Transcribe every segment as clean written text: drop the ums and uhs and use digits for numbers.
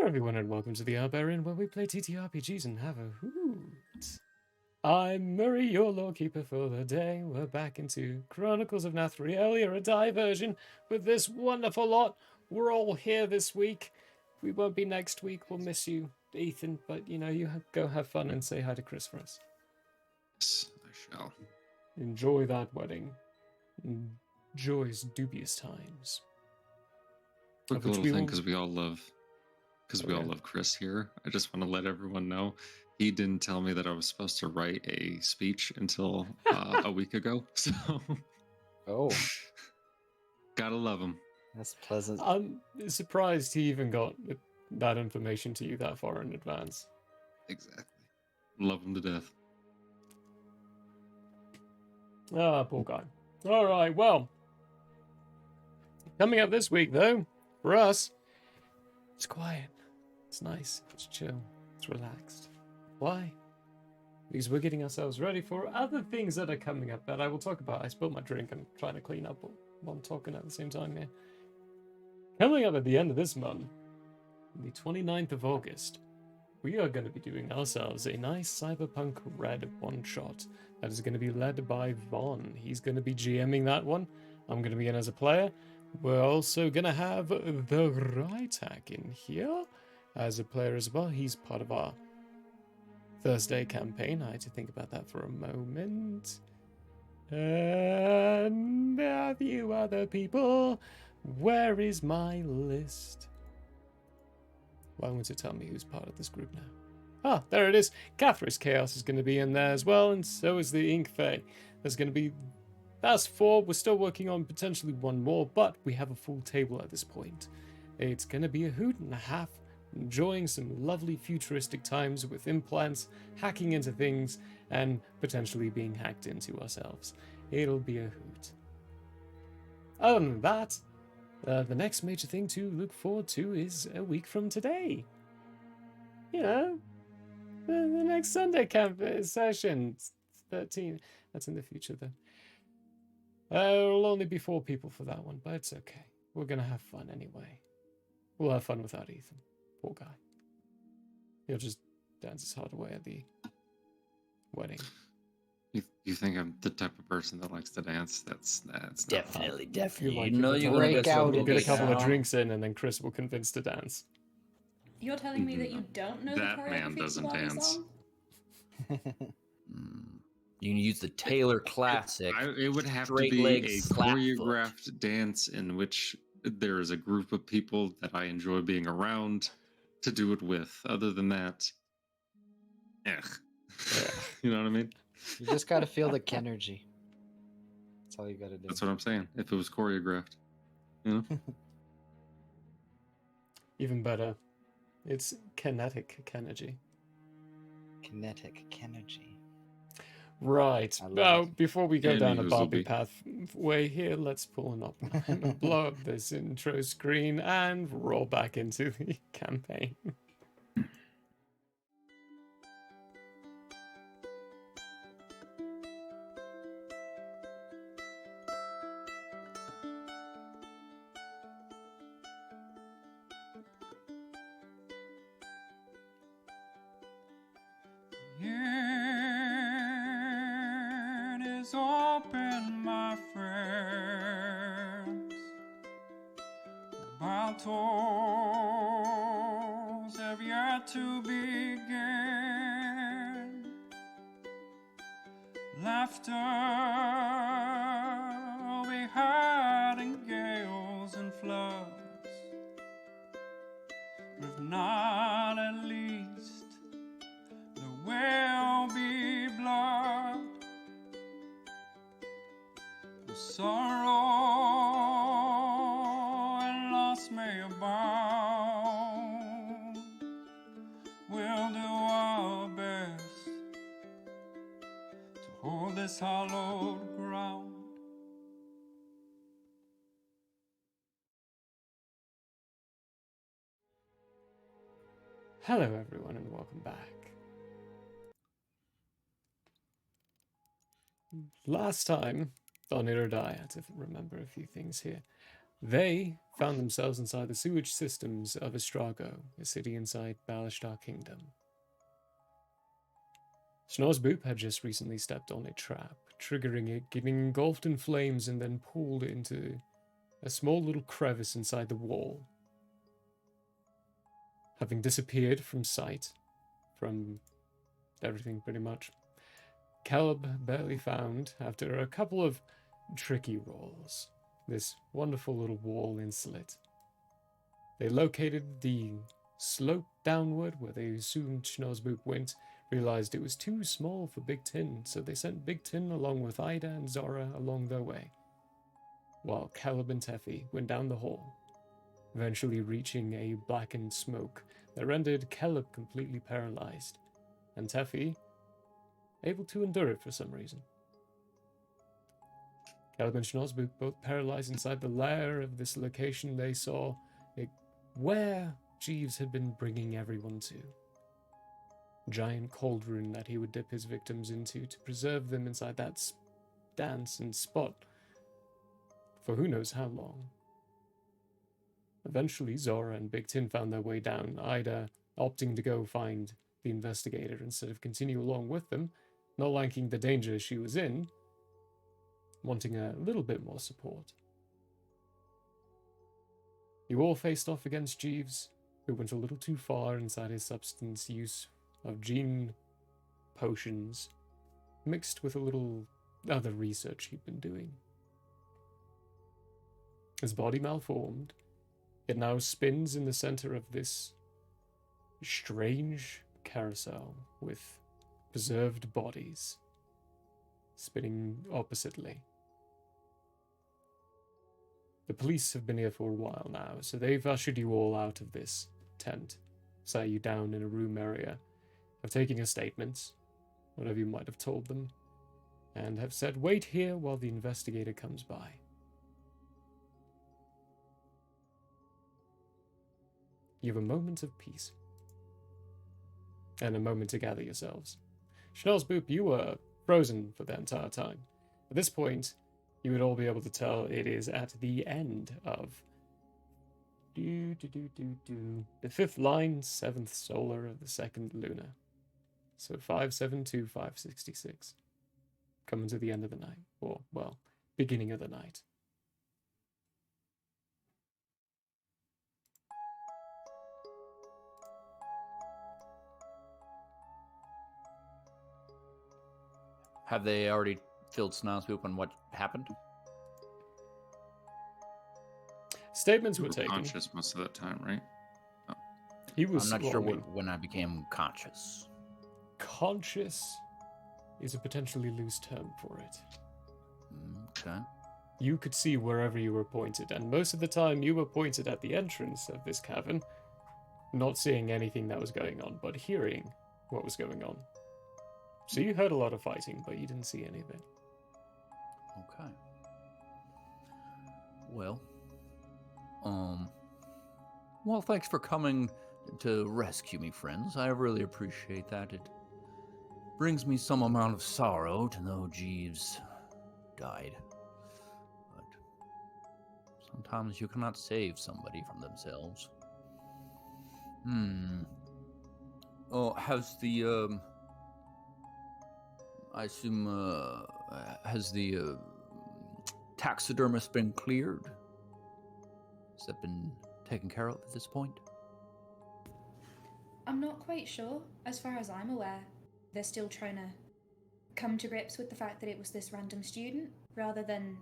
Hello everyone and welcome to the Arbarian, where we play TTRPGs and have a hoot. I'm Murray, your lawkeeper for the day. We're back into Chronicles of Nathriel, a diversion with this wonderful lot. We're all here this week. We won't be next week. We'll miss you, Ethan, but you go have fun and say hi to Chris for us. Yes, I shall. Enjoy that wedding. Enjoy's dubious times. Quick little thing, because we all love Chris here. I just want to let everyone know he didn't tell me that I was supposed to write a speech until a week ago. So, gotta love him. That's pleasant. I'm surprised he even got that information to you that far in advance. Exactly. Love him to death. Ah, poor guy. All right, well, coming up this week, though, for us, it's quiet. It's nice. It's chill. It's relaxed. Why? Because we're getting ourselves ready for other things that are coming up that I will talk about. I spilled my drink. I'm trying to clean up while I'm talking at the same time here. Coming up at the end of this month, the 29th of August, we are going to be doing ourselves a nice Cyberpunk Red one-shot that is going to be led by Vaughn. He's going to be GMing that one. I'm going to be in as a player. We're also going to have the Rytak in here as a player as well. He's part of our Thursday campaign. I had to think about that for a moment. And a few other people. Where is my list? Why won't it tell me who's part of this group now? Ah, there it is. Catherine's Chaos is going to be in there as well, and so is the Ink Fae. There's going to be... That's 4. We're still working on potentially one more, but we have a full table at this point. It's going to be a hoot and a half, enjoying some lovely futuristic times with implants, hacking into things, and potentially being hacked into ourselves. It'll be a hoot. Other than that, the next major thing to look forward to is a week from today. You know, the next Sunday camp session. It's 13. That's in the future, though. It'll only be 4 people for that one, but it's okay. We're going to have fun anyway. We'll have fun without Ethan. Poor guy. He'll just dance his heart away at the wedding. You think I'm the type of person that likes to dance? That's Definitely. You know you're gonna break out. We'll get a couple of now. drinks in, and then Chris will convince to dance. You're telling me that you don't know that the choreography man doesn't to the dance. song? You can use the Taylor classic. It would have to straight be leg a slap choreographed dance in which there is a group of people that I enjoy being around to do it with. Other than that, you know what I mean? You just gotta feel the Kenergy. That's all you gotta do. That's what I'm saying. If it was choreographed, you know. Even better, it's kinetic energy. Kinetic Kenergy. Right. Now, before we go down a Anywho's Barbie will be. pathway here, let's pull up, blow up this intro screen, and roll back into the campaign. It is open, my friends. Battles have yet to begin. Laughter will be heard in gales and floods. If not, at least there will be blood. The sorrow and loss may abound. We'll do our best to hold this hallowed ground. Hello, everyone, and welcome back. Last time, on Irodai, I had to remember a few things here. They found themselves inside the sewage systems of Astrago, a city inside Balashtar Kingdom. Schnorzboop had just recently stepped on a trap, triggering it, getting engulfed in flames, and then pulled into a small little crevice inside the wall. Having disappeared from sight, from everything pretty much, Caleb barely found, after a couple of tricky rolls, this wonderful little wall in slit. They located the slope downward where they assumed Schnorzboop went, realized it was too small for Big Tin, so they sent Big Tin along with Ida and Zora along their way, while Caleb and Teffy went down the hall, eventually reaching a blackened smoke that rendered Caleb completely paralyzed, and Teffy able to endure it for some reason. Caleb and Schnorzboop both paralyzed inside the lair of this location they saw where Jeeves had been bringing everyone to. Giant cauldron that he would dip his victims into to preserve them inside that dance and spot for who knows how long. Eventually, Zora and Big Tin found their way down, Ida opting to go find the investigator instead of continue along with them, not liking the danger she was in, wanting a little bit more support. You all faced off against Jeeves, who went a little too far inside his substance use of gene potions, mixed with a little other research he'd been doing. His body malformed. It now spins in the center of this strange carousel with preserved bodies spinning oppositely. The police have been here for a while now, so they've ushered you all out of this tent, sat you down in a room area, have taken your statements, whatever you might have told them, and have said, wait here while the investigator comes by. You have a moment of peace, and a moment to gather yourselves. Schnorzboop, you were frozen for the entire time. At this point, you would all be able to tell it is at the end of the 5th line, 7th solar of the 2nd lunar. So 572, 566. Coming to the end of the night. Or, well, beginning of the night. Have they already filled Schnorzboop on what happened? Statements were You were taken. conscious most of that time, right? Oh. He was I'm not sure swarming. when I became conscious. Conscious is a potentially loose term for it. Okay. You could see wherever you were pointed, and most of the time you were pointed at the entrance of this cavern, not seeing anything that was going on, but hearing what was going on. So you heard a lot of fighting, but you didn't see any of it. Okay. Well, thanks for coming to rescue me, friends. I really appreciate that. It brings me some amount of sorrow to know Jeeves died. But sometimes you cannot save somebody from themselves. Oh, has the, I assume, has the taxidermist been cleared? Has that been taken care of at this point? I'm not quite sure. As far as I'm aware, they're still trying to come to grips with the fact that it was this random student, rather than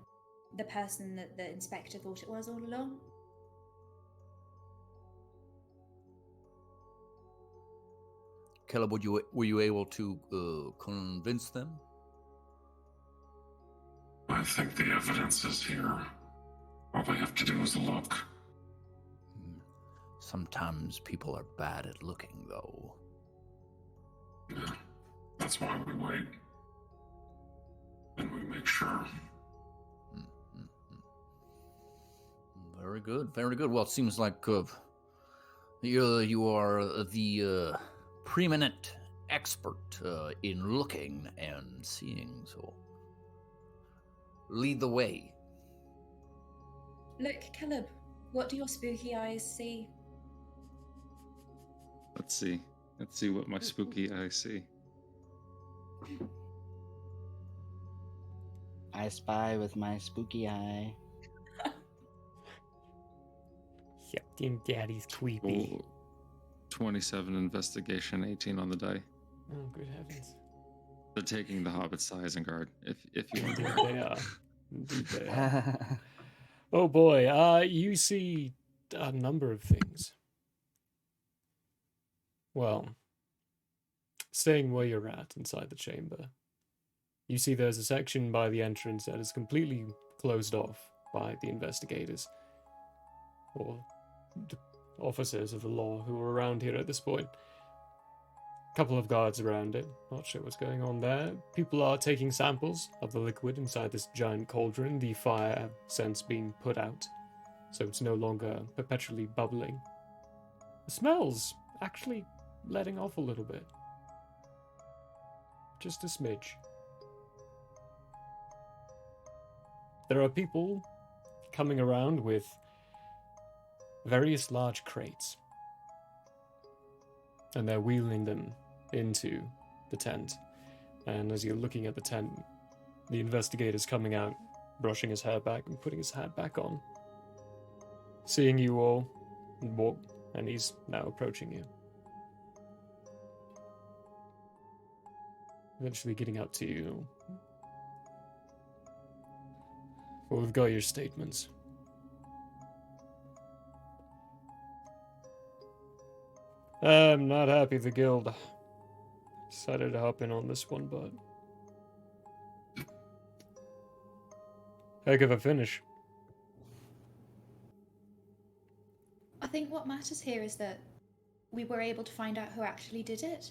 the person that the inspector thought it was all along. Caleb, were you able to convince them? I think the evidence is here. All they have to do is look. Sometimes people are bad at looking, though. Yeah, that's why we wait. And we make sure. Very good, very good. Well, it seems like you are the preeminent expert in looking and seeing, so lead the way. Look, Caleb, what do your spooky eyes see? Let's see. Let's see what my spooky eyes see. I spy with my spooky eye. Yep, Daddy's creepy. Oh, 27 investigation, 18 on the die. Oh, good heavens. They're taking the Hobbit's Isengard, if you want Indeed to. they are. Indeed they are. Oh boy, you see a number of things. Well, staying where you're at inside the chamber, you see there's a section by the entrance that is completely closed off by the investigators, or the officers of the law who are around here at this point. Couple of guards around it, not sure what's going on there. People are taking samples of the liquid inside this giant cauldron, the fire sense being put out, so it's no longer perpetually bubbling. The smell's actually letting off a little bit. Just a smidge. There are people coming around with various large crates, and they're wheeling them into the tent. And as you're looking at the tent, the investigator's coming out, brushing his hair back and putting his hat back on, seeing you all walk, and he's now approaching you. Eventually getting up to you. Well, we've got your statements. I'm not happy the guild decided to hop in on this one, but heck of a finish. I think what matters here is that we were able to find out who actually did it.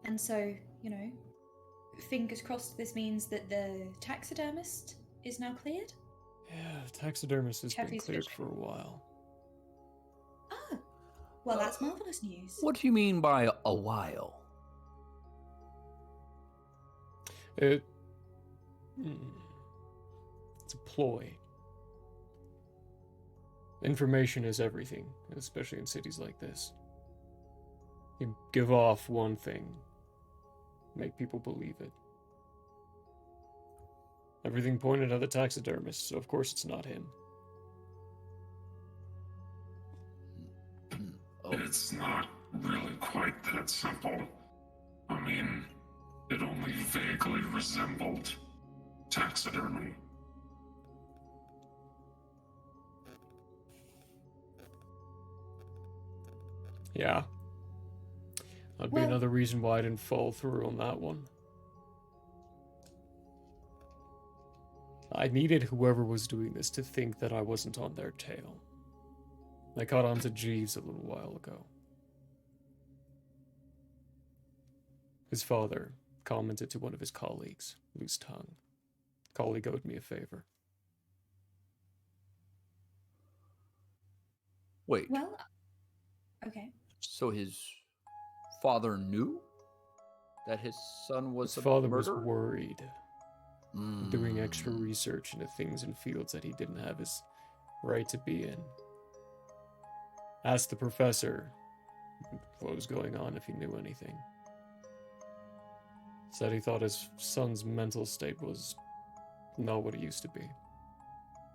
And so, fingers crossed this means that the taxidermist is now cleared? Yeah, the taxidermist has been Heavy cleared suspicion. for a while. Oh, well, that's marvelous news. What do you mean by a while? It's a ploy. Information is everything, especially in cities like this. You give off one thing, make people believe it. Everything pointed at the taxidermist, so of course it's not him. It's not really quite that simple. I mean, it only vaguely resembled taxidermy. Yeah. That'd be Well- another reason why I didn't follow through on that one. I needed whoever was doing this to think that I wasn't on their tail. I caught on to Jeeves a little while ago. His father commented to one of his colleagues, loose tongue. Colleague owed me a favor. Wait, Well, okay. so his father knew that his son was His a father was murderer? worried, doing extra Mm. research into things in fields that he didn't have his right to be in. Asked the professor what was going on, if he knew anything. Said he thought his son's mental state was not what it used to be.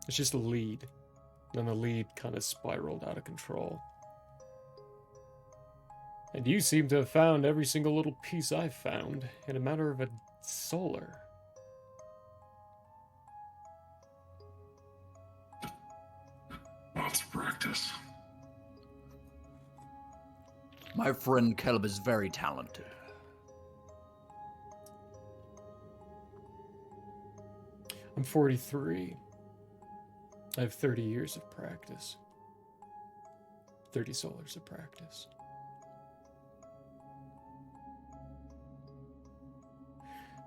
It's just a lead. Then the lead kind of spiraled out of control. And you seem to have found every single little piece I've found in a matter of a solar. Lots of practice. My friend Caleb is very talented. I'm 43. I have 30 years of practice. 30 solars of practice.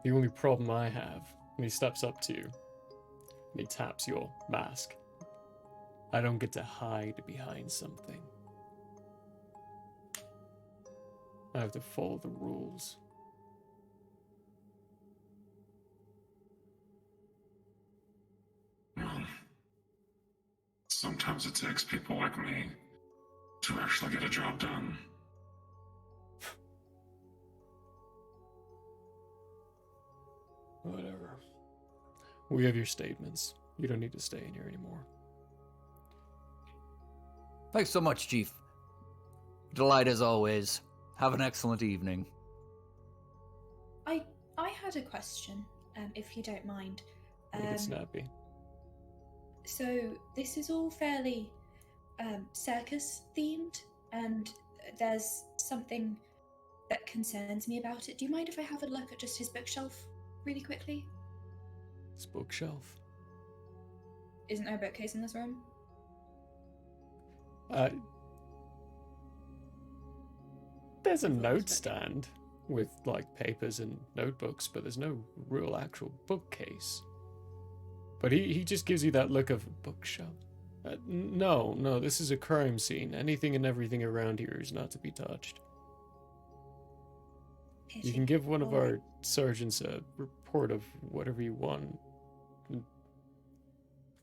The only problem I have, when he steps up to you, and he taps your mask, I don't get to hide behind something. I have to follow the rules. Well, Sometimes it takes people like me to actually get a job done. Whatever. We have your statements. You don't need to stay in here anymore. Thanks so much, Chief. Delight as always. Have an excellent evening. I had a question, if you don't mind. Make it snappy. So this is all fairly circus themed, and there's something that concerns me about it. Do you mind if I have a look at just his bookshelf really quickly? This bookshelf. Isn't there a bookcase in this room? There's a nightstand with like papers and notebooks, but there's no real actual bookcase. But he just gives you that look of bookshelf. No, this is a crime scene. Anything and everything around here is not to be touched. You can give one of our sergeants a report of whatever you want.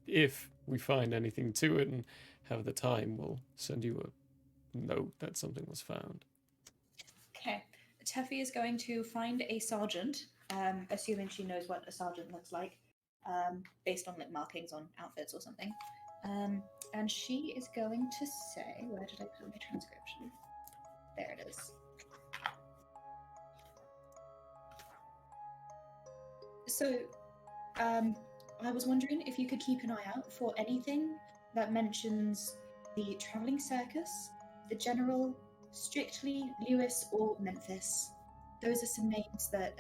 If we find anything to it and have the time, we'll send you a note that something was found. Okay. Teffy is going to find a sergeant, assuming she knows what a sergeant looks like, based on like markings on outfits or something. And she is going to say, where did I put my transcription? There it is. So, I was wondering if you could keep an eye out for anything that mentions the traveling circus, the general, Strictly, Lewis, or Memphis. Those are some names that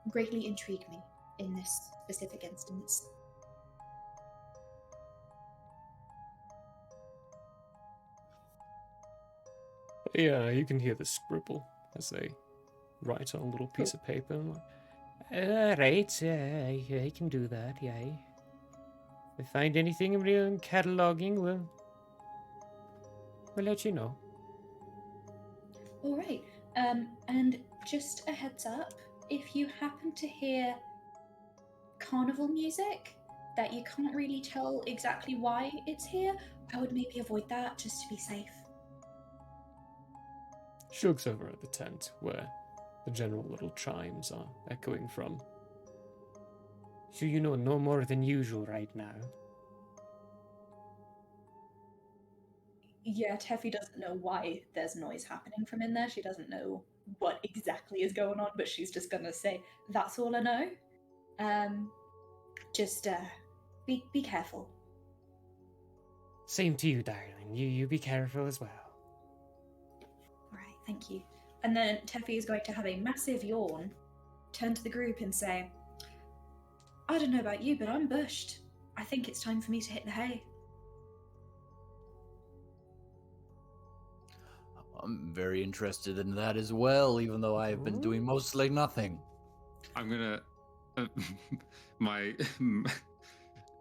greatly intrigue me in this specific instance. Yeah, you can hear the scribble as they write on a little piece of paper. Right, I can do that, yeah. If we find anything in cataloging, we'll let you know. All right. And just a heads up, if you happen to hear carnival music that you can't really tell exactly why it's here, I would maybe avoid that just to be safe. She looks over at the tent where the general little chimes are echoing from. So you know no more than usual right now. Yeah, Teffy doesn't know why there's noise happening from in there. She doesn't know what exactly is going on, but she's just gonna say, that's all I know. Just be careful. Same to you, darling. You be careful as well. Alright, thank you. And then Teffy is going to have a massive yawn, turn to the group and say, I don't know about you, but I'm bushed. I think it's time for me to hit the hay. I'm very interested in that as well, even though I've been doing mostly nothing. I'm gonna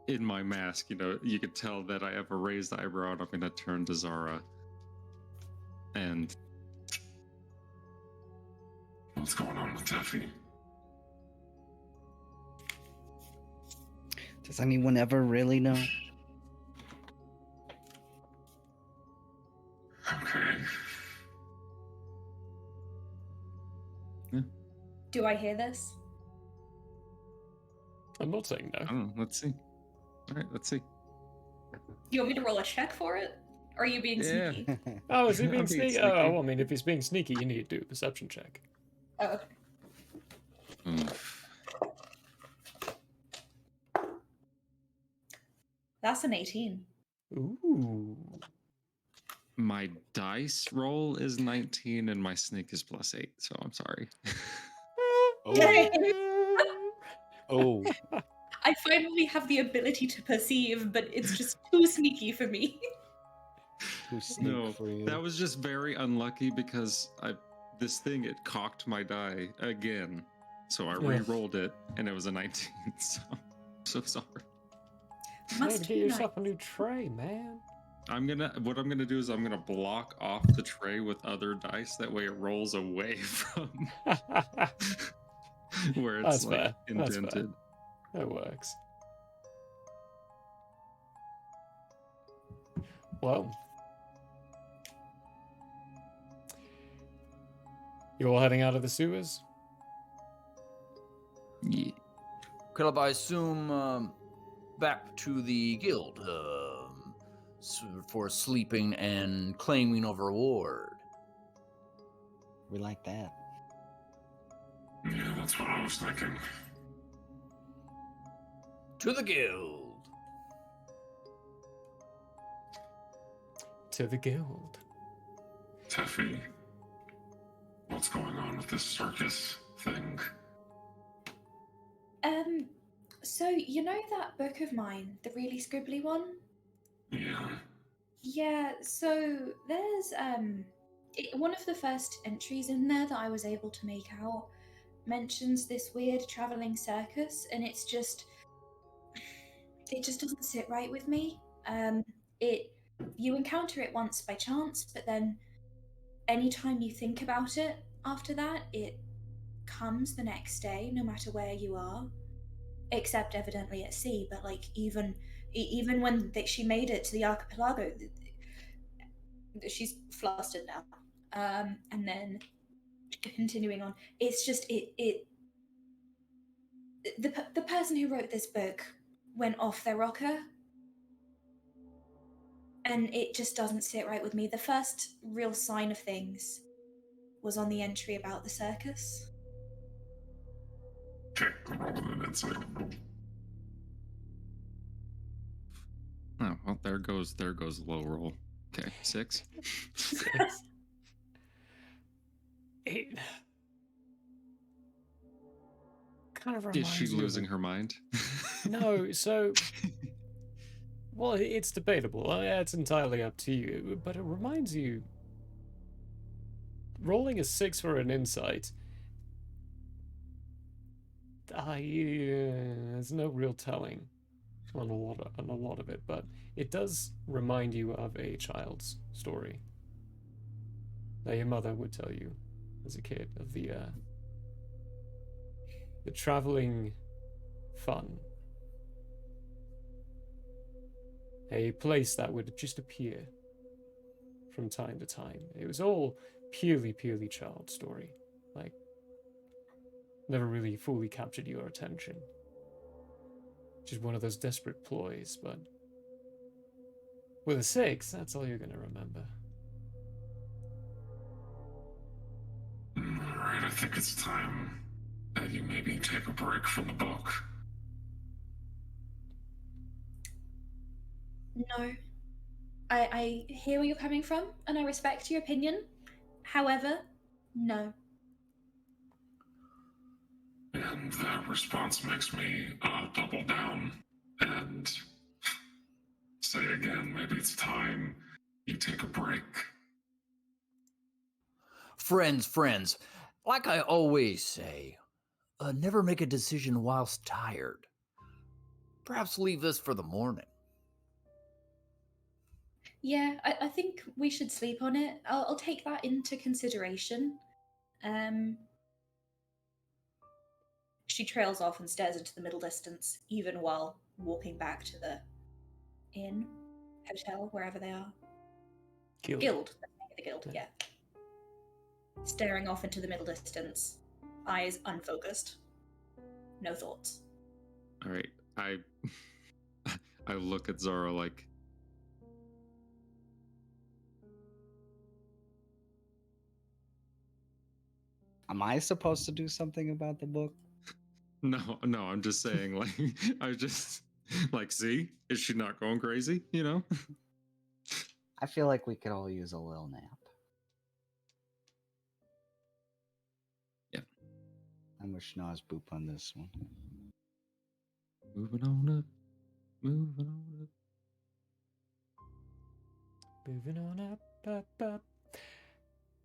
in my mask, you could tell that I have a raised eyebrow, and I'm gonna turn to Zara. And what's going on with Teffy? Does anyone ever really know? Okay. Do I hear this? I'm not saying no. I don't know. Let's see. All right, let's see. You want me to roll a check for it? Or are you being Yeah. sneaky? Oh, is he being I'm being sneaky? sneaky. Oh, I mean, if he's being sneaky, you need to do a perception check. Oh, okay. That's an 18. Ooh. My dice roll is 19 and my sneak is +8, so I'm sorry. Oh. I finally have the ability to perceive, but it's just too sneaky for me. Too sneak No, for you. that was just very unlucky because it cocked my die again. So I re-rolled it and it was a 19, so I'm so sorry. Must Get be yourself a nice. new tray, man. What I'm gonna do is I'm gonna block off the tray with other dice. That way it rolls away from where it's That's fair. That's fair. indented. That works. Well, you all heading out of the sewers? Yeah. Caleb, I assume back to the guild for sleeping and claiming of reward. We like that. Yeah, that's what I was thinking. To the guild. To the guild. Teffy, what's going on with this circus thing? So you know that book of mine, the really scribbly one? Yeah. Yeah, so there's one of the first entries in there that I was able to make out mentions this weird traveling circus, and it just doesn't sit right with me. You encounter it once by chance, but then anytime you think about it after that, it comes the next day, no matter where you are, except evidently at sea. But like even when she made it to the archipelago, she's flustered now. And then continuing on, it's just the person who wrote this book went off their rocker, and it just doesn't sit right with me. The first real sign of things was on the entry about the circus. Okay, roll an insight. Oh, well, there goes the low roll. Okay, 6. It kind of reminds Is she you losing of her mind? No, so well, it's debatable. It's entirely up to you, but it reminds you. Rolling a 6 for an insight. There's no real telling on a lot of it, but it does remind you of a child's story that your mother would tell you as a kid of the traveling fun. A place that would just appear from time to time. It was all purely child story. Like, never really fully captured your attention. Just one of those desperate ploys, but with a 6, that's all you're gonna remember. Alright, I think it's time that you maybe take a break from the book. No. I hear where you're coming from, and I respect your opinion. However, no. And that response makes me double down and say again, maybe it's time you take a break. Friends, like I always say, never make a decision whilst tired. Perhaps leave this for the morning. Yeah, I think we should sleep on it. I'll take that into consideration. She trails off and stares into the middle distance, even while walking back to the inn, hotel, wherever they are. Guild. The guild, yeah. Staring off into the middle distance, eyes unfocused, no thoughts. All right, I look at Zara like, Am I supposed to do something about the book? no, I'm just saying, like, I just like, see, is she not going crazy? You know? I feel like we could all use a little nap. Yeah. I'm with Schnoz Boop on this one. Moving on up. Moving on up.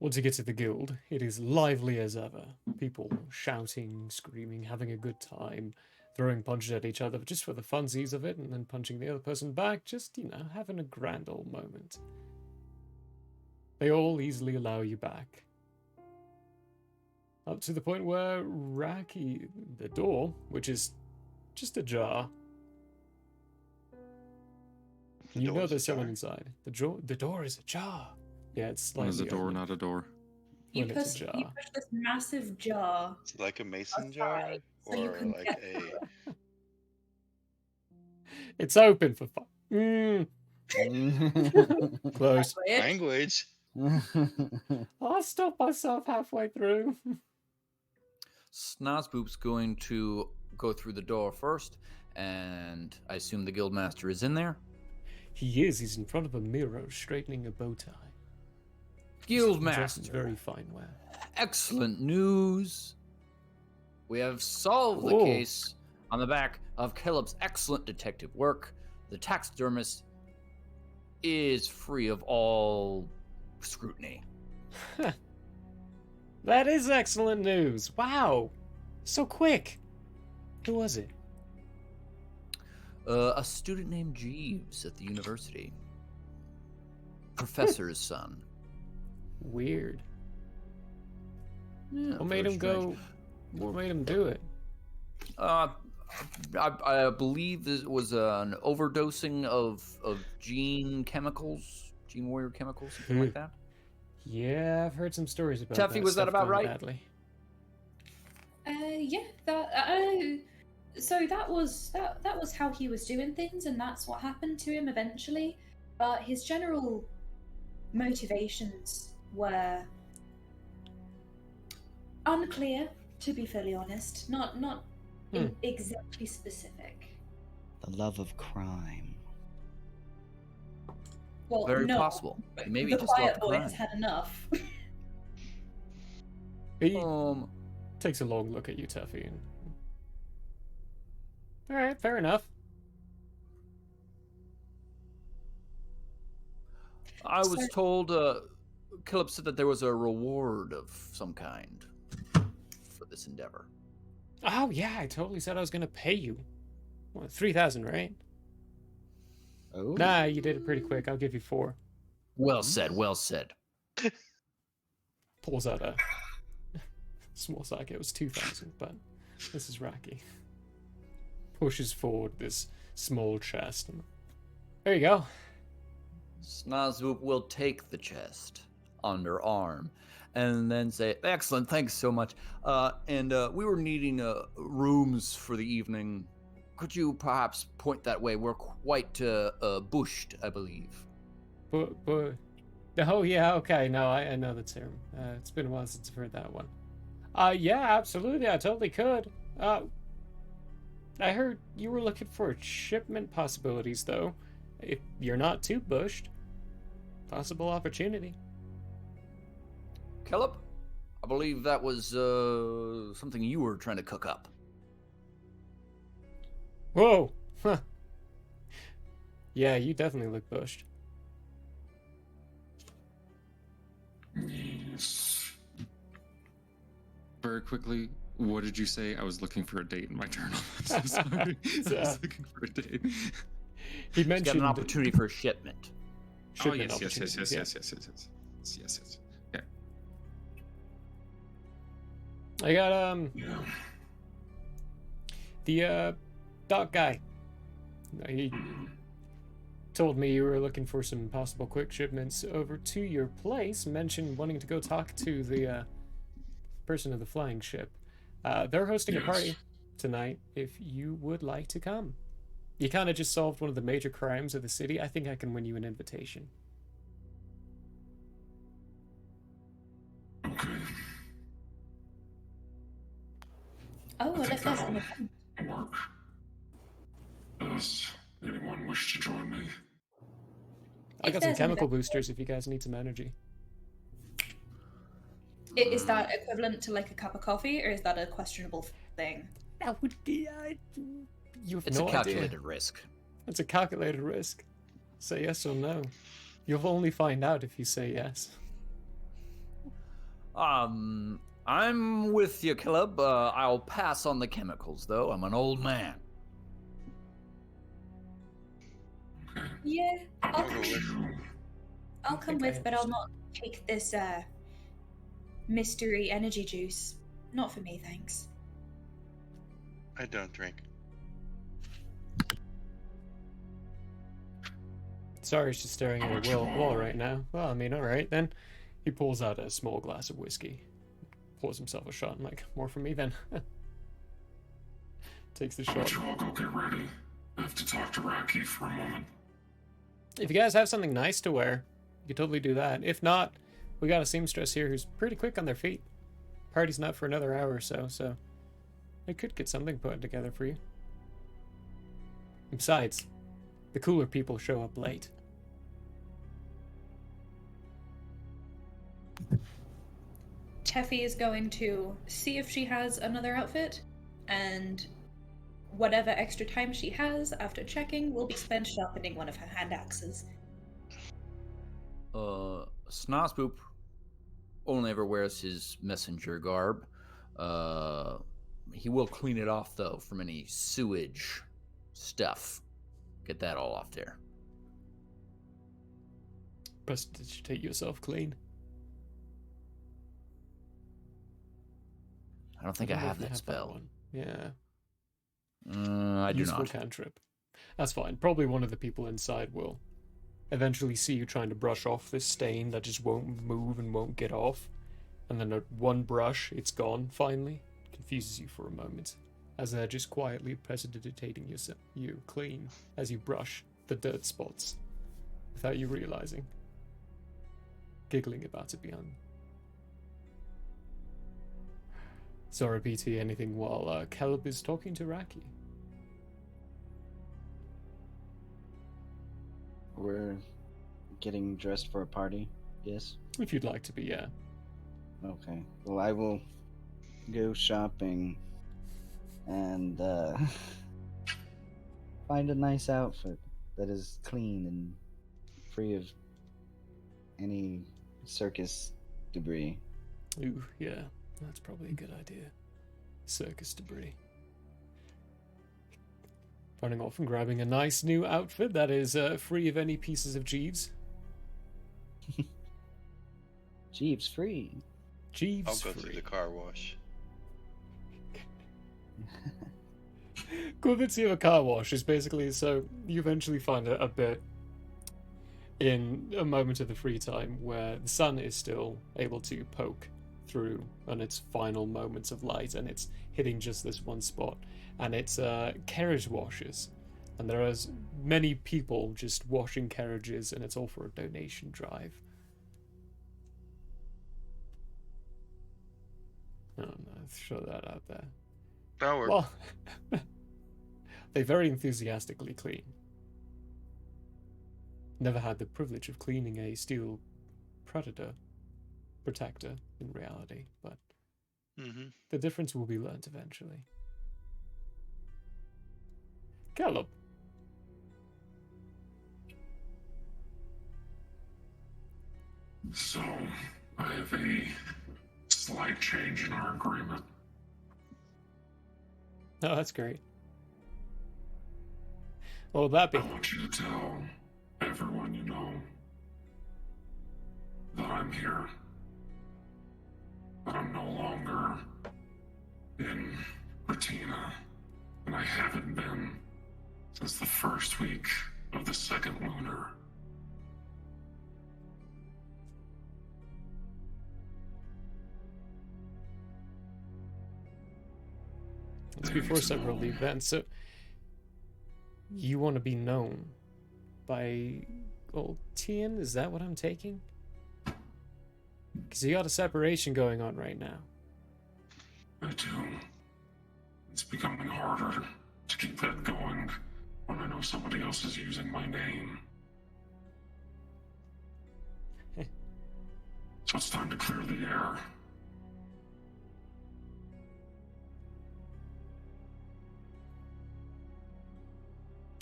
Once you get to the guild, it is lively as ever. People shouting, screaming, having a good time, throwing punches at each other just for the funsies of it, and then punching the other person back, just, having a grand old moment. They all easily allow you back. Up to the point where Racky, the door, which is just ajar, You know door's there's someone ajar. inside. The door is ajar. Yeah, it's When is a slightly door, open. not a door? You When it's push, ajar. you push this massive jar It's like a mason aside jar, so you or can like get a. It's open for fun. Close. Language. I'll stop myself halfway through. Snozboop's going to go through the door first, and I assume the guild master is in there. He is. He's in front of a mirror, straightening a bow tie. Guild He dresses master, very fine wear. excellent news. We have solved the Oh. case on the back of Caleb's excellent detective work. The taxidermist is free of all scrutiny. That is excellent news. Wow. So quick. Who was it? A student named Jeeves at the university. Professor's son. Weird. Yeah, What made very him strange. go? What made him do it? I believe this was an overdosing of gene chemicals, gene warrior chemicals, something like that. Yeah, I've heard some stories about Tuffy, that. was that stuff about going right? Badly. Yeah, so that was how he was doing things, and that's what happened to him eventually. But his general motivations were unclear, to be fairly honest. Not exactly specific. The love of crime. Well, Very no, possible. Maybe the just quiet loved boy crime. has had enough. He takes a long look at you, Tuffy. And... All right, fair enough. I was told, Caleb said that there was a reward of some kind for this endeavor. Oh yeah, I totally said I was gonna pay you. What, 3,000, right? Oh. Nah, you did it pretty quick. I'll give you 4. Well said, well said. Pulls out a small sack. It was 2,000, but this is Racky. Pushes forward this small chest. There you go. Snozwoop will take the chest under arm and then say, excellent, thanks so much. We were needing rooms for the evening. Could you perhaps point that way? We're quite bushed, I believe. But oh yeah, okay. No, I know the term. It's been a while since I've heard that one. Yeah, absolutely. I totally could. I heard you were looking for shipment possibilities, though. If you're not too bushed, possible opportunity. Caleb, I believe that was something you were trying to cook up. Whoa! Huh. Yeah, you definitely look bushed. Yes. Very quickly, what did you say? I was looking for a date in my journal. I'm so sorry. I was looking for a date. He He's mentioned got an opportunity for a shipment. Oh, shipment yes. opportunities, Yes. Okay. I got Yeah. the dock guy. He told me you were looking for some possible quick shipments over to your place. Mentioned wanting to go talk to the person of the flying ship. They're hosting a party tonight. If you would like to come, you kind of just solved one of the major crimes of the city. I think I can win you an invitation. Okay. Oh, well, if there's an Work. Does anyone wish to join me? I If got some there's an chemical event- boosters if you guys need some energy. Is that equivalent to like a cup of coffee, or is that a questionable thing? That would be. You have It's no a idea. calculated risk. It's a calculated risk. Say yes or no. You'll only find out if you say yes. I'm with you, Caleb. I'll pass on the chemicals, though. I'm an old man. Yeah, I'll I'll go come, with. I'll come think I with, but I'll understand. not take this mystery energy juice. Not for me, thanks. I don't drink. Sorry, she's staring at a wall right now. Well, I mean, alright then. He pulls out a small glass of whiskey. Pours himself a shot and like, more from me then. Takes the How about shot. you all go get ready? I have to talk to Racky for a moment. If you guys have something nice to wear, you can totally do that. If not, we got a seamstress here who's pretty quick on their feet. Party's not for another hour or so, so I could get something put together for you. And besides, the cooler people show up late. Teffy is going to see if she has another outfit, and whatever extra time she has after checking will be spent sharpening one of her hand axes. Snospoop only ever wears his messenger garb. He will clean it off, though, from any sewage stuff. Get that all off there. Prestidigitate yourself clean. I don't think I have that spell. One. Yeah. I do Useful not. cantrip. That's fine. Probably one of the people inside will eventually see you trying to brush off this stain that just won't move and won't get off. And then at one brush, it's gone, finally. Confuses you for a moment, as they're just quietly prestidigitating you clean as you brush the dirt spots, without you realizing. Giggling about it beyond. Sorry, BT, anything while Caleb is talking to Racky? We're getting dressed for a party, yes? If you'd like to be, yeah. Okay. Well, I will go shopping and find a nice outfit that is clean and free of any circus debris. Ooh, yeah. That's probably a good idea. Circus debris. Running off and grabbing a nice new outfit that is free of any pieces of Jeeves. Jeeves free. Jeeves I'll go free. to the car wash. Cool bits of a car wash is basically so you eventually find a bit in a moment of the free time where the sun is still able to poke through on its final moments of light, and it's hitting just this one spot, and it's carriage washes, and there are many people just washing carriages, and it's all for a donation drive. Oh no, throw that out there. That'll work. Well, they very enthusiastically clean. Never had the privilege of cleaning a steel protector in reality, but the difference will be learnt eventually. Caleb. So, I have a slight change in our agreement. Oh, that's great. What will that be? I want you to tell everyone you know that I'm here. That I'm no longer in Retina, and I haven't been since the first week of the second lunar. It's before several events, so you want to be known by old Tien? Is that what I'm taking? Because you got a separation going on right now. I do. It's becoming harder to keep that going when I know somebody else is using my name. So it's time to clear the air.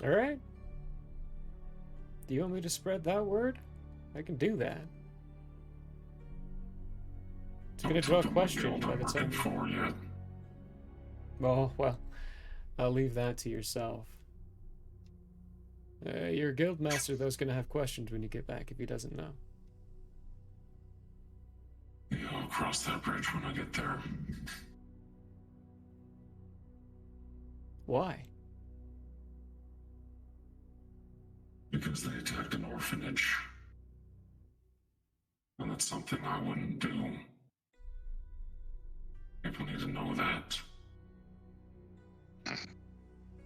Alright. Do you want me to spread that word? I can do that. It's gonna draw a question by the time. Yet. Well, I'll leave that to yourself. Your guild master, though, is gonna have questions when you get back if he doesn't know. Yeah, I'll cross that bridge when I get there. Why? because they attacked an orphanage. And that's something I wouldn't do. People need to know that.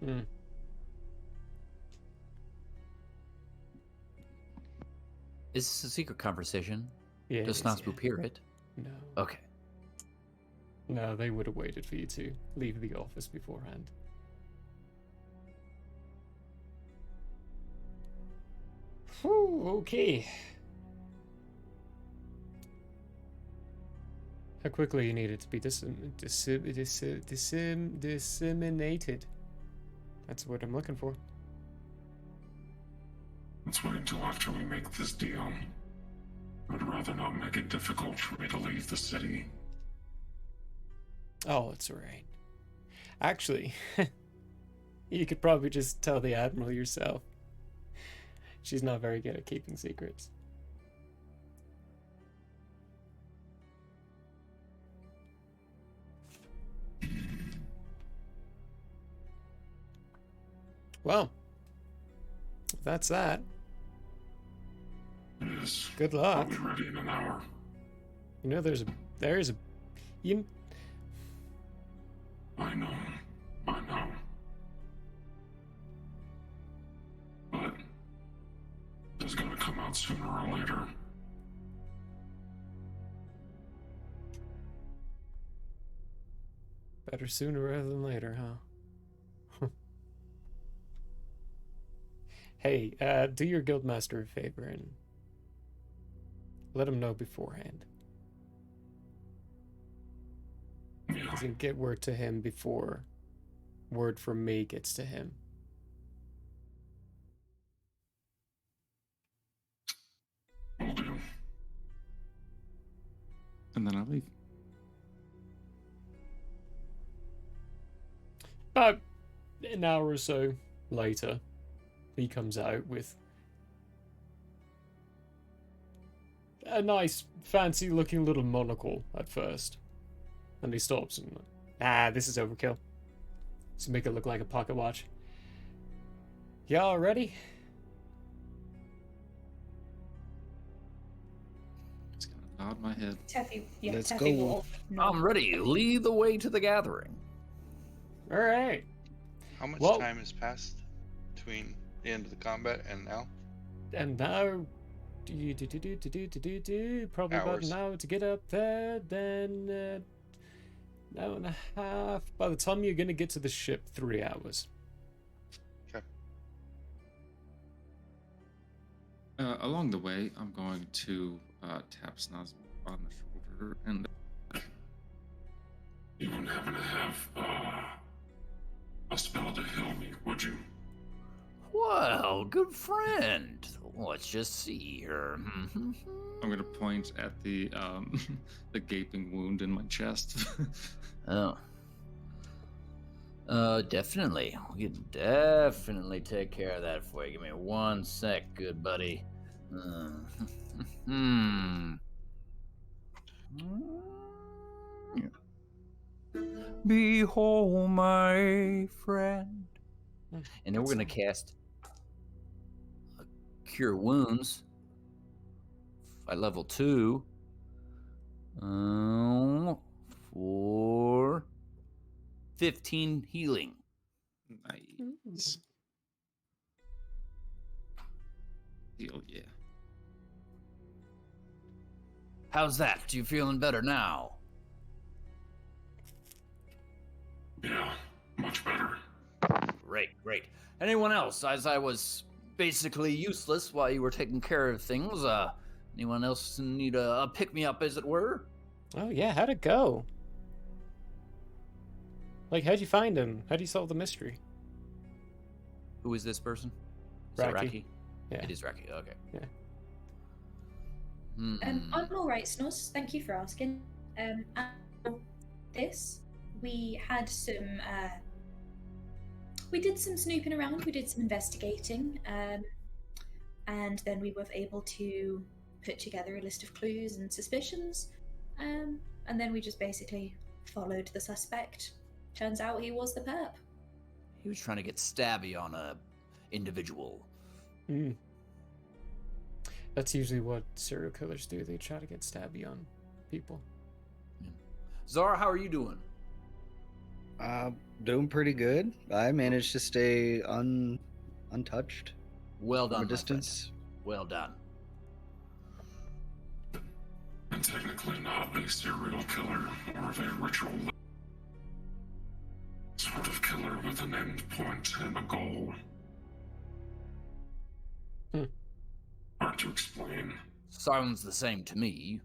Hmm. Is this a secret conversation? Yeah. Does Snazboop hear it? No. Okay. No, they would have waited for you to leave the office beforehand. Whew, okay. How quickly you need it to be disseminated. That's what I'm looking for. Let's wait until after we make this deal. I'd rather not make it difficult for me to leave the city. Oh, it's alright. Actually, you could probably just tell the Admiral yourself. She's not very good at keeping secrets. Well, that's that. Yes. Good I'll luck. be ready in an hour. You know, there's a, you, I know. But it's gonna come out sooner or later. better sooner rather than later, huh? Hey, do your guild master a favor and let him know beforehand. Yeah. Doesn't get word to him before word from me gets to him. Will do. And then I leave. About an hour or so later, he comes out with a nice, fancy-looking little monocle at first. And he stops and, this is overkill. Let's make it look like a pocket watch. Y'all ready? Just gonna nod my head. Teffy, yeah, Let's Teffy go. will nod. I'm ready. Lead the way to the gathering. All right. How much Well- time has passed between the end of the combat and now? And now, probably about Hours. an hour to get up there, then an hour and a half. By the time you're gonna get to the ship, 3 hours. Okay. Along the way, I'm going to tap Snaz on the shoulder and You wouldn't happen to have a spell to heal me, would you? Well, good friend. Let's just see here. I'm gonna point at the the gaping wound in my chest. Oh. Definitely. We can definitely take care of that for you. Give me 1 sec, good buddy. Behold, my friend. And then we're gonna cast Cure Wounds at level 2. For 15 healing. Nice. Heal, yeah. How's that? You feeling better now? Yeah, much better. Great. Anyone else? As I was basically useless while you were taking care of things, anyone else need a pick-me-up, as it were? Oh yeah, how'd it go? Like, how'd you find him? How'd you solve the mystery? Who is this person? Is that Racky. Racky? Yeah. It is Racky, okay. Yeah. Mm-mm. I'm all right, Snoz. Thank you for asking. After this, we had some. We did some snooping around. We did some investigating, and then we were able to put together a list of clues and suspicions. And then we just basically followed the suspect. Turns out he was the perp. He was trying to get stabby on a individual. That's usually what serial killers do. They try to get stabby on people. Zara, how are you doing? Doing pretty good. I managed to stay untouched Well from done, a my distance. friend. Well done. And technically not a serial killer, more of a ritual sort of killer with an end point and a goal. Hard to explain. Sounds the same to me.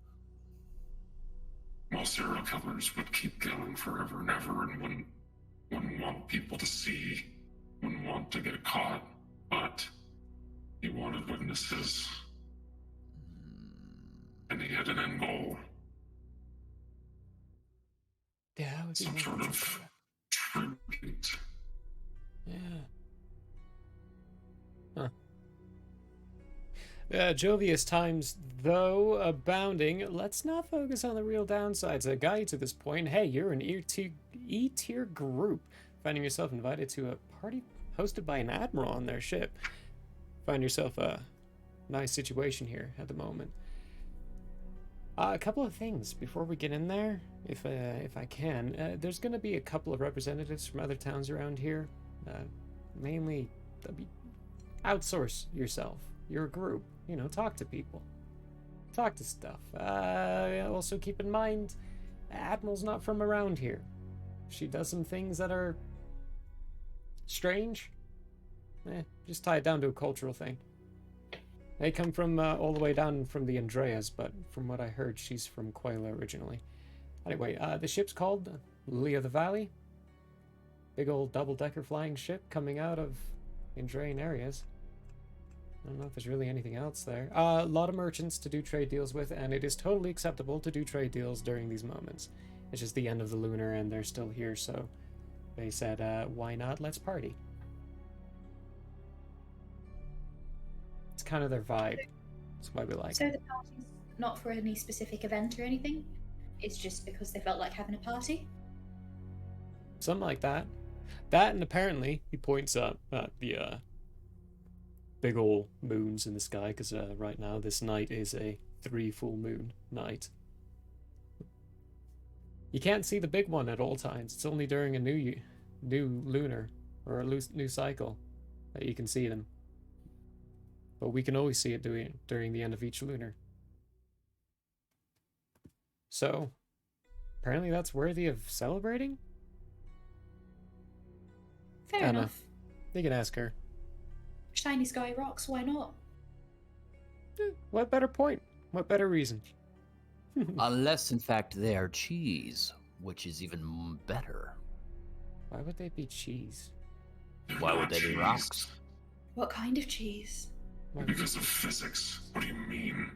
While serial killers would keep killing forever and ever and wouldn't want people to see, wouldn't want to get caught, but he wanted witnesses. And he had an end goal. Yeah, how would you Some know sort what of to tribute. Yeah. Jovious times, though, abounding. Let's not focus on the real downsides that got you to this point. Hey, you're an E-tier group, finding yourself invited to a party hosted by an Admiral on their ship. Find yourself a nice situation here at the moment. A couple of things before we get in there, if I can. There's going to be a couple of representatives from other towns around here. Mainly, outsource yourself. You're a group. You know, talk to people. Talk to stuff. Also keep in mind, Admiral's not from around here. She does some things that are strange. Just tie it down to a cultural thing. They come from all the way down from the Andreas, but from what I heard, she's from Quayla originally. Anyway, the ship's called Lily of the Valley. Big old double-decker flying ship coming out of Andrean areas. I don't know if there's really anything else there. A lot of merchants to do trade deals with, and it is totally acceptable to do trade deals during these moments. It's just the end of the lunar, and they're still here, so they said, why not? Let's party. It's kind of their vibe. That's why we like So it. the party's not for any specific event or anything? It's just because they felt like having a party? Something like that. That, and apparently, he points up at the big ol' moons in the sky, because right now this night is a 3 full moon night. You can't see the big one at all times. It's only during a new lunar or a new cycle that you can see them. But we can always see it during the end of each lunar. So, apparently that's worthy of celebrating? Fair enough. You can ask her. Shiny sky rocks, why not? What better point? What better reason? Unless, in fact, they are cheese, which is even better. Why would they be cheese? Why would they be rocks? What kind of cheese? Because of physics. What do you mean?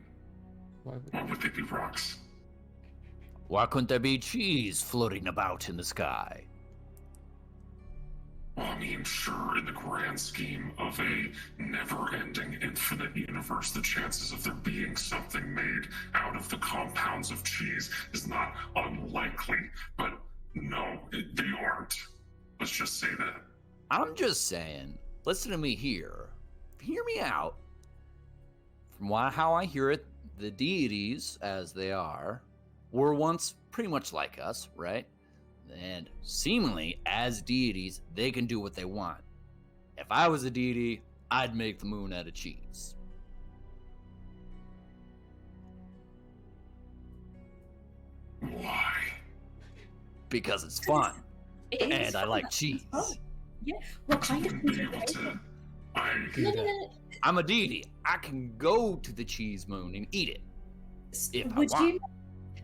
Why would they be rocks? Why couldn't there be cheese floating about in the sky? Well, I mean, sure, in the grand scheme of a never-ending infinite universe, the chances of there being something made out of the compounds of cheese is not unlikely. But no, they aren't. Let's just say that. I'm just saying, listen to me here. Hear me out. From how I hear it, the deities, as they are, were once pretty much like us, right? And seemingly, as deities, they can do what they want. If I was a deity, I'd make the moon out of cheese. Why? Because it's fun. It is And I fun. like cheese. Oh, yeah. What kind of cheese? No. I'm a deity. I can go to the cheese moon and eat it. If Would I want. you?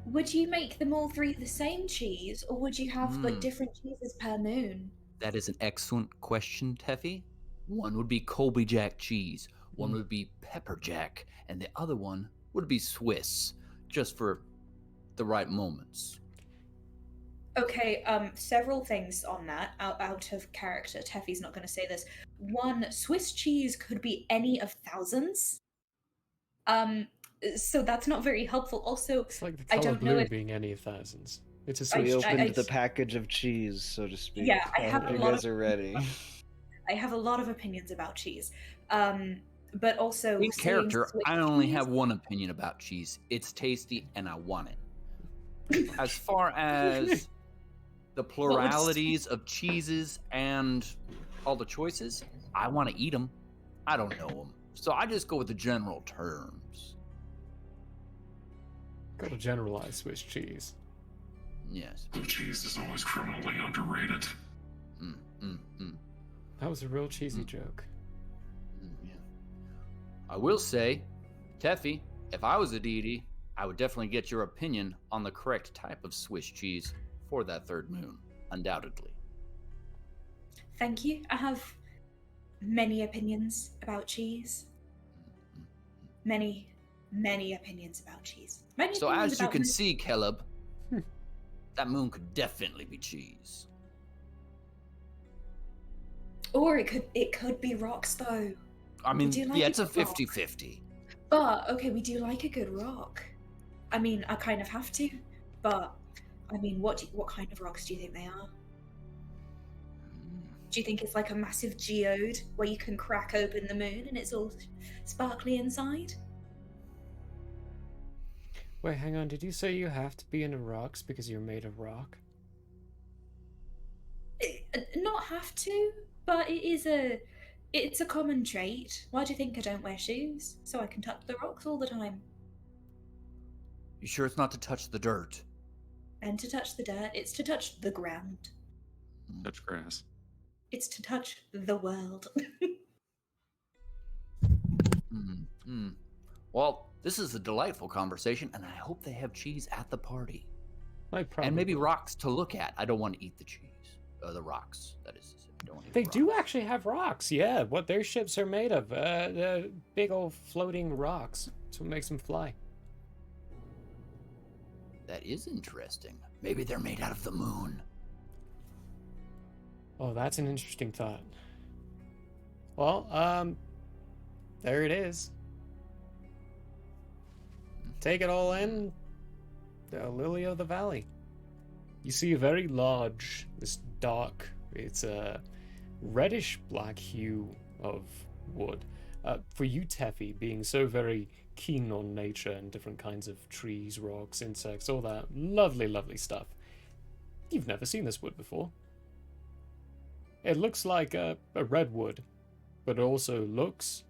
Would you make them all three the same cheese, or would you have like different cheeses per moon? That is an excellent question, Teffy. One would be Colby Jack cheese, one would be Pepper Jack, and the other one would be Swiss, just for the right moments. Okay, several things on that, out of character. Teffy's not going to say this. One, Swiss cheese could be any of thousands. So that's not very helpful. Also, It's like the I color don't know blue if being any of thousands. It's a We Swiss opened cheese. the package of cheese, so to speak. Yeah, I have hope a you lot guys of are ready. I have a lot of opinions about cheese. but also In saying character, Swiss I only cheese- have one opinion about cheese. It's tasty and I want it. As far as the pluralities of cheeses and all the choices, I want to eat them. I don't know them. So I just go with the general terms. Got to generalize Swiss cheese. Yes. Blue cheese is always criminally underrated. That was a real cheesy joke. Yeah. I will say, Teffy, if I was a deity, I would definitely get your opinion on the correct type of Swiss cheese for that third moon, undoubtedly. Thank you. I have many opinions about cheese. Many opinions about cheese. Many So opinions as you about can most- see, Caleb, that moon could definitely be cheese. Or it could be rocks though. I mean, do like yeah, a it's a good rock. 50-50. But okay, we do like a good rock. I mean, I kind of have to, but I mean, what kind of rocks do you think they are? Do you think it's like a massive geode where you can crack open the moon and it's all sparkly inside? Wait, hang on. Did you say you have to be into rocks because you're made of rock? Not have to, but it's a common trait. Why do you think I don't wear shoes? So I can touch the rocks all the time. You sure it's not to touch the dirt? And to touch the dirt, it's to touch the ground. Touch grass. It's to touch the world. Well, this is a delightful conversation, and I hope they have cheese at the party. And maybe will. rocks to look at. I don't want to eat the cheese. The rocks, that is. I don't want to eat They the do rocks. actually have rocks, yeah. What their ships are made of. They're big old floating rocks. That's what makes them fly. That is interesting. Maybe they're made out of the moon. Oh, that's an interesting thought. Well, there it is. Take it all in. The Lily of the Valley. You see a very large, this dark, it's a reddish black hue of wood. For you, Teffy, being so very keen on nature and different kinds of trees, rocks, insects, all that lovely, lovely stuff, you've never seen this wood before. It looks like a redwood, but it also looks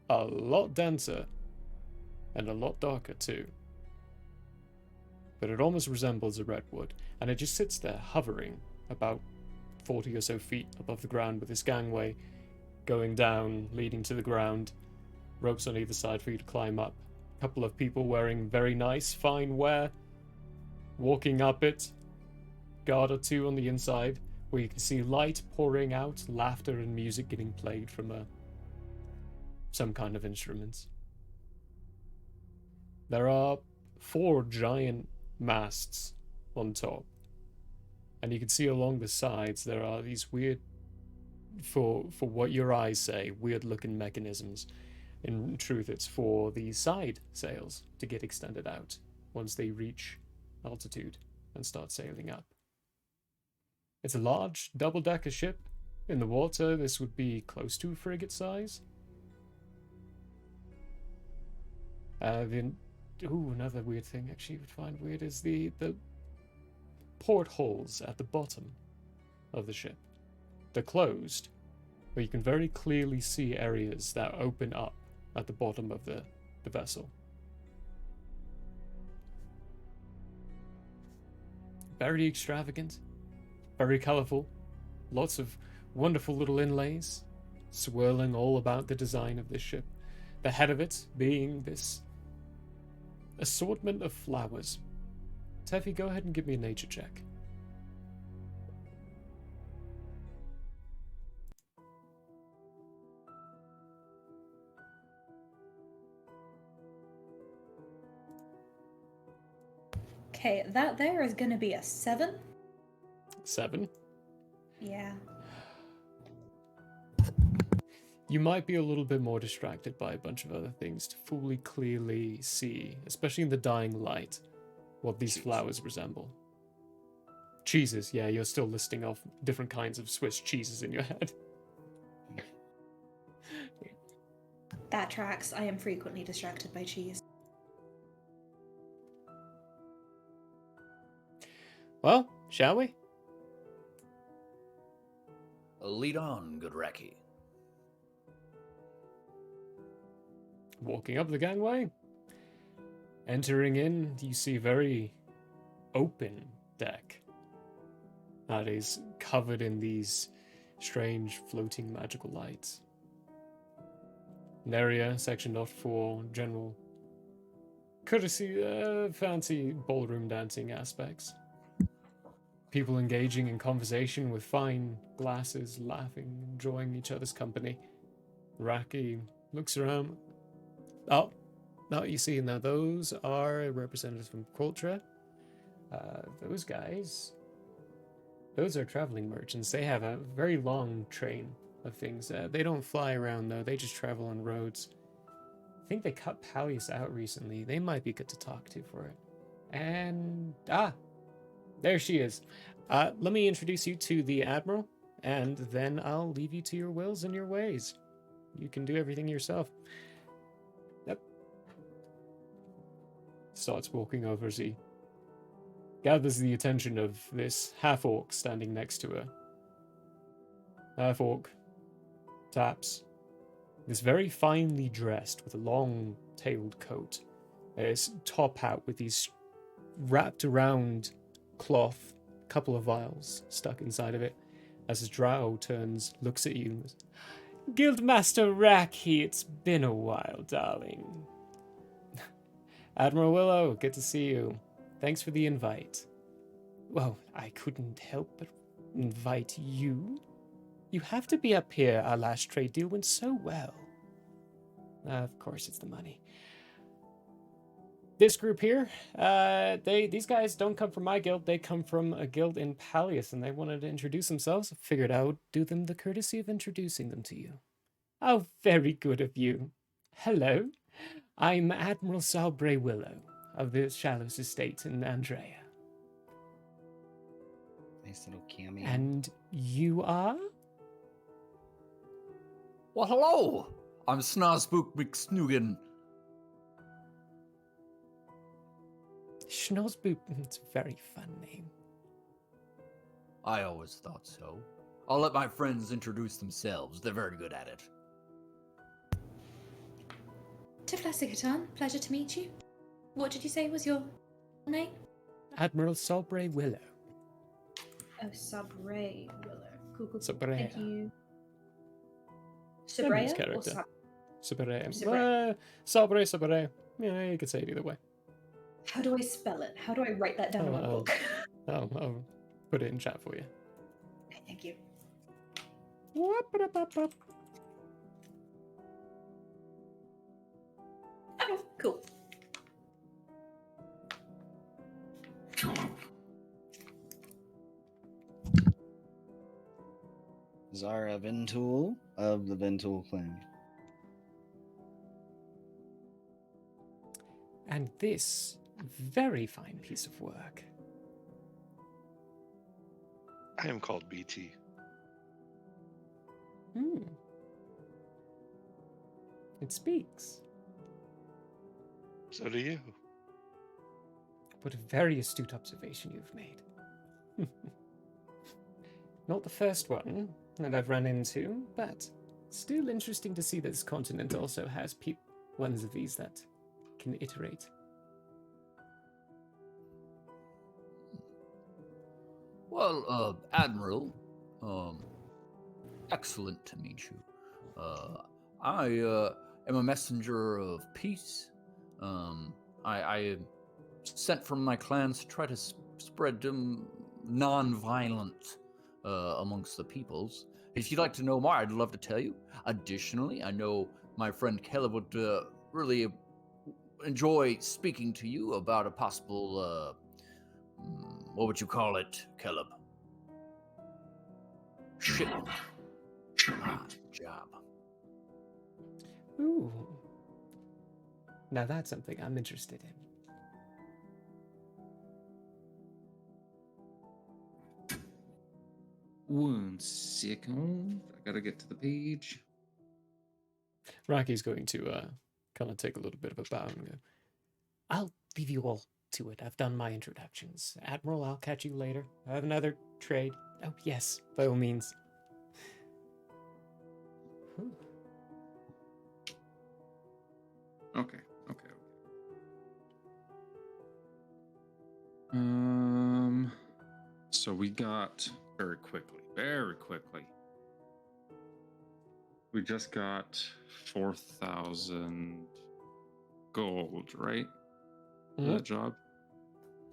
a lot denser and a lot darker too. But it almost resembles a redwood, and it just sits there hovering about 40 or so feet above the ground with this gangway going down, leading to the ground, ropes on either side for you to climb up. A couple of people wearing very nice, fine wear, walking up it, guard or two on the inside, where you can see light pouring out, laughter and music getting played from some kind of instruments. There are 4 giant masts on top, and you can see along the sides there are these weird, for what your eyes say, weird looking mechanisms. In truth, it's for the side sails to get extended out once they reach altitude and start sailing up. It's a large double-decker ship. In the water, this would be close to a frigate size. Another weird thing actually you would find weird is the portholes at the bottom of the ship. They're closed, but you can very clearly see areas that open up at the bottom of the vessel. Very extravagant, very colourful, lots of wonderful little inlays swirling all about the design of this ship. The head of it being this assortment of flowers. Teffy, go ahead and give me a nature check. Okay, that there is gonna be a 7. 7. Yeah. You might be a little bit more distracted by a bunch of other things to fully clearly see, especially in the dying light, what these flowers resemble. Cheeses, yeah, you're still listing off different kinds of Swiss cheeses in your head. That tracks. I am frequently distracted by cheese. Well, shall we? Lead on, good Racky. Walking up the gangway. Entering in, you see a very open deck that is covered in these strange floating magical lights. An area sectioned off for general courtesy, fancy ballroom dancing aspects. People engaging in conversation with fine glasses, laughing, enjoying each other's company. Racky looks around. Oh, you see now, those are representatives from Quiltra. Those guys, those are traveling merchants. They have a very long train of things. They don't fly around, though. They just travel on roads. I think they cut Pallius out recently. They might be good to talk to for it. And, there she is. Let me introduce you to the Admiral, and then I'll leave you to your wills and your ways. You can do everything yourself. Yep. Starts walking over as he gathers the attention of this half-orc standing next to her. Half-orc taps. Is very finely dressed with a long-tailed coat. His top hat with these wrapped around cloth, couple of vials stuck inside of it. As his drow turns, looks at you. Guild Master Racky, it's been a while, darling. Admiral Willow, good to see you. Thanks for the invite. Well, I couldn't help but invite you. You have to be up here. Our last trade deal went so well. Of course, it's the money. This group here, these guys don't come from my guild. They come from a guild in Pallius, and they wanted to introduce themselves. I figured I would do them the courtesy of introducing them to you. Oh, very good of you. Hello, I'm Admiral Salbray Willow of the Shallows Estate in Andrea. Nice little cameo. And you are? Well, hello! I'm Snozbook McSnoogan. Schnozboop, it's a very fun name. I always thought so. I'll let my friends introduce themselves. They're very good at it. Tiflasikatan, pleasure to meet you. What did you say was your name? Admiral Salbray Willow. Oh, Sabray Willow. Cool. Sabrea. Thank you. Sabray's Sabrea or character. Sabrea. Sabrea. Sabray. Yeah, you could say it either way. How do I spell it? How do I write that down in my book? I'll put it in chat for you. Okay, thank you. Okay, cool. Zara Ventool of the Ventool clan. And this very fine piece of work. I am called BT. It speaks. So do you. What a very astute observation you've made. Not the first one that I've run into, but still interesting to see that this continent also has ones of these that can iterate. Well, Admiral, excellent to meet you. I am a messenger of peace. I am sent from my clans to try to spread non-violence amongst the peoples. If you'd like to know more, I'd love to tell you. Additionally, I know my friend Caleb would really enjoy speaking to you about a possible, what would you call it, Caleb? Shipment. Job. Ooh. Now that's something I'm interested in. 1 second. I gotta get to the page. Racky's going to kind of take a little bit of a bow and go, I'll leave you all to it. I've done my introductions. Admiral, I'll catch you later. I have another trade. Oh, yes, by all means. Whew. Okay. So we got very quickly. We just got 4,000 gold, right? For that job.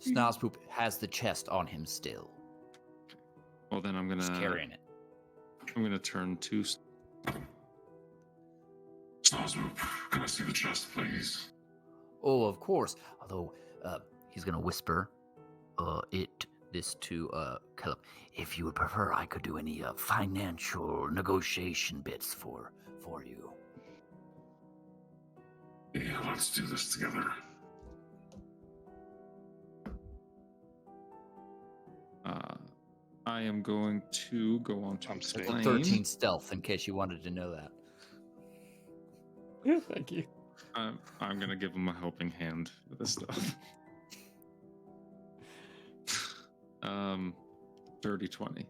Snozpoop has the chest on him still. Well, then I'm He's gonna carrying it. I'm gonna turn to. Snozmoop, can I see the chest, please? Oh, of course. Although he's gonna whisper this to Caleb. If you would prefer, I could do any financial negotiation bits for you. Yeah, let's do this together. I am going to go on to I'm It's a explain. 13 stealth, in case you wanted to know that. Thank you. I'm gonna give him a helping hand with this stuff. 30-20.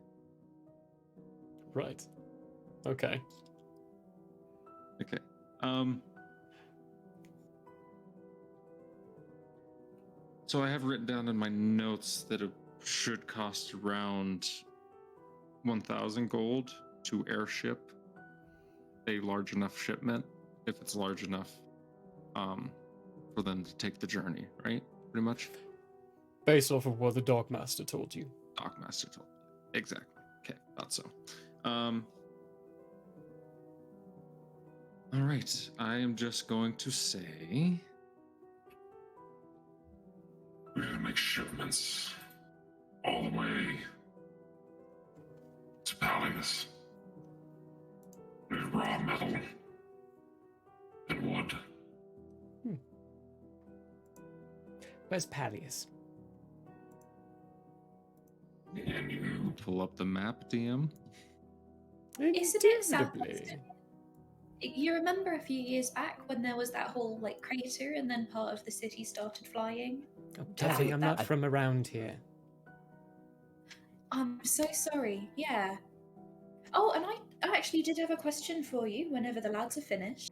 Right. Okay. Okay. So I have written down in my notes that it should cost around 1,000 gold to airship a large enough shipment, if it's large enough, for them to take the journey, right? Pretty much. Based off of what the Dog Master told you. Dog Master told me. Exactly. Okay, thought so. All right, I am just going to say. We're gonna make shipments all the way to Palias. We need raw metal and wood. Where's Palias? And you Pull up the map, DM. Isn't it Indubitably. southwest? You remember a few years back when there was that whole crater and then part of the city started flying? Oh, darling, I'm not that- from around here. I'm so sorry. Yeah. Oh, and I actually did have a question for you whenever the lads are finished.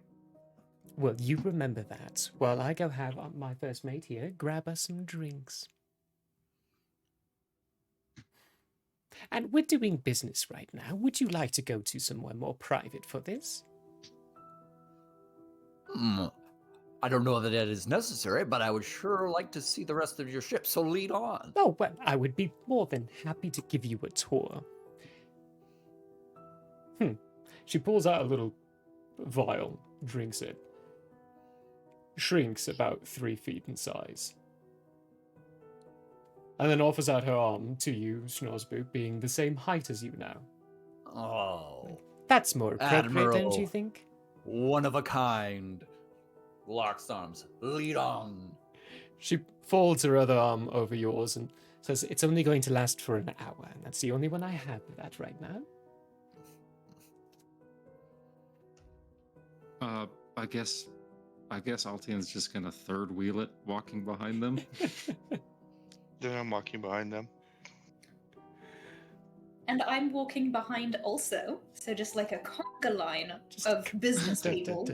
Well, you remember that. While I go have my first mate here grab us some drinks. And we're doing business right now. Would you like to go to somewhere more private for this? I don't know that is necessary, but I would sure like to see the rest of your ship, so lead on. Oh, well, I would be more than happy to give you a tour. She pulls out a little vial, drinks it. Shrinks about 3 feet in size. And then offers out her arm to you, Snozboop, being the same height as you now. Oh, That's more appropriate, Admiral. don't you think? one of a kind. Locks arms. Lead on. She folds her other arm over yours and says, it's only going to last for an hour, and that's the only one I have of that right now. I guess Altian's just gonna third wheel it, walking behind them. Then I'm walking behind them. And I'm walking behind also, so just like a conga line of business people.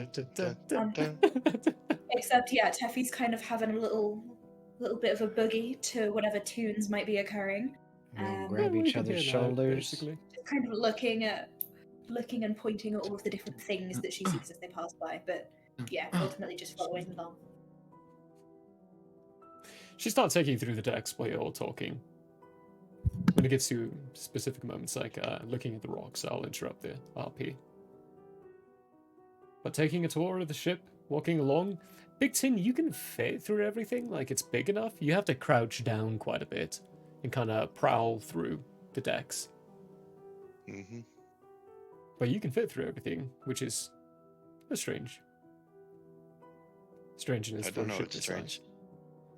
Except, yeah, Teffy's kind of having a little bit of a boogie to whatever tunes might be occurring. We'll grab we each can other's hear that, shoulders. basically. Just kind of looking and pointing at all of the different things that she sees as they pass by, but yeah, ultimately just following along. She starts taking you through the decks while you're all talking. When it gets to specific moments like looking at the rocks, I'll interrupt the RP. But taking a tour of the ship, walking along, Big Tin, you can fit through everything. Like, it's big enough. You have to crouch down quite a bit and kind of prowl through the decks. Mm-hmm. But you can fit through everything, which is strange. Strangeness I for a don't know. ship It's this strange.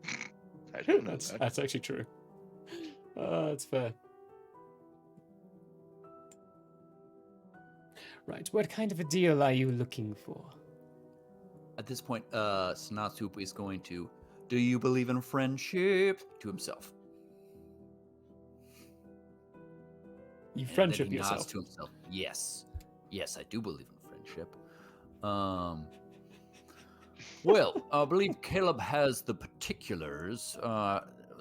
size. I don't know That's that. that's actually true. That's fair. Right, what kind of a deal are you looking for? At this point, Snatsup is going to, do you believe in friendship? To himself. You And then friendship he nods yourself. to himself. Yes. Yes, I do believe in friendship. Well, I believe Caleb has the particulars.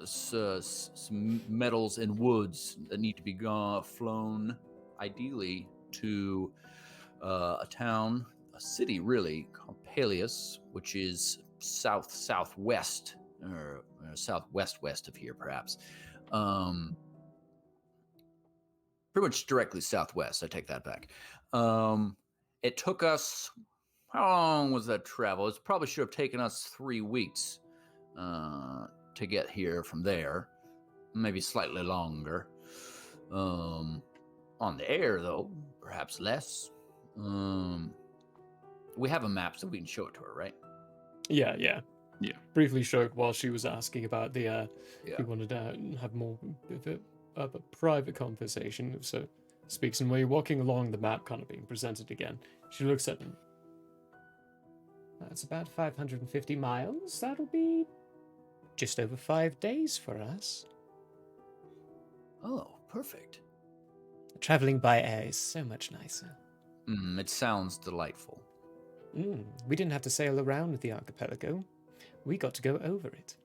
Some metals and woods that need to be flown, ideally, to a town, a city really, called Peleus, which is southwest, or southwest of here, perhaps. Pretty much directly southwest. I take that back. It took us. How long was that travel? It probably should have taken us 3 weeks to get here from there. Maybe slightly longer. On the air, though, perhaps less. We have a map, so we can show it to her, right? Yeah. Yeah. Briefly showed while she was asking about the. If you wanted to have more of a private conversation, so speaks, and while you're walking along, the map kind of being presented again, she looks at them. That's about 550 miles. That'll be just over 5 days for us. Oh, perfect. Traveling by air is so much nicer. It sounds delightful. We didn't have to sail around with the archipelago. We got to go over it.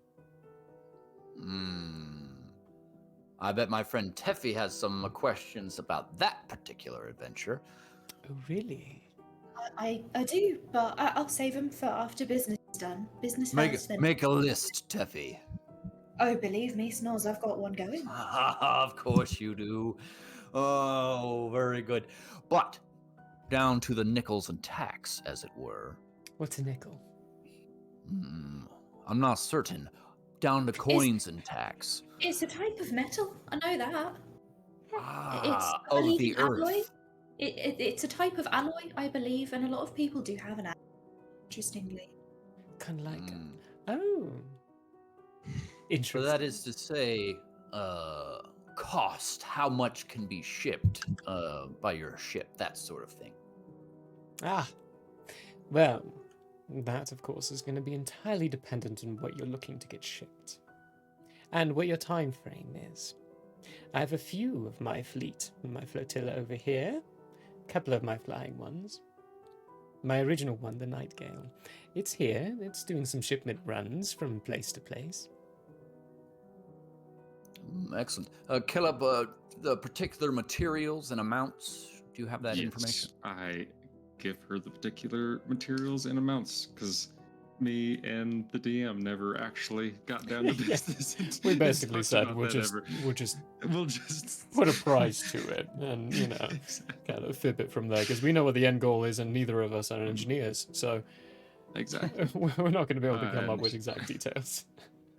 I bet my friend Teffy has some questions about that particular adventure. Oh, really? I do, but I'll save them for after business is done. Business first, then. Make a list, Teffy. Oh, believe me, Snoz, I've got one going. Of course you do. Oh, very good. But down to the nickels and tacks, as it were. What's a nickel? I'm not certain. Down to coins and tacks. It's a type of metal. I know that. Of believe the an alloy. earth. It's a type of alloy, I believe, and a lot of people do have an alloy, interestingly. Kind of like... Oh. Interesting. So that is to say, cost, how much can be shipped by your ship, that sort of thing. Well, that, of course, is going to be entirely dependent on what you're looking to get shipped. And what your time frame is. I have a few of my fleet, my flotilla over here, a couple of my flying ones. My original one, the Nightingale. It's here, it's doing some shipment runs from place to place. Excellent. Caleb, the particular materials and amounts, do you have that information? I give her the particular materials and amounts, because me and the DM never actually got down to business. We basically said we'll just put a price to it and, kind of fib it from there, because we know what the end goal is and neither of us are engineers, so exactly. We're not going to be able to come up with exact details.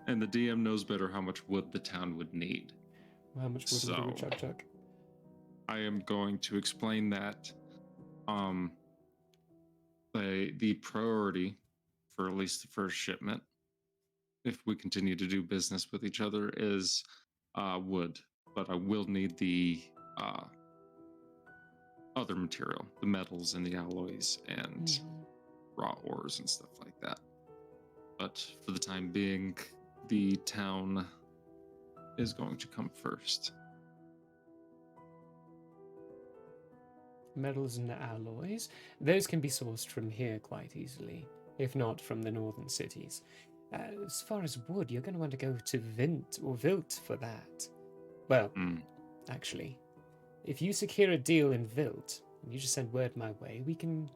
And the DM knows better how much wood the town would need. How much wood would we chuck? I am going to explain that the priority for at least the first shipment, if we continue to do business with each other, is wood. But I will need the other material, the metals and the alloys and raw ores and stuff like that. But for the time being, the town is going to come first. Metals and alloys, those can be sourced from here quite easily, if not from the northern cities. As far as wood, you're going to want to go to Vilt for that. Well, actually, if you secure a deal in Vilt, and you just send word my way, we can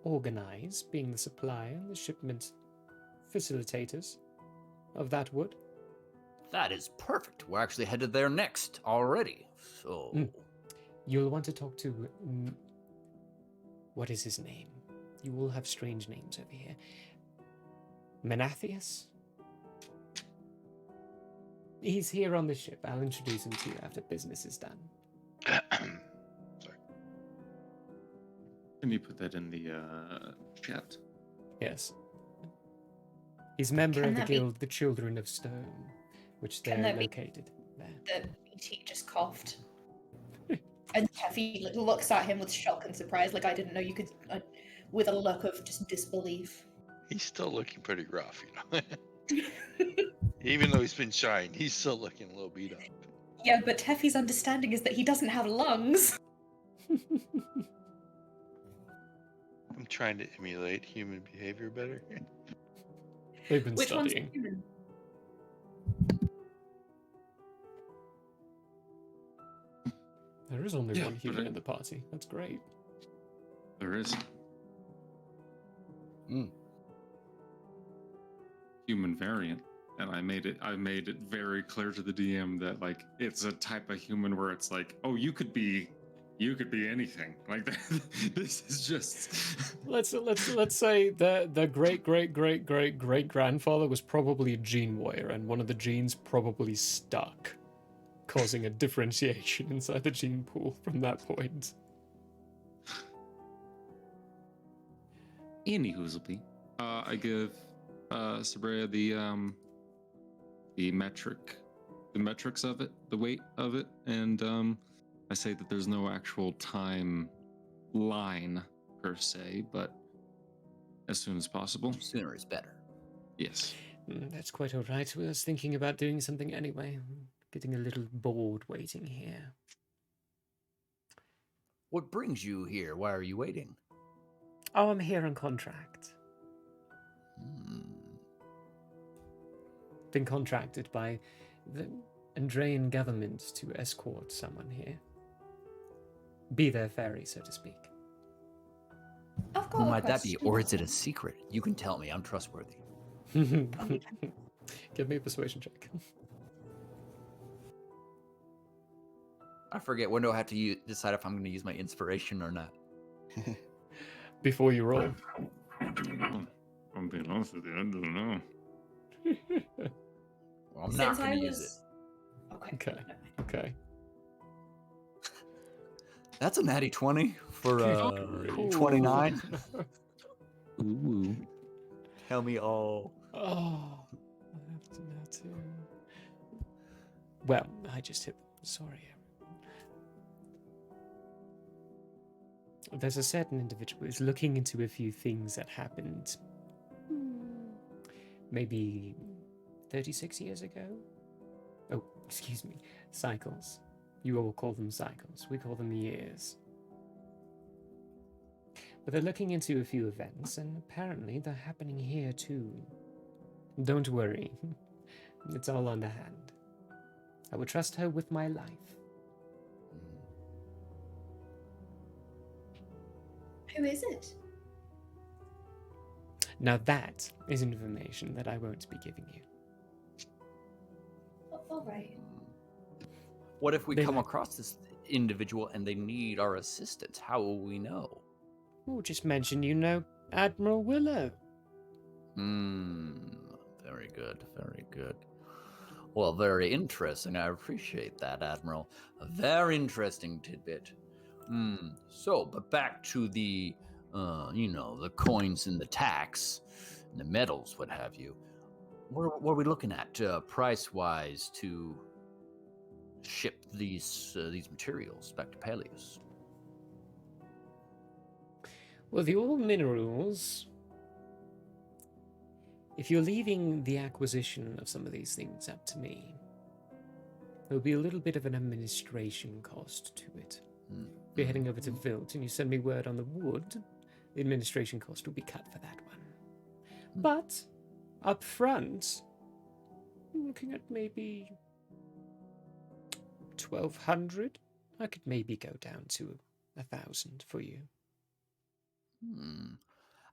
organize being the supplier and the shipment facilitators of that wood. That is perfect. We're actually headed there next already. So you'll want to talk to what is his name? You all have strange names over here. Menathius? He's here on the ship. I'll introduce him to you after business is done. Sorry. Can you put that in the chat? Yes. He's a member of the guild, the Children of Stone, which they're located there. The BT just coughed. And Teffy looks at him with shock and surprise, like I didn't know you could, with a look of just disbelief. He's still looking pretty rough, Even though he's been shined, he's still looking a little beat up. Yeah, but Teffy's understanding is that he doesn't have lungs. I'm trying to emulate human behavior better. They've been Which one's studying. human? There is only Yeah, one but human in the party. That's great. There is. Mm. Human variant. And I made it very clear to the DM that like it's a type of human where it's like, oh, you could be anything. Like this is just Let's say the great grandfather was probably a gene warrior, and one of the genes probably stuck, causing a differentiation inside the gene pool from that point. Anywhoozleby. I give Sabrea the metrics of it, the weight of it, and I say that there's no actual time line per se, but as soon as possible. Sooner is better. Yes. That's quite all right. I was thinking about doing something anyway. Getting a little bored waiting here. What brings you here? Why are you waiting? Oh, I'm here on contract. Been contracted by the Andrean government to escort someone here. Be their ferry, so to speak. I've got Who a might that be? question. Or is it a secret? You can tell me. I'm trustworthy. Give me a persuasion check. I forget. When do I have to decide if I'm going to use my inspiration or not? Before you roll. I do know. I'm being honest with you, I don't know. Well, I'm Since not I going to use it. was... Okay. Okay. That's a natty 20 for Cool. 29. Ooh. Tell me all. Oh, I have to know too. Well, I just hit. Sorry. There's a certain individual who's looking into a few things that happened maybe 36 years ago. Oh, excuse me. Cycles. You all call them cycles. We call them years. But they're looking into a few events, and apparently they're happening here too. Don't worry. It's all underhand. I would trust her with my life. Who is it? Now that is information that I won't be giving you. All right. What if we They come might- across this individual and they need our assistance? How will we know? Oh, just mention you know Admiral Willow. Very good, very good. Well, very interesting. I appreciate that, Admiral. A very interesting tidbit. So, but back to the, the coins and the tax, and the metals, what have you. What are we looking at, price-wise, to ship these materials back to Peleus? Well, the ore minerals. If you're leaving the acquisition of some of these things up to me, there'll be a little bit of an administration cost to it. If you're heading over to Vilt and you send me word on the wood, the administration cost will be cut for that one. But up front, I'm looking at maybe 1,200. I could maybe go down to 1,000 for you.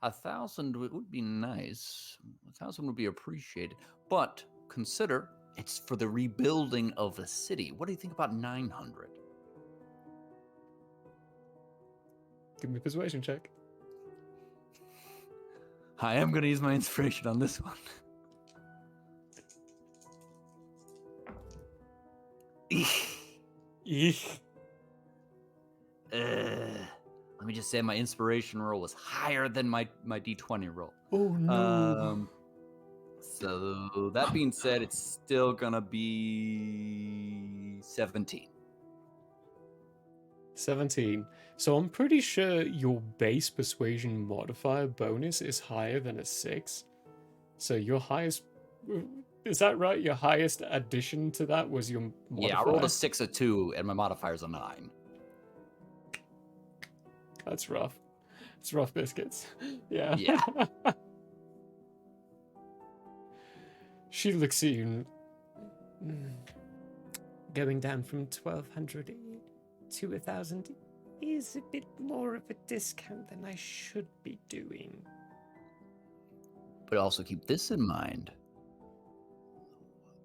1,000 would be nice. 1,000 would be appreciated. But consider it's for the rebuilding of the city. What do you think about 900? Give me a persuasion check. I am going to use my inspiration on this one. Eek. Let me just say my inspiration roll was higher than my d20 roll. Oh no. So that being said, it's still gonna be 17. 17. So I'm pretty sure your base persuasion modifier bonus is higher than a 6. So your highest... Is that right? Your highest addition to that was your modifier? Yeah, I rolled a 6, a 2, and my modifier's a 9. That's rough. It's rough biscuits. Yeah. Yeah. She looks at you and... Going down from 1,200 to 1,000 is a bit more of a discount than I should be doing. But also keep this in mind.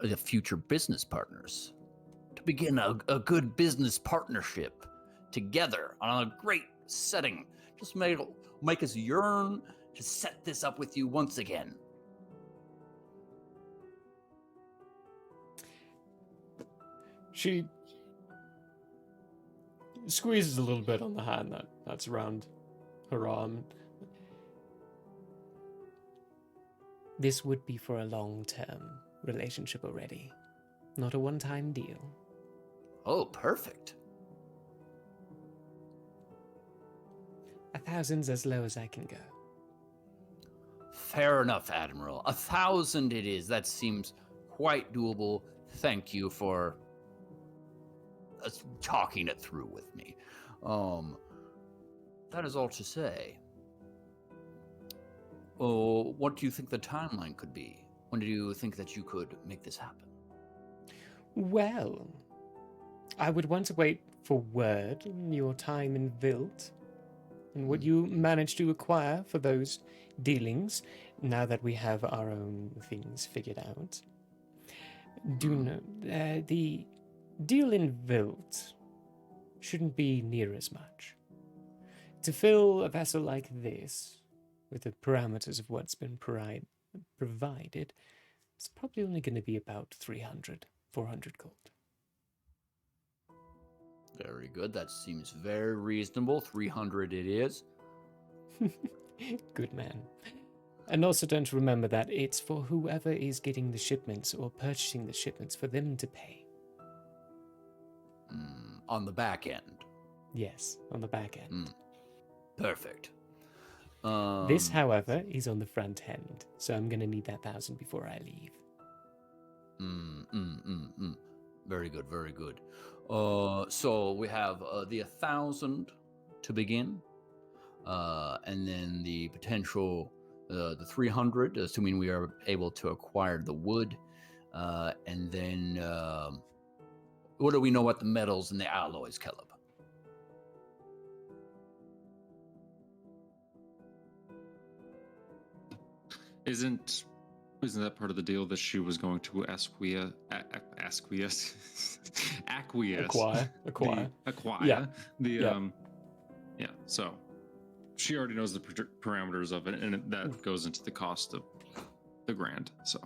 The future business partners. To begin a good business partnership together on a great setting. Just make us yearn to set this up with you once again. She squeezes a little bit on the hand that's around her arm. This would be for a long-term relationship already, not a one-time deal. Oh, perfect. 1,000's as low as I can go. Fair enough, Admiral. 1,000 it is. That seems quite doable. Thank you for talking it through with me. That is all to say. Oh, what do you think the timeline could be? When do you think that you could make this happen? Well, I would want to wait for word on your time in Vilt and what you manage to acquire for those dealings now that we have our own things figured out. Do know the deal in Vilt shouldn't be near as much. To fill a vessel like this, with the parameters of what's been provided, it's probably only going to be about 300, 400 gold. Very good. That seems very reasonable. 300 it is. Good man. And also don't remember that it's for whoever is getting the shipments or purchasing the shipments for them to pay. On the back end. Yes, on the back end. Perfect. This, however, is on the front end, so I'm going to need that 1,000 before I leave. Very good, very good. So we have the 1,000 to begin, and then the potential, the 300, assuming we are able to acquire the wood, and then what do we know about the metals and the alloys, Caleb? Isn't that part of the deal that she was going to acquire? Yeah. So she already knows the parameters of it, and that goes into the cost of the grand. So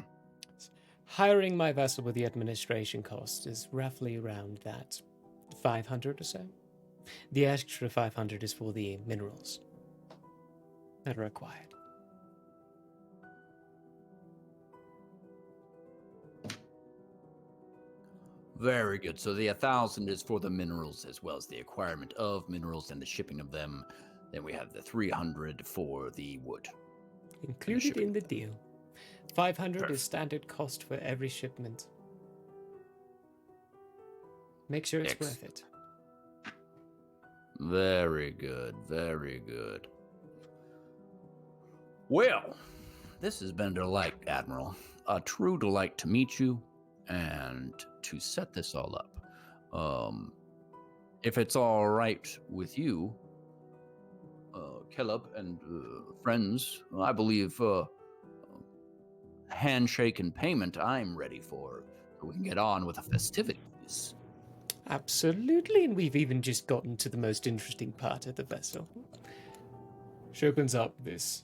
hiring my vessel with the administration cost is roughly around that 500 or so. The extra 500 is for the minerals that are required. Very good. So the 1,000 is for the minerals as well as the acquirement of minerals and the shipping of them. Then we have the 300 for the wood. Included in the deal. 500 is standard cost for every shipment. Make sure it's worth it. Very good. Very good. Well, this has been a delight, Admiral. A true delight to meet you and to set this all up. If it's all right with you, Caleb and friends, I believe handshake and payment I'm ready for, so we can get on with the festivities. Absolutely, and we've even just gotten to the most interesting part of the vessel. She opens up this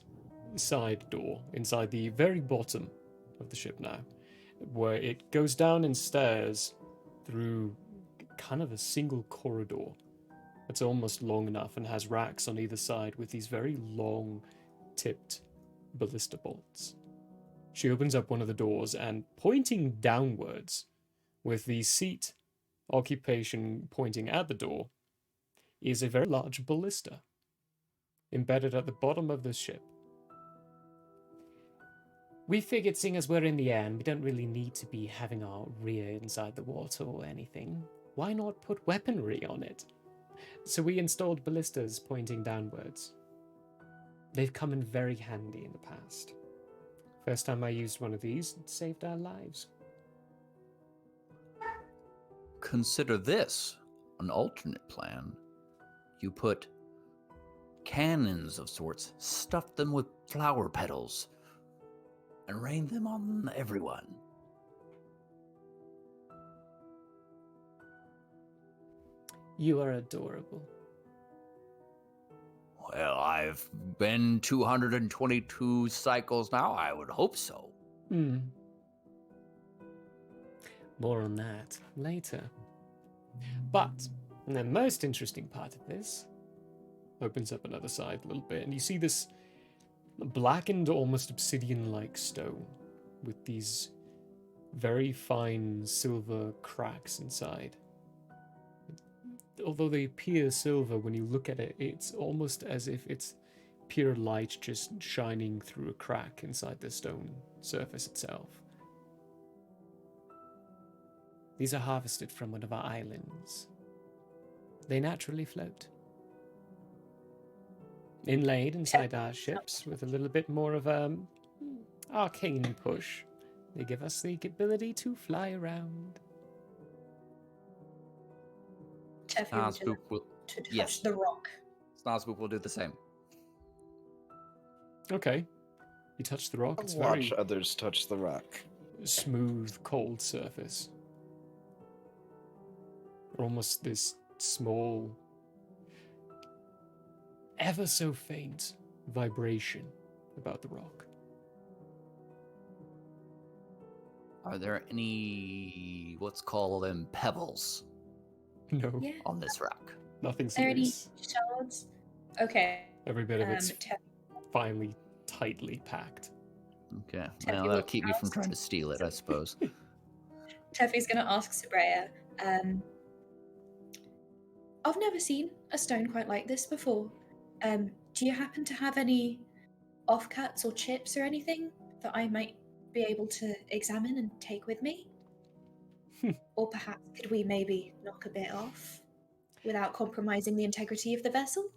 side door inside the very bottom of the ship now, where it goes down and stairs through kind of a single corridor that's almost long enough and has racks on either side with these very long tipped ballista bolts. She opens up one of the doors and, pointing downwards with the seat occupation pointing at the door, is a very large ballista embedded at the bottom of the ship. We figured, seeing as we're in the air and we don't really need to be having our rear inside the water or anything, why not put weaponry on it? So we installed ballistas pointing downwards. They've come in very handy in the past. First time I used one of these, it saved our lives. Consider this an alternate plan. You put cannons of sorts, stuff them with flower petals, and rain them on everyone. You are adorable. Well, I've been 222 cycles now. I would hope so. More on that later. But the most interesting part of this opens up another side a little bit, and you see this blackened, almost obsidian-like stone with these very fine silver cracks inside. Although they appear silver, when you look at it, it's almost as if it's pure light just shining through a crack inside the stone surface itself. These are harvested from one of our islands. They naturally float. Inlaid inside our ships with a little bit more of an arcane push, they give us the ability to fly around. Teffy, would you like to touch the rock? Snarlspook will do the same. Okay. You touch the rock, it's Watch very others touch the rock. smooth, cold surface. Almost this small, ever so faint vibration about the rock. Are there any, let's call them pebbles, No, Yeah. on this rock? nothing Are there any serious. shards? Okay. Every bit of it's Teff- finely, tightly packed. Okay, Teffy well, will that'll keep me from cast- trying to steal it, I suppose. Teffy's going to ask Sabrea, I've never seen a stone quite like this before. Do you happen to have any offcuts or chips or anything that I might be able to examine and take with me? Or perhaps could we maybe knock a bit off without compromising the integrity of the vessel?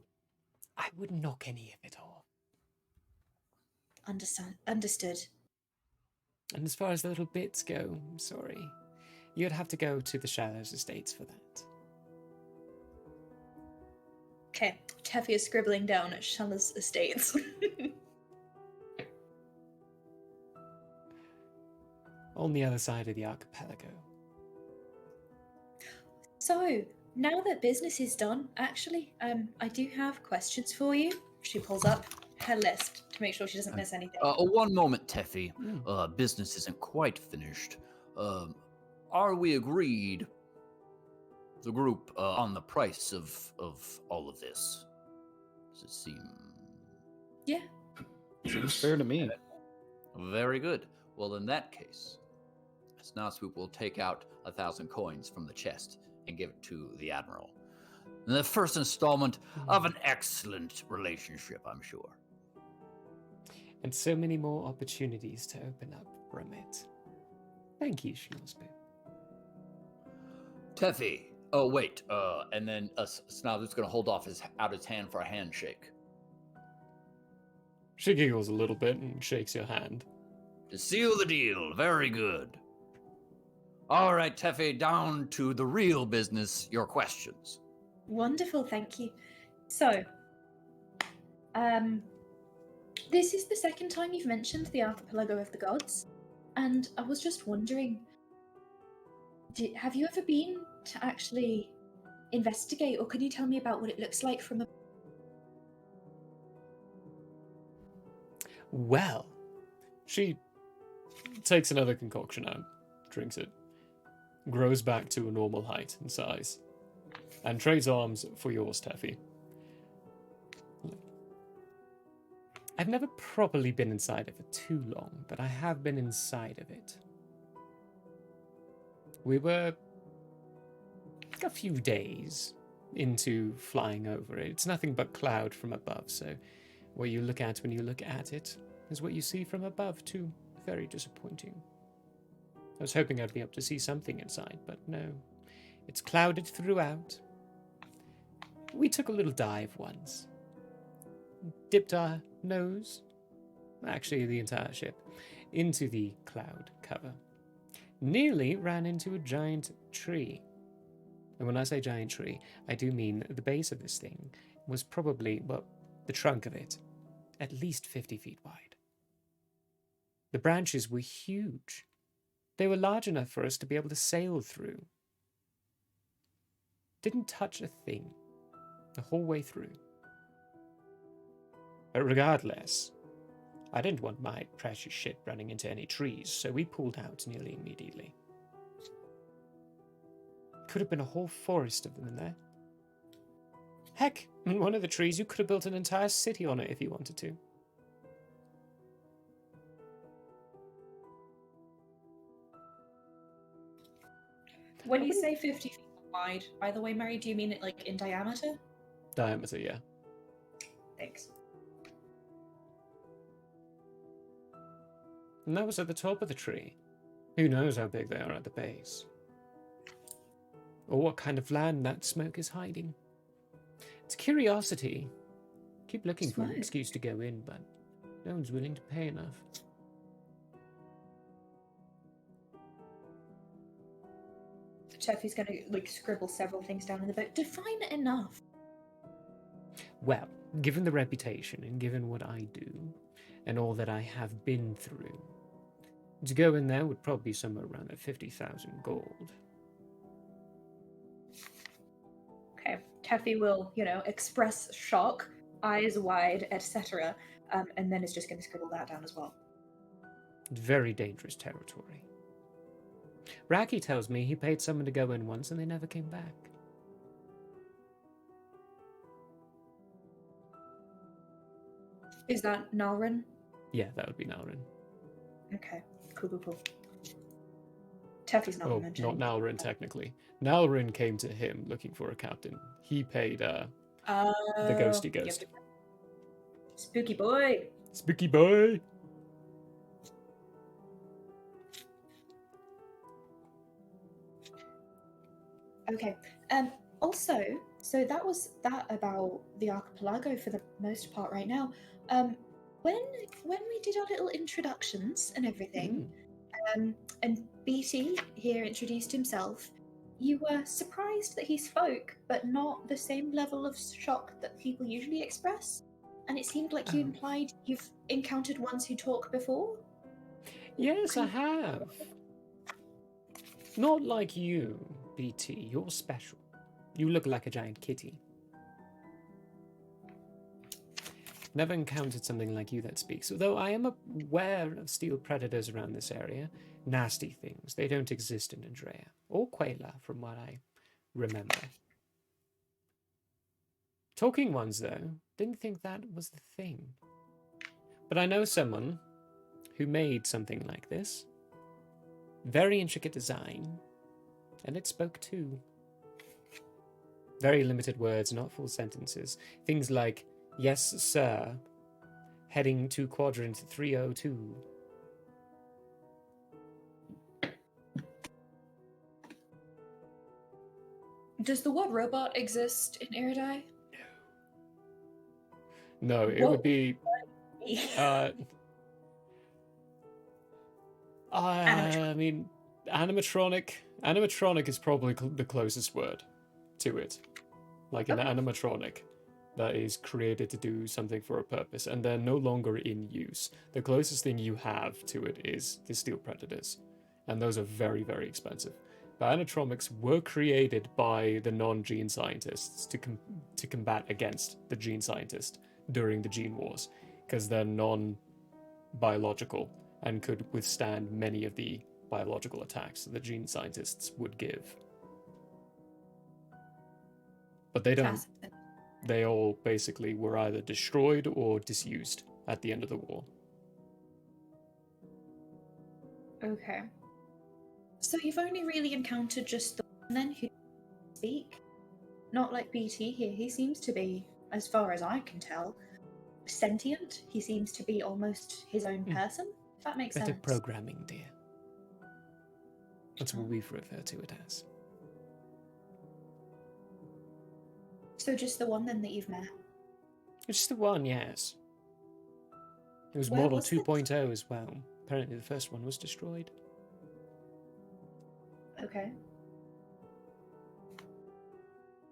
I wouldn't knock any of it off. Understood. And as far as the little bits go, I'm sorry. You'd have to go to the Shallows Estates for that. Okay, Teffy is scribbling down at Shallow's Estates. On the other side of the archipelago. So, now that business is done, actually, I do have questions for you. She pulls up her list to make sure she doesn't miss anything. One moment, Teffy. Business isn't quite finished. Are we agreed, the group, on the price of all of this? Does it seem... Yeah. Seems fair to me. Very good. Well, in that case, Snarlspook will take out 1,000 coins from the chest and give it to the Admiral. The first installment of an excellent relationship, I'm sure. And so many more opportunities to open up from it. Thank you, Snarlspook. Teffy. Oh, wait. And then Snarlspook's going to hold out his hand for a handshake. She giggles a little bit and shakes your hand. To seal the deal. Very good. All right, Teffy, down to the real business, your questions. Wonderful, thank you. So, this is the second time you've mentioned the archipelago of the gods, and I was just wondering, have you ever been to actually investigate, or can you tell me about what it looks like from a... Well, she takes another concoction out, drinks it, grows back to a normal height and size, and trades arms for yours, Teffy. I've never properly been inside it for too long, but I have been inside of it. We were a few days into flying over it. It's nothing but cloud from above, so what you look at when you look at it is what you see from above, too. Very disappointing. I was hoping I'd be able to see something inside, but no. It's clouded throughout. We took a little dive once. Dipped our nose, actually the entire ship, into the cloud cover. Nearly ran into a giant tree. And when I say giant tree, I do mean the base of this thing was probably, well, the trunk of it, at least 50 feet wide. The branches were huge. They were large enough for us to be able to sail through. Didn't touch a thing the whole way through. But regardless, I didn't want my precious ship running into any trees, so we pulled out nearly immediately. Could have been a whole forest of them in there. Heck, in one of the trees you could have built an entire city on it if you wanted to. When you say 50 feet wide, by the way, Mary, do you mean it like in diameter? Diameter, yeah. Thanks. And that was at the top of the tree. Who knows how big they are at the base? Or what kind of land that smoke is hiding. It's a curiosity. Keep looking for an excuse to go in, but no one's willing to pay enough. Cheffy's going to scribble several things down in the book. Define enough. Well, given the reputation and given what I do and all that I have been through, to go in there would probably be somewhere around at 50,000 gold. Okay, Teffy will, express shock, eyes wide, etc., and then is just going to scribble that down as well. Very dangerous territory. Racky tells me he paid someone to go in once and they never came back. Is that Nalrin? Yeah, that would be Nalrin. Okay, cool. Teffy's not mentioned. Not Nalrin, technically. Nalrin came to him looking for a captain. He paid the ghosty ghost. Spooky boy. Spooky boy. Okay. Also, so that was that about the archipelago for the most part right now. When we did our little introductions and everything, and BT here introduced himself, you were surprised that he spoke, but not the same level of shock that people usually express. And it seemed like you implied you've encountered ones who talk before. Yes, I have. Not like you, BT. You're special. You look like a giant kitty. Never encountered something like you that speaks, although I am aware of steel predators around this area. Nasty things. They don't exist in Andrea. Or Quayla, from what I remember. Talking ones, though, didn't think that was the thing. But I know someone who made something like this. Very intricate design. And it spoke too. Very limited words, not full sentences. Things like, "Yes, sir. Heading to quadrant 302. Does the word robot exist in Iridai? No, it would be... I mean, animatronic. Animatronic is probably the closest word to it. Like an animatronic that is created to do something for a purpose, and they're no longer in use. The closest thing you have to it is the steel predators, and those are very, very expensive. But animatronics were created by the non-gene scientists to combat against the gene scientist during the gene wars, because they're non-biological and could withstand many of the biological attacks that the gene scientists would give. But they don't. They all basically were either destroyed or disused at the end of the war. Okay. So you've only really encountered just the one then who speak? not like BT here. He seems to be, as far as I can tell, sentient. He seems to be almost his own person, if that makes Better sense. programming, dear. That's what we refer to it as. So just the one then that you've met? It's the one, yes. It was Where Model was this? 2.0 as well. Apparently the first one was destroyed. Okay.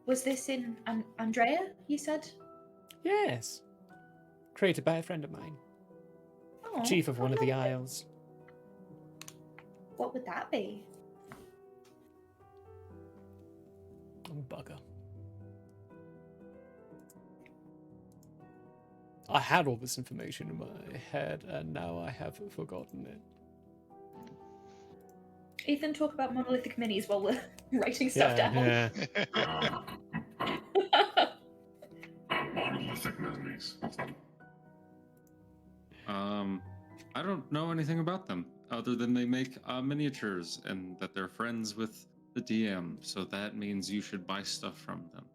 Was this in Andrea, you said? Yes. Created by a friend of mine. Oh, Chief of one of the lovely. Isles. What would that be? Oh, bugger. I had all this information in my head, and now I have forgotten it. Ethan, talk about monolithic minis while we're writing stuff down. Yeah. Monolithic minis. I don't know anything about them other than they make miniatures and that they're friends with the DM. So that means you should buy stuff from them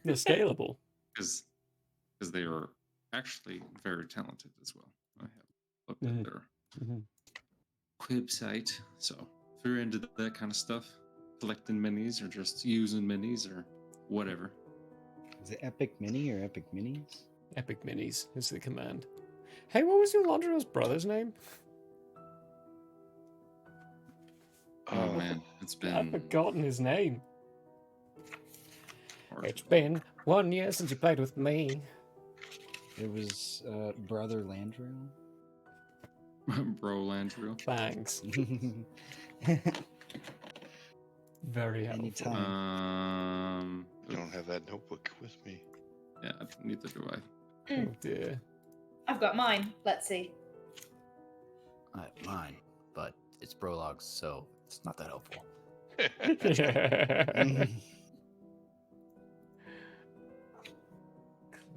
They're scalable. because they are actually very talented as well. I have looked Mhm. at their Mhm. website. So if you're into that kind of stuff, collecting minis or just using minis or whatever. Is it Epic Mini or Epic Minis? Epic Minis is the command. Hey, what was Elandril's brother's name? Oh man, it's been. I've forgotten his name. hard. It's been 1 year since you played with me. It was Brother Landriel. Bro Landrew. Thanks. Very helpful. Anytime. I don't have that notebook with me. Yeah, neither do I. Oh dear. I've got mine. Let's see. I have mine, but it's prologues, so it's not that helpful.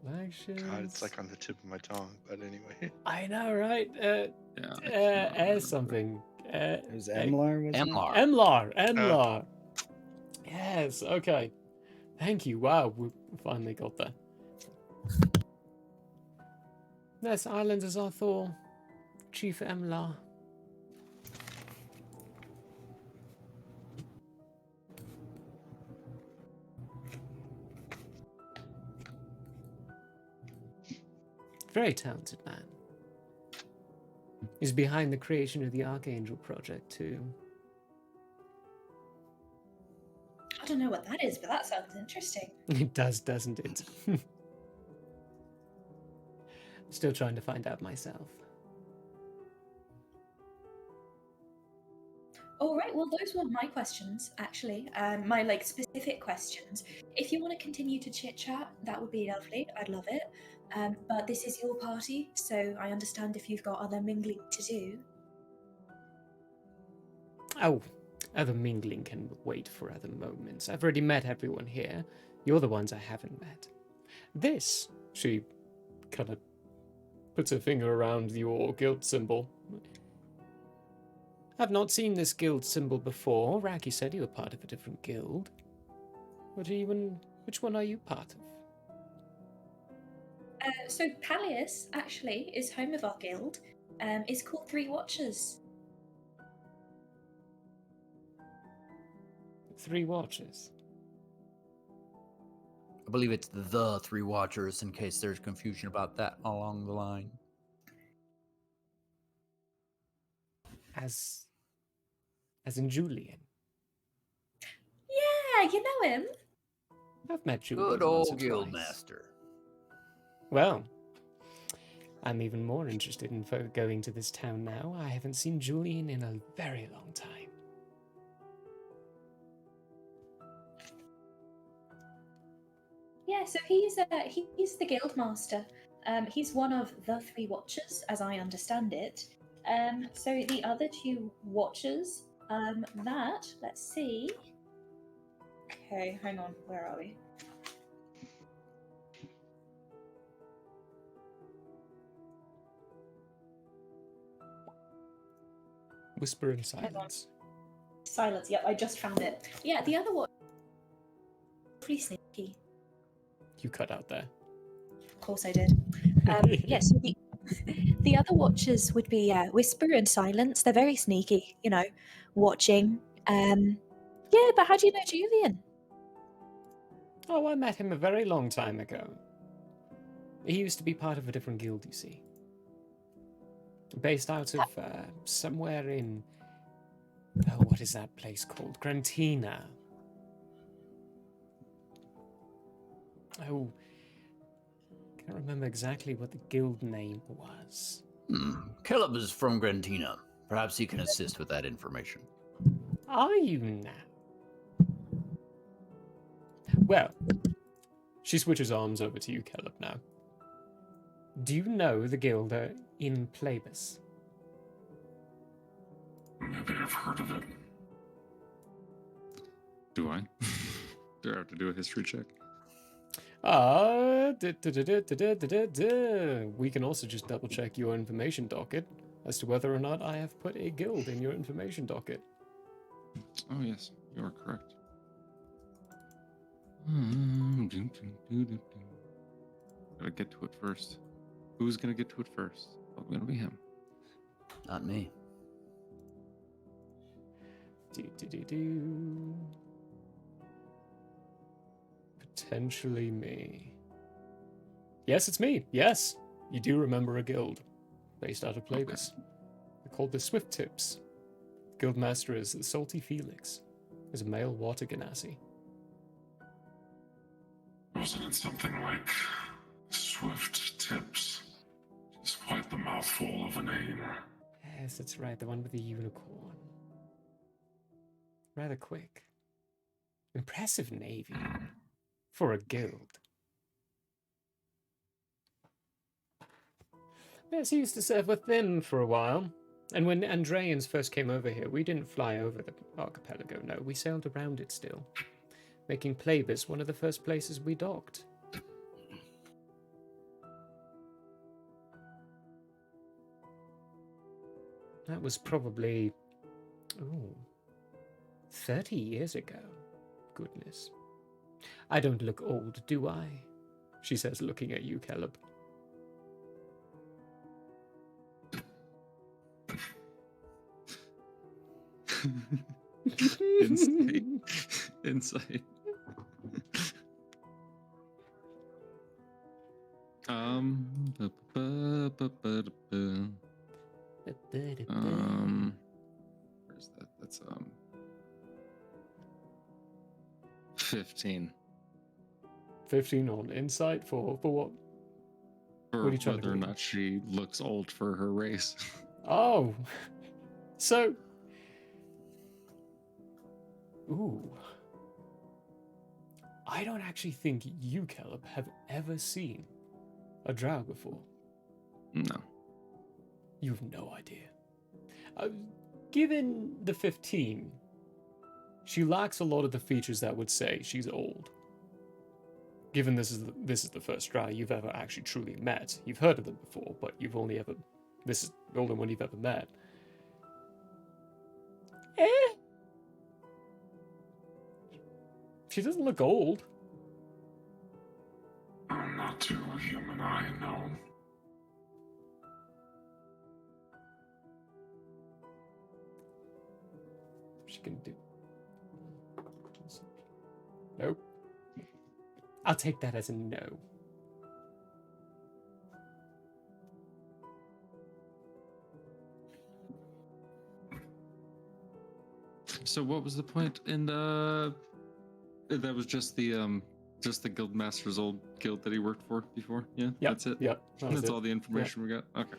Collections. God, it's like on the tip of my tongue. But anyway. I know, right? Yeah. I cannot remember. Something. It was Emlar, wasn't Emlar. Emlar. Yes. Okay. Thank you. Wow, we finally got there. Yes, Islanders are Thor. Chief Emlar. Very talented man. He's behind the creation of the Archangel Project, too. I don't know what that is, but that sounds interesting. It does, doesn't it? Still trying to find out myself. All right, well, those were my questions, actually. My, specific questions. If you want to continue to chit-chat, that would be lovely. I'd love it. But this is your party, so I understand if you've got other mingling to do. Oh, other mingling can wait for other moments. I've already met everyone here. You're the ones I haven't met. This, she kind of puts her finger around your guild symbol. I've not seen this guild symbol before. Racky said you were part of a different guild. Which one are you part of? So Pallius, actually, is home of our guild. It's called Three Watchers. 3 Watchers. I believe it's the Three Watchers, in case there's confusion about that along the line. As in Julian. Yeah, you know him. I've met Julian Good once or old Guild twice. Master. Well, I'm even more interested in going to this town now. I haven't seen Julian in a very long time. Yeah, so he's the Guild Master. He's one of the 3 Watchers, as I understand it. So the other 2 Watchers, let's see. Okay, hang on, where are we? Whisper in silence. Silence, yep, I just found it. Yeah, the other Pretty sneaky. You cut out there. Of course I did. Yes, so the other watchers would be Whisper and Silence. They're very sneaky, watching. Yeah, but how do you know Julian? Oh, I met him a very long time ago. He used to be part of a different guild, you see. Based out of somewhere in... Oh, what is that place called? Grantina. Oh, can't remember exactly what the guild name was. Caleb is from Grantina. Perhaps he can assist with that information. Are you now? Well, she switches arms over to you, Caleb, now. Do you know the guild in Plebis? Maybe I've heard of it. Do I? Do I have to do a history check? We can also just double check your information docket as to whether or not I have put a guild in your information docket. Oh, yes, you are correct. Gotta get to it first. Who's gonna get to it first? Probably gonna be him. Not me. Potentially me. Yes, it's me. Yes, you do remember a guild based out of Plebis. Okay. They're called the Swift Tips. Guild Master is the Salty Felix. Is a male water ganassi. Wasn't it something like Swift Tips? Just quite the mouthful of a name. Yes, that's right. The one with the unicorn. Rather quick. Impressive navy. For a guild. Yes, he used to serve with them for a while. And when Andreans first came over here, we didn't fly over the archipelago, no. We sailed around it still. Making Plebis one of the first places we docked. That was probably... 30 years ago. Goodness. I don't look old, do I? She says, looking at you, Caleb. Insight. Where's that? That's 15. 15 on insight for what? For what are you trying whether or not she looks old for her race. Oh. So. Ooh. I don't actually think you, Caleb, have ever seen a drow before. No. You have no idea. Given the 15, she lacks a lot of the features that would say she's old. Given this is the first drow you've ever actually truly met. You've heard of them before, but this is the only one you've ever met. She doesn't look old. Not to a human eye, no. She can do. Nope. I'll take that as a no. So what was the point in that was just the Guild Master's old guild that he worked for before? Yeah, yep. That's it? Yep. That's all the information we got? Okay.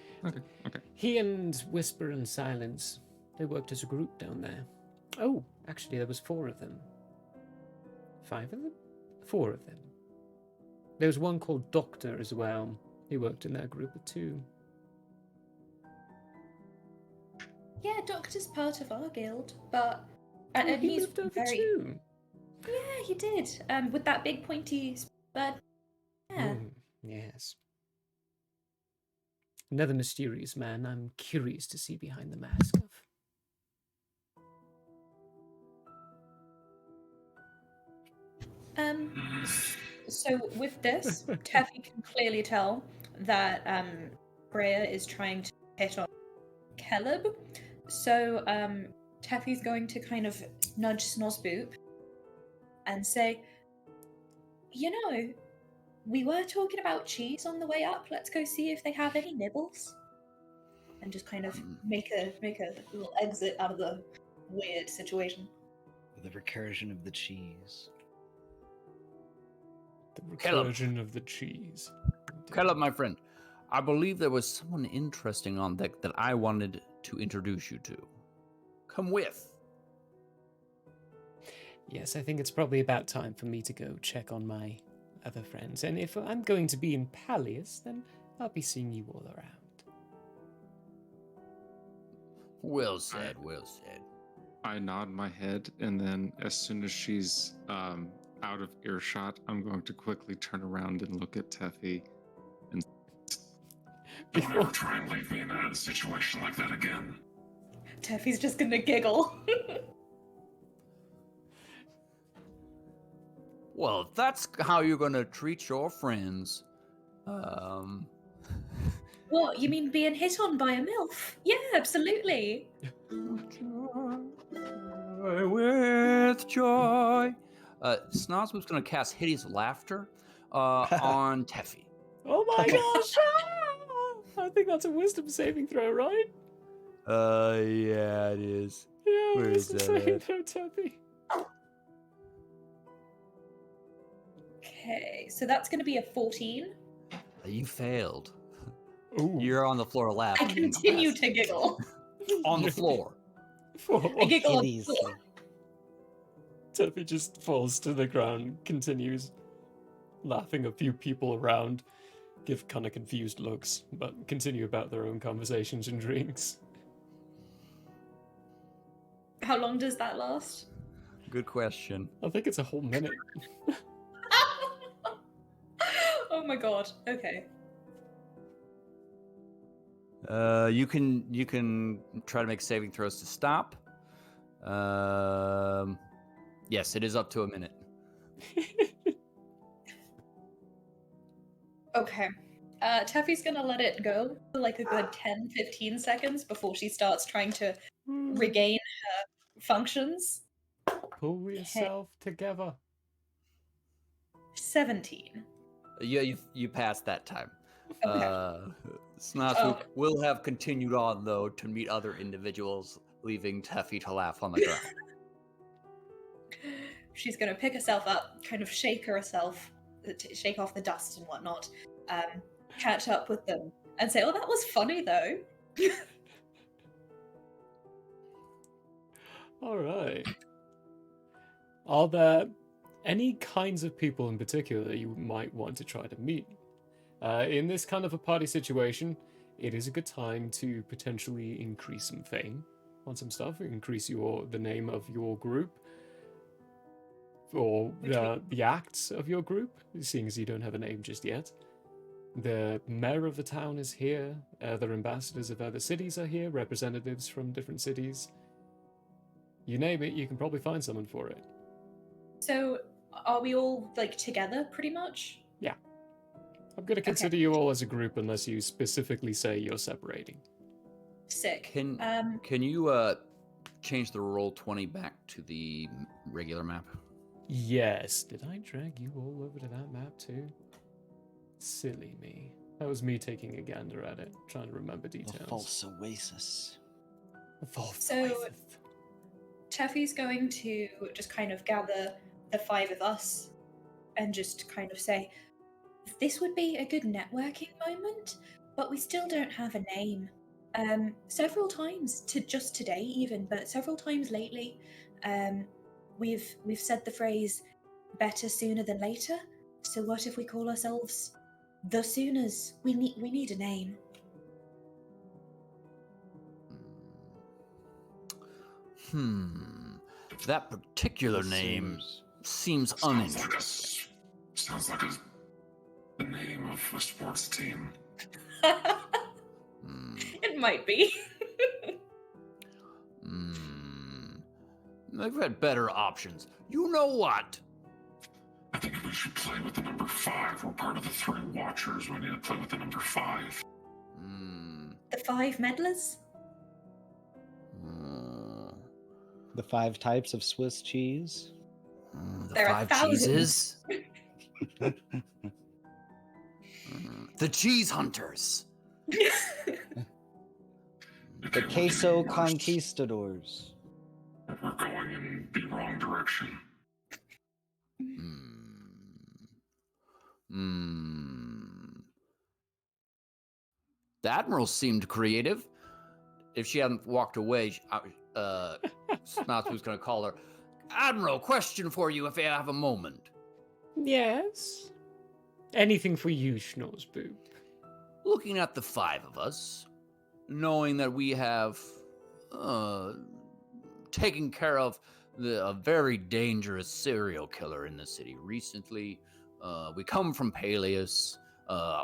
He and Whisper and Silence, they worked as a group down there. Oh, actually there was 4 of them. 5 of them? 4 of them. There was one called Doctor as well. He worked in that group too. Yeah, Doctor's part of our guild, but and he he's moved over very. too. Yeah, he did. With that big pointy bird. Yeah. Yes. Another mysterious man I'm curious to see behind the mask of. So with this, Teffy can clearly tell that Freya is trying to hit on Caleb. So Teffy's going to kind of nudge Snozboop and say, you know, we were talking about cheese on the way up. Let's go see if they have any nibbles. And just kind of make a little exit out of the weird situation. The recursion of the cheese. The Caleb. recursion of the cheese. Caleb, my friend, I believe there was someone interesting on deck that I wanted to introduce you to. Come with. Yes, I think it's probably about time for me to go check on my other friends. And if I'm going to be in Pallius, then I'll be seeing you all around. Well said, well said. I nod my head, and then as soon as she's out of earshot, I'm going to quickly turn around and look at Teffy. And Don't ever try and leave me in a situation like that again. Teffy's just gonna giggle. Well, if that's how you're going to treat your friends, What, you mean being hit on by a MILF? Yeah, absolutely. with joy. Snozboop's going to cast Hideous Laughter on Teffy. Oh my gosh! I think that's a wisdom saving throw, right? Yeah, it is. Yeah, Where is wisdom that saving at? throw, Teffy. Okay, so that's gonna be a 14. You failed. Ooh. You're on the floor I laughing. continue to giggle. On the floor. I giggle on the Hideously. floor. Teffy just falls to the ground, continues laughing. A few people around give kind of confused looks, but continue about their own conversations and drinks. How long does that last? Good question. I think it's a whole minute. Oh my god. Okay. You can try to make saving throws to stop. Yes, it is up to a minute. Okay. Teffy's gonna let it go for like a good 10-15 seconds before she starts trying to regain her functions. Pull yourself together. 17. You passed that time. Okay. Snozboop will have continued on, though, to meet other individuals, leaving Teffy to laugh on the ground. She's gonna pick herself up, kind of shake herself, shake off the dust and whatnot, catch up with them, and say, "Oh, that was funny, though." All right. Are there any kinds of people in particular that you might want to try to meet? In this kind of a party situation, it is a good time to potentially increase some fame on some stuff, increase the name of your group, or the acts of your group, seeing as you don't have a name just yet. The mayor of the town is here, other ambassadors of other cities are here, representatives from different cities. You name it, you can probably find someone for it. So, are we all like together, pretty much? Yeah. I'm going to consider you all as a group unless you specifically say you're separating. Sick. Can you change the roll 20 back to the regular map? Yes. Did I drag you all over to that map too? Silly me. That was me taking a gander at it, trying to remember details. The false oasis. The false So- oasis. Teffy's going to just kind of gather the 5 of us and just kind of say, this would be a good networking moment, but we still don't have a name. Several times, just today even, but several times lately, we've said the phrase better sooner than later. So what if we call ourselves the Sooners? We need a name. That particular name seems uninteresting. Sounds like the name of a sports team. It might be. They've had better options. You know what? we should play with the number 5. We're part of the 3 Watchers. We need to play with the number 5. The 5 meddlers? The 5 types of Swiss cheese. The There are 5 thousands. cheeses. The cheese hunters. The queso conquistadors. We're going in the wrong direction. The Admiral seemed creative. If she hadn't walked away, Snots was going to call her. Admiral, question for you if you have a moment. Yes. Anything for you, Schnorsboob. Looking at the 5 of us, knowing that we have taken care of a very dangerous serial killer in the city recently, we come from Peleus,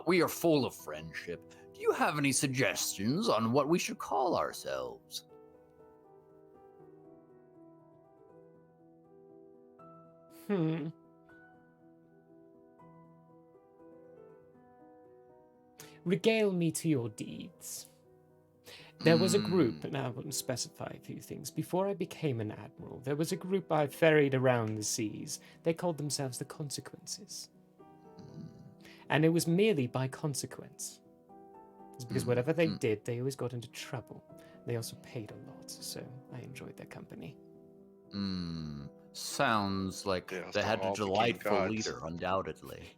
we are full of friendship. Do you have any suggestions on what we should call ourselves? Regale me to your deeds. There was a group, and I will specify a few things. Before I became an admiral, there was a group I ferried around the seas. They called themselves the Consequences. And it was merely by consequence. It's because whatever they did, they always got into trouble. They also paid a lot, so I enjoyed their company. Sounds like they had a delightful leader, undoubtedly.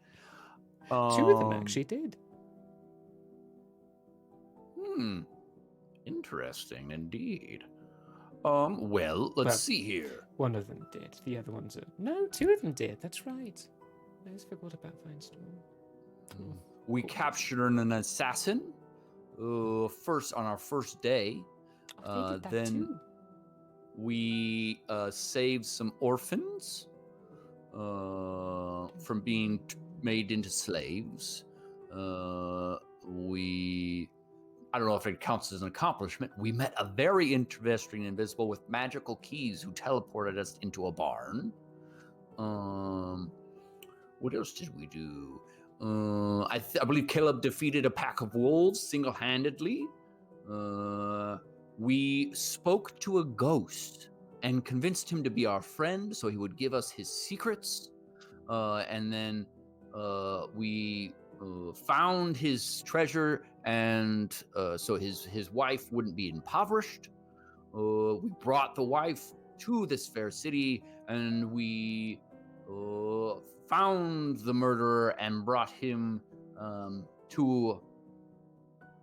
2 of them actually did. Interesting indeed. Well, let's see here. One of them did. The other ones are... No, 2 of them did. That's right. I just forgot about Finestorm. We captured an assassin on our first day. They did that Then too. we saved some orphans from being made into slaves. I don't know if it counts as an accomplishment. We met a very interesting invisible with magical keys who teleported us into a barn. What else did we do? I believe Caleb defeated a pack of wolves single-handedly. We spoke to a ghost and convinced him to be our friend so he would give us his secrets. And then we found his treasure, and so his wife wouldn't be impoverished. We brought the wife to this fair city, and we found the murderer and brought him to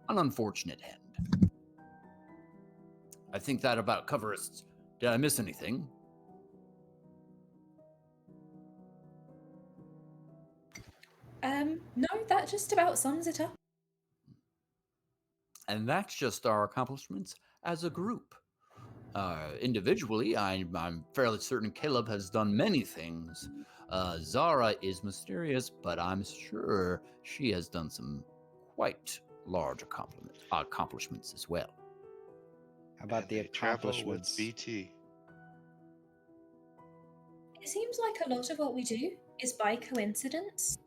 an unfortunate end. I think that about covers. Did I miss anything? No, that just about sums it up. And that's just our accomplishments as a group. Individually, I'm fairly certain Caleb has done many things. Zara is mysterious, but I'm sure she has done some quite large accomplishments as well. How about the accomplishments? With BT. It seems like a lot of what we do is by coincidence.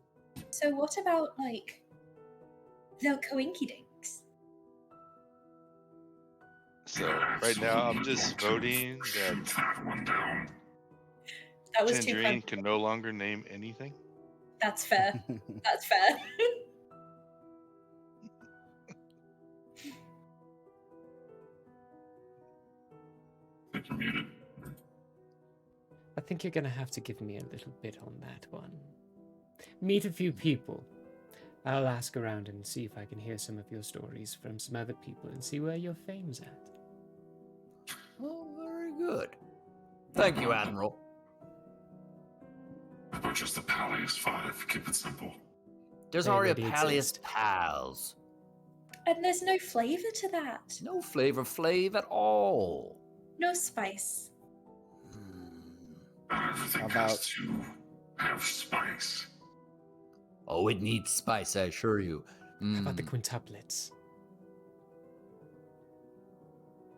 So what about, like, the coinkydinks? So right now I'm just voting that That was too Tangerine fun. can no longer name anything. That's fair. That's fair. I think you're going to have to give me a little bit on that one. Meet a few people. I'll ask around and see if I can hear some of your stories from some other people and see where your fame's at. Oh, very good. Thank you, Admiral. How about just the Palace 5? Keep it simple. There's They already a already Palace exist. Pals. And there's no flavour to that. No flavor flav at all. No spice. Everything How has about- to have spice. Oh, it needs spice, I assure you. How about the quintuplets?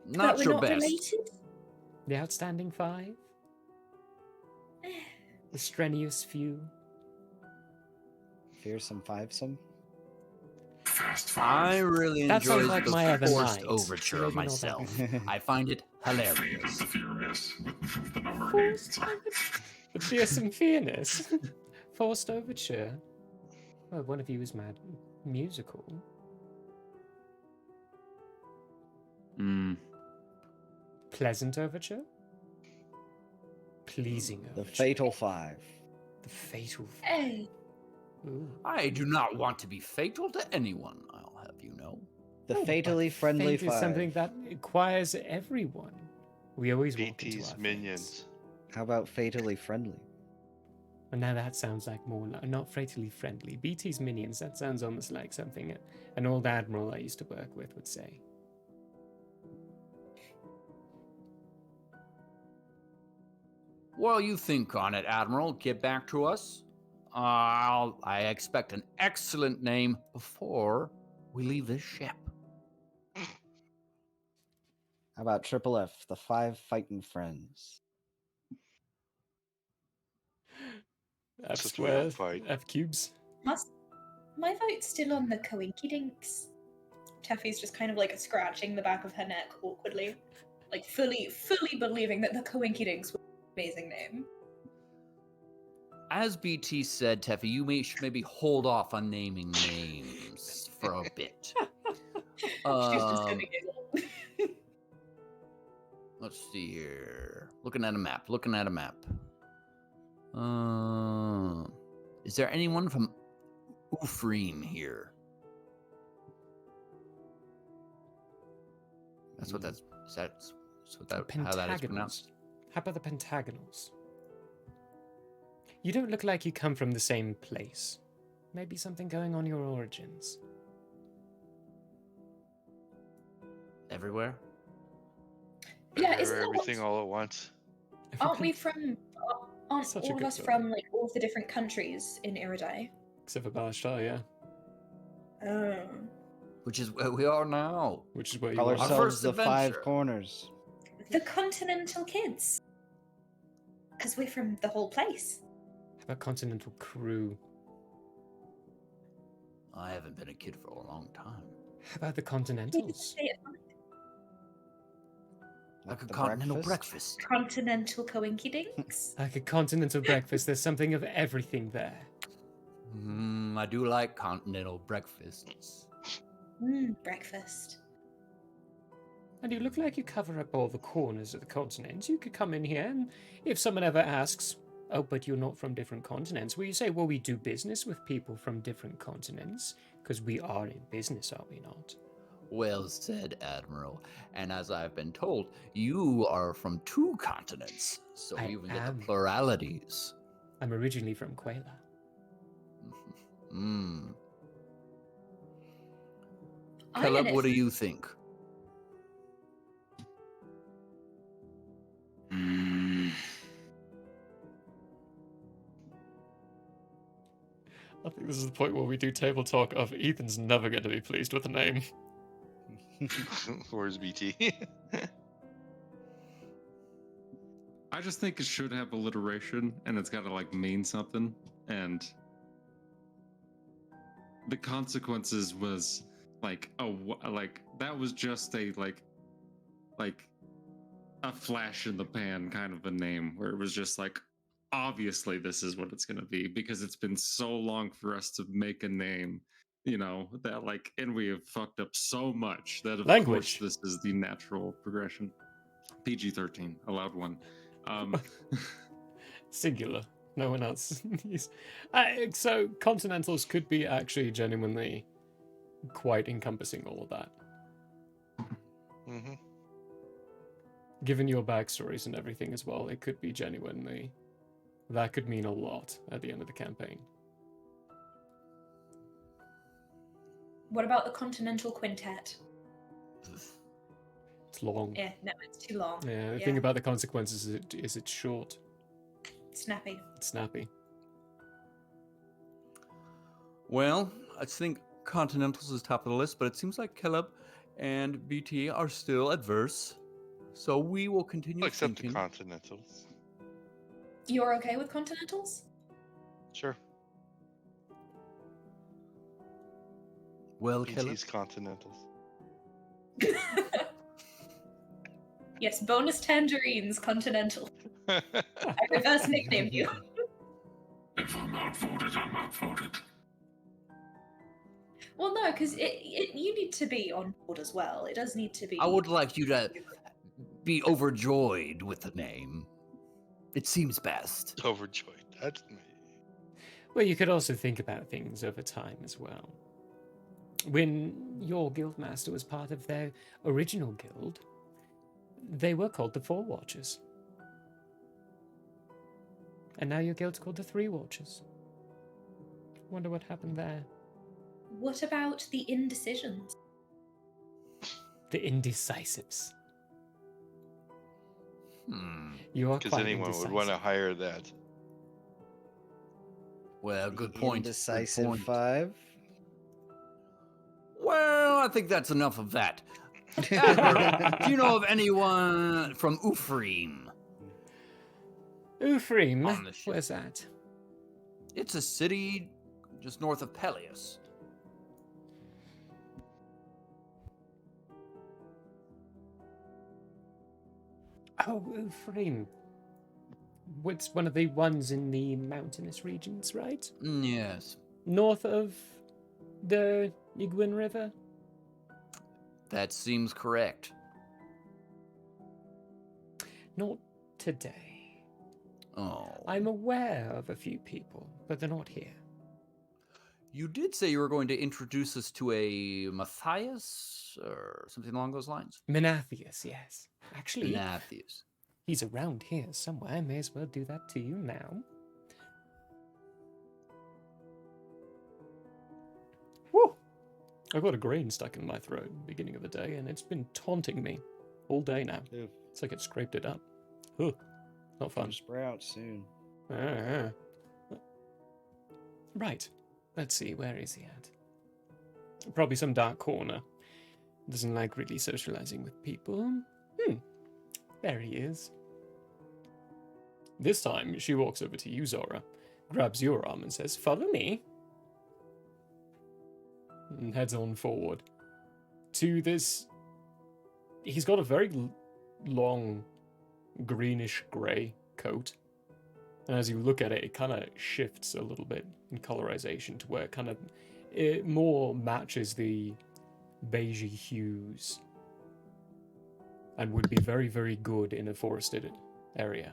Not But we're your not best. related? The outstanding 5? The strenuous few? Fearsome Fivesome? Fast I Five. really That sounds enjoyed like the my other forced night. overture Maybe not that myself. one. I find it Fate of hilarious. the Furious with the number 8. Forced Sorry. the fearsome fairness. Forced overture. Well, one of you is mad. Musical. Mm. Pleasant overture. Pleasing The overture. Fatal Five. The fatal. Hey, Ooh. I do not want to be fatal to anyone, I'll have you know. The Oh, but Fatally Friendly fate is something Five. that acquires everyone. We always walk into BT's our minions. fates. How about Fatally Friendly? Well, now that sounds like more not fatally friendly. BT's minions. That sounds almost like something an old admiral I used to work with would say. While you think on it, Admiral, get back to us. I expect an excellent name before we leave this ship. How about Triple F, the Five Fighting Friends? F Since we don't squares, fight. F cubes. my vote's still on the Coinky Dinks. Teffy's just kind of like scratching the back of her neck awkwardly, like fully believing that the Coinky Dinks was an amazing name. As BT said, Teffy, you should maybe hold off on naming names for a bit. She's just gonna Um, giggle. Let's see here. Looking at a map. Is there anyone from Ufreem here? That's what that's. That's what that. How that is pronounced. How about the pentagonals? You don't look like you come from the same place. Maybe something going on your origins. Everywhere. Yeah, Remember isn't that everything what- all at once. Aren't we from? Aren't Such a all of good us film. from like all the different countries in Iridai? Except for Balashtar, yeah. Oh. Which is where we are now. Which is where you Call are. Our ourselves first the Five adventure. Corners. The Continental Kids. Because we're from the whole place. How about Continental Crew? I haven't been a kid for a long time. How about the We could Continentals? say it Like a the continental breakfast. Continental Coinky Dinks. Like a continental breakfast, there's something of everything there. I do like continental breakfasts. Breakfast. And you look like you cover up all the corners of the continents. You could come in here, and if someone ever asks, oh, but you're not from different continents, well, you say, well, we do business with people from different continents, because we are in business, are we not? Well said, Admiral. And as I've been told, you are from 2 continents, so I we even get am. the pluralities. I'm originally from Quayla. Caleb, what do Ionist. you think? I think this is the point where we do table talk of Ethan's never going to be pleased with the name. Where's BT? I just think it should have alliteration, and it's got to like mean something. And the consequences was like that was just a like a flash in the pan kind of a name where it was just like obviously this is what it's going to be because it's been so long for us to make a name, you know, that like, and we have fucked up so much that of Language. course this is the natural progression. PG-13, allowed one. Singular. No one else. So continentals could be actually genuinely quite encompassing all of that. Mm-hmm. Given your backstories and everything as well, it could be genuinely... That could mean a lot at the end of the campaign. What about the Continental Quintet? It's long. Yeah, no, it's too long. Yeah, the thing about the consequences is it's short. Snappy. It's snappy. Well, I think Continentals is top of the list, but it seems like Caleb and BT are still adverse. So we will continue Except the thinking. Continentals. You're okay with Continentals? Sure. Well, He Caleb, teased Continentals. Yes, bonus tangerines, continental. I reverse nicknamed you. If I'm outvoted, I'm outvoted. Well, no, because you need to be on board as well. It does need to be. I would like you to be overjoyed with the name. It seems best. Overjoyed. That's me. Well, you could also think about things over time as well. When your guildmaster was part of their original guild, they were called the Four Watchers. And now your guild's called the Three Watchers. Wonder what happened there. What about the indecisions? The indecisives. You are Because quite anyone indecisive. would want to hire that. Well, good The point. Good Indecisive point. 5. Well, I think that's enough of that. Admiral, do you know of anyone from Ufrim? Ufrim, On the ship. where's that? It's a city just north of Peleus. Oh, Ufrim. It's one of the ones in the mountainous regions, right? Yes, North of the Iguin River? that seems correct. Not today. Oh. I'm aware of a few people, but they're not here. You did say you were going to introduce us to a Matthias or something along those lines? Menathius, yes. Actually, Matthias. he's around here somewhere. May as well do that to you now. Whew! I've got a grain stuck in my throat at the beginning of the day, and it's been taunting me all day now. Ew. It's like it scraped it up. Huh. Not fun. Sprout soon. Right. Let's see, where is he at? Probably some dark corner. Doesn't like really socializing with people. There he is. This time, she walks over to you, Zora, grabs your arm and says, "Follow me." And heads on forward to this. He's got a very long, greenish grey coat. And as you look at it, it kind of shifts a little bit in colorization to where it more matches the beigey hues and would be very, very good in a forested area.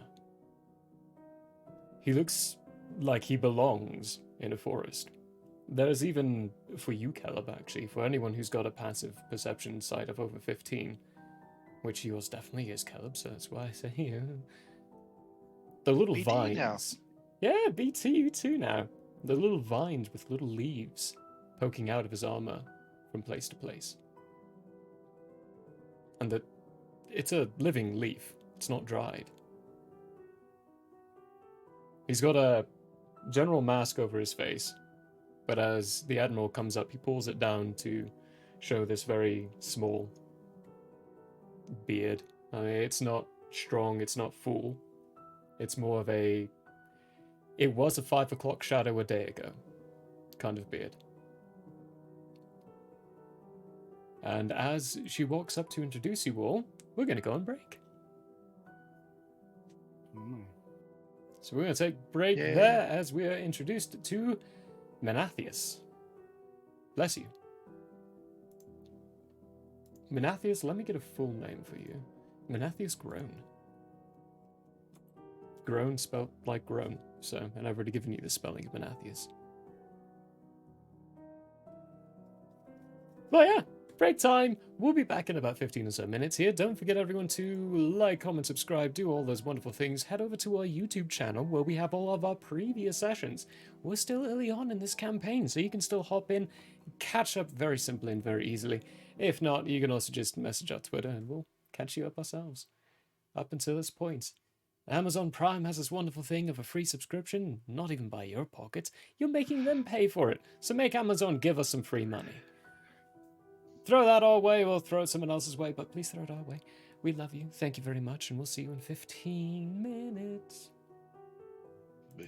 He looks like he belongs in a forest. There's even, for you, Caleb, actually, for anyone who's got a passive perception sight of over 15, which yours definitely is, Caleb, so that's why I say you. The little BT vines. now. Yeah, BT you too now. The little vines with little leaves poking out of his armor from place to place. And it's a living leaf. It's not dried. He's got a general mask over his face, but as the Admiral comes up, he pulls it down to show this very small beard. I mean, it's not strong, it's not full. It's more of it was a 5 o'clock shadow a day ago kind of beard. And as she walks up to introduce you all, we're going to go on break. So we're going to take break there as we are introduced to Menathius. Bless you. Menathius, let me get a full name for you. Menathius Groan. Groan spelled like groan, so, and I've already given you the spelling of Menathius. But yeah, break time. We'll be back in about 15 or so minutes here. Don't forget, everyone, to like, comment, subscribe, do all those wonderful things. Head over to our YouTube channel where we have all of our previous sessions. We're still early on in this campaign, so you can still hop in, catch up very simply and very easily. If not, you can also just message our Twitter and we'll catch you up ourselves. Up until this point, Amazon Prime has this wonderful thing of a free subscription, not even by your pocket. You're making them pay for it, so make Amazon give us some free money. Throw that our way, we'll throw it someone else's way, but please throw it our way. We love you, thank you very much, and we'll see you in 15 minutes. Bye.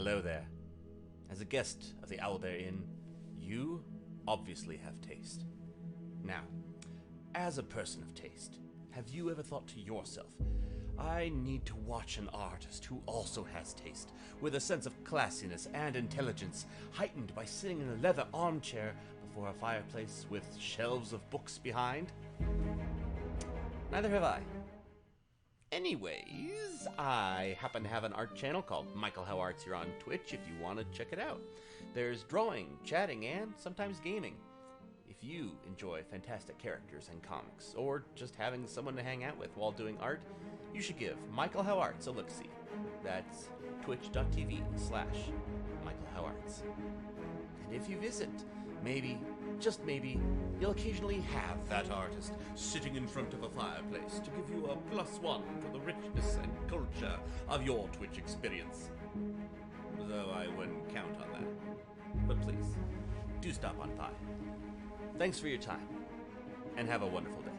Hello there. As a guest of the Owlbear Inn, you obviously have taste. Now, as a person of taste, have you ever thought to yourself, I need to watch an artist who also has taste, with a sense of classiness and intelligence, heightened by sitting in a leather armchair before a fireplace with shelves of books behind? Neither have I. Anyways, I happen to have an art channel called Michael How Arts here on Twitch if you want to check it out. There's drawing, chatting, and sometimes gaming. If you enjoy fantastic characters and comics, or just having someone to hang out with while doing art, you should give Michael How Arts a look-see. That's twitch.tv/Michael How Arts. And if you visit, maybe, just maybe, you'll occasionally have that artist sitting in front of a fireplace to give you a +1 for the richness and culture of your Twitch experience. Though I wouldn't count on that. But please, do stop on by. Thanks for your time, and have a wonderful day.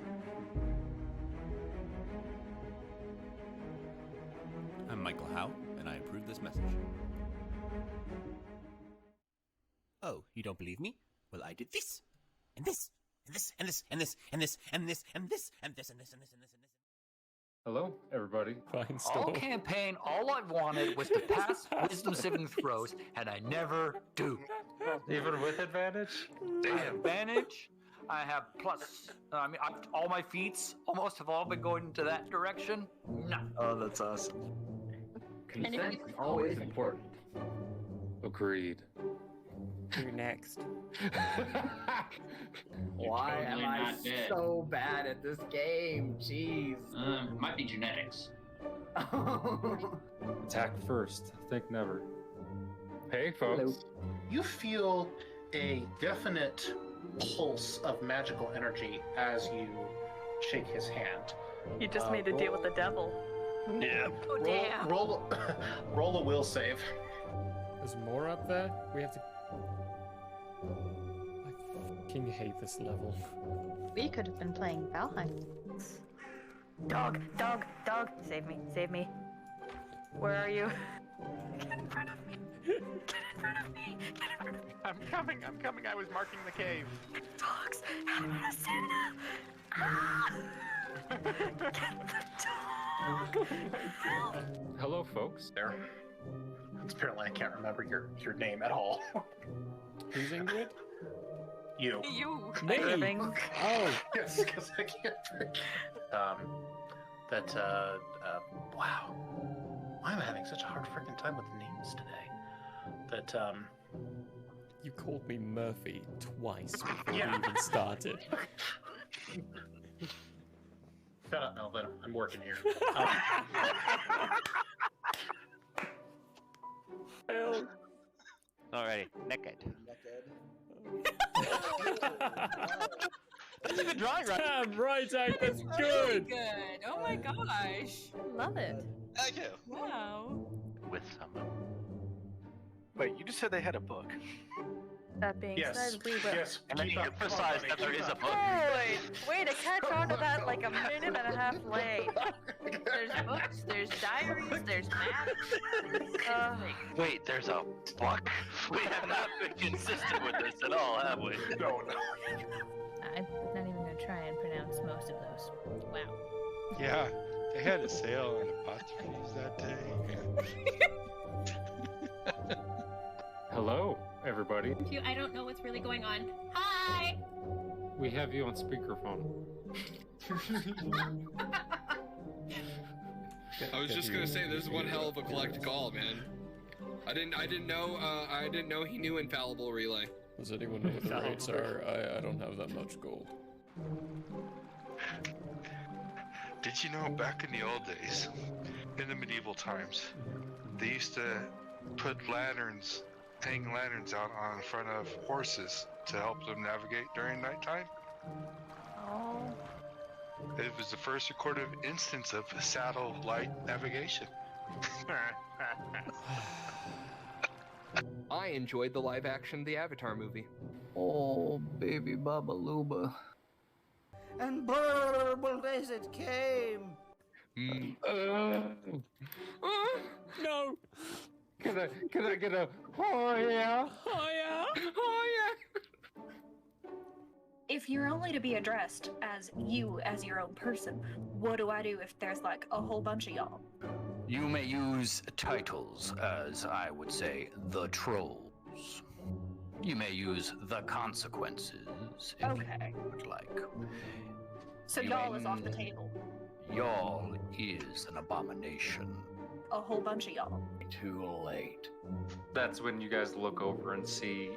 I'm Michael Howe, and I approve this message. Oh, you don't believe me? Well, I did this, and this, and this, and this, and this, and this, and this, and this, and this, and this, and this, and this, and this. Hello, everybody. Fine All campaign, all I wanted was to pass wisdom saving throws, and I never do. Even with advantage? I have advantage. I have plus. All my feats almost have all been going into that direction. No. Oh, that's awesome. Consent is always important. Agreed. You're next. Why am totally I not dead. so bad at this game? Jeez. Might be genetics. Attack first. Think never. Hey, folks. You feel a definite pulse of magical energy as you shake his hand. You just made a deal with the devil. Yeah. Oh, damn. Roll a will save. There's more up there? We have to... I fucking hate this level. We could have been playing Valheim. Dog, dog, dog. Save me, save me. Where are you? Get in front of me. Get in front of me. Get in front of me. I'm coming. I was marking the cave. Dogs. I'm gonna send them. Ah! Get the dog. Help. Hello, folks. There. Apparently, I can't remember your name at all. Who's Ingrid? You. You. Me. Oh. Yes, because I can't forget. Wow. Why am I having such a hard freaking time with names today? You called me Murphy twice before Yeah. we even started. No, but I'm working here. Alrighty, naked. That's a good drawing, right? Damn right, Zach, that's Really good. good. Oh my gosh. Love it. Thank you. Wow. With someone. Wait, you just said they had a book. That being said, we will. Yes. And then you emphasize that there is a book. Holy! Way to catch on to that like a minute and a half late. There's books, there's diaries, there's maps. Wait, there's a book? We have not been consistent with this at all, have we? No. I'm not even gonna try and pronounce most of those. Wow. Yeah, they had a sale on apostrophes that day. Hello, everybody. I don't know what's really going on. Hi! We have you on speakerphone. I was just gonna say, this is one hell of a collect call, man. I didn't know he knew infallible relay. Does anyone know what the rates are? I don't have that much gold. Did you know back in the old days, in the medieval times, they used to hang lanterns out on front of horses to help them navigate during nighttime? Oh. It was the first recorded instance of saddle light navigation. I enjoyed the live action The Avatar movie. Oh, baby Baba Luba. And burble as it came. No. Can I get a oh yeah? Oh yeah? Oh yeah! If you're only to be addressed as you, as your own person, what do I do if there's like a whole bunch of y'all? You may use titles as, I would say, the trolls. You may use the consequences if Okay. you would like. So You y'all may- is off the table. Y'all is an abomination. A whole bunch of y'all. Too late. That's when you guys look over and see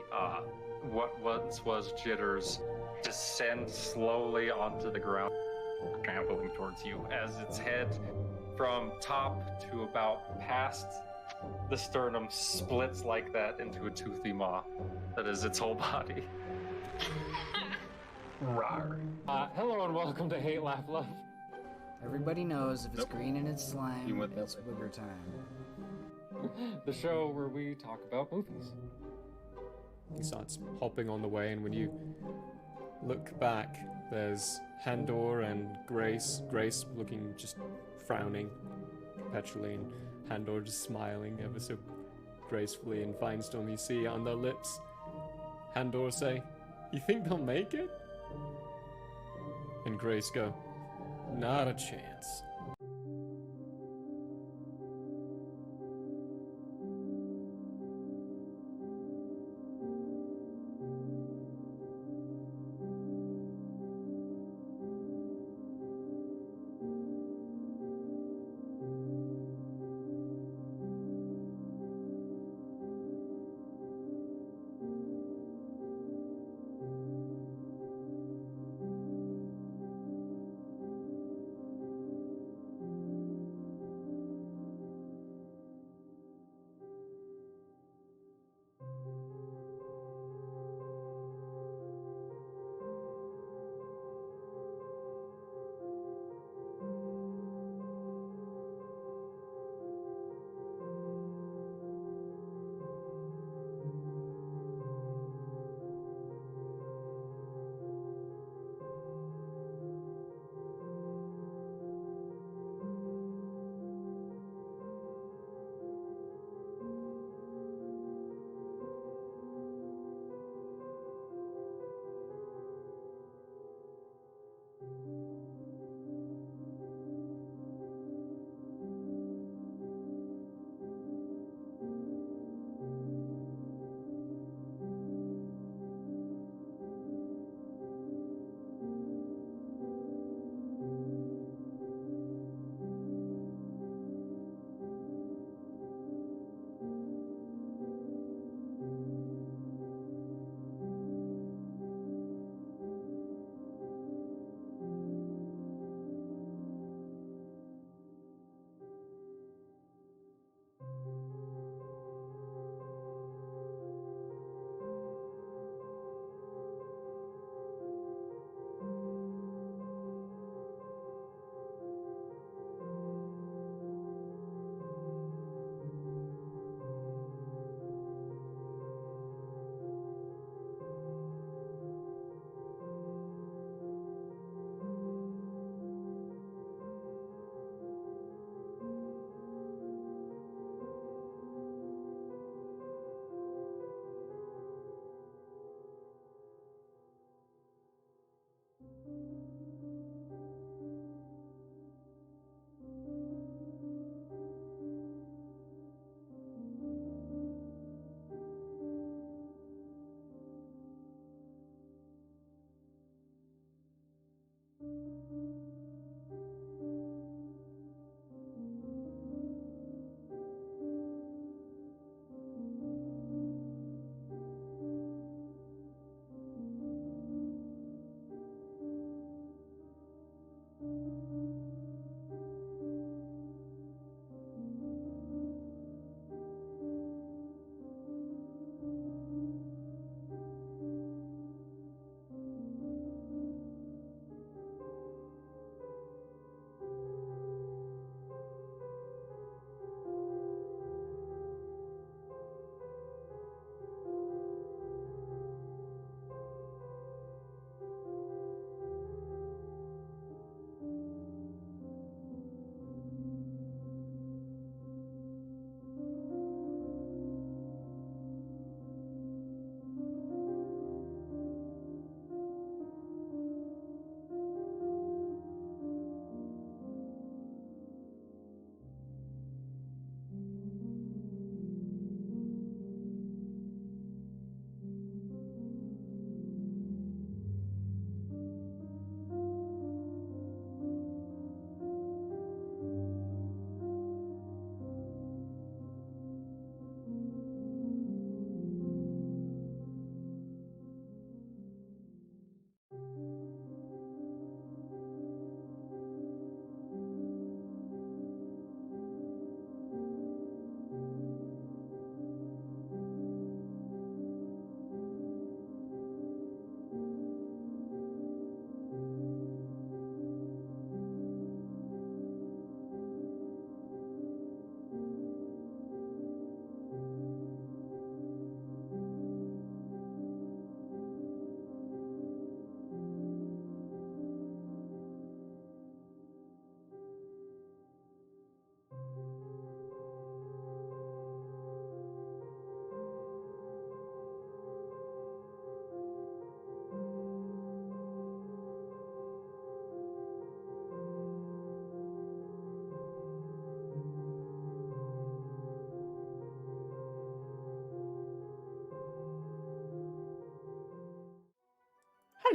what once was Jitters descend slowly onto the ground, trampling towards you as its head from top to about past the sternum splits like that into a toothy maw that is its whole body. Rawr. Hello and welcome to Hate, Laugh, Love. Everybody knows if it's Nope. green and it's slime, You went that it's booger time. The show where we talk about movies. He starts hopping on the way, and when you look back, there's Handor and Grace. Grace looking just frowning perpetually, and Handor just smiling ever so gracefully. And Finestorm, you see on their lips, Handor say, "You think they'll make it?" And Grace go, "Not a chance."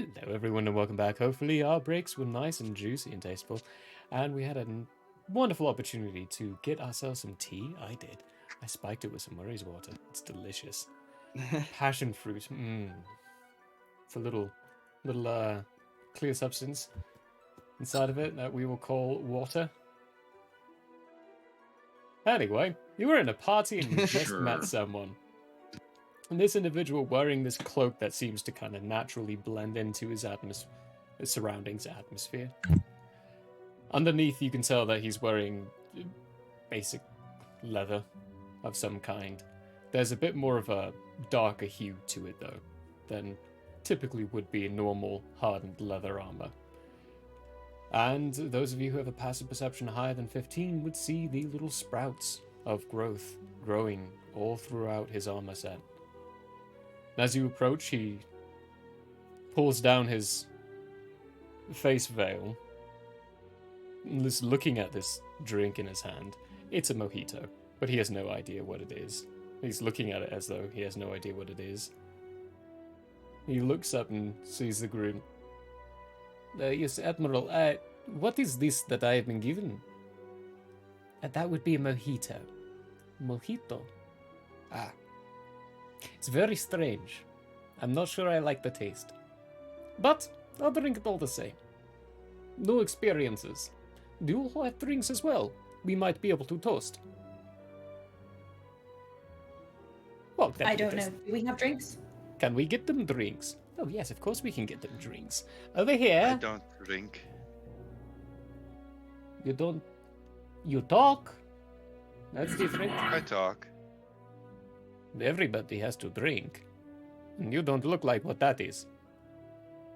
Hello everyone and welcome back. Hopefully our breaks were nice and juicy and tasteful, and we had a wonderful opportunity to get ourselves some tea. I did. I spiked it with some Murray's water. It's delicious. Passion fruit. It's a little clear substance inside of it that we will call water. Anyway, you were in a party and you just met someone. And this individual wearing this cloak that seems to kind of naturally blend into his surroundings atmosphere. Underneath, you can tell that he's wearing basic leather of some kind. There's a bit more of a darker hue to it, though, than typically would be normal hardened leather armor. And those of you who have a passive perception higher than 15 would see the little sprouts of growth growing all throughout his armor set. As you approach, he pulls down his face veil, and is looking at this drink in his hand. It's a mojito, but he has no idea what it is. He's looking at it as though he has no idea what it is. He looks up and sees the group. Yes, Admiral, what is this that I have been given? That would be a mojito. Mojito? Ah. It's very strange. I'm not sure I like the taste. But I'll drink it all the same. New experiences. Do you all have drinks as well? We might be able to toast. Well, I don't know. Do we have drinks? Can we get them drinks? Oh yes, of course we can get them drinks. Over here. I don't drink. You don't... You talk? That's different. I talk. Everybody has to drink. And you don't look like what that is.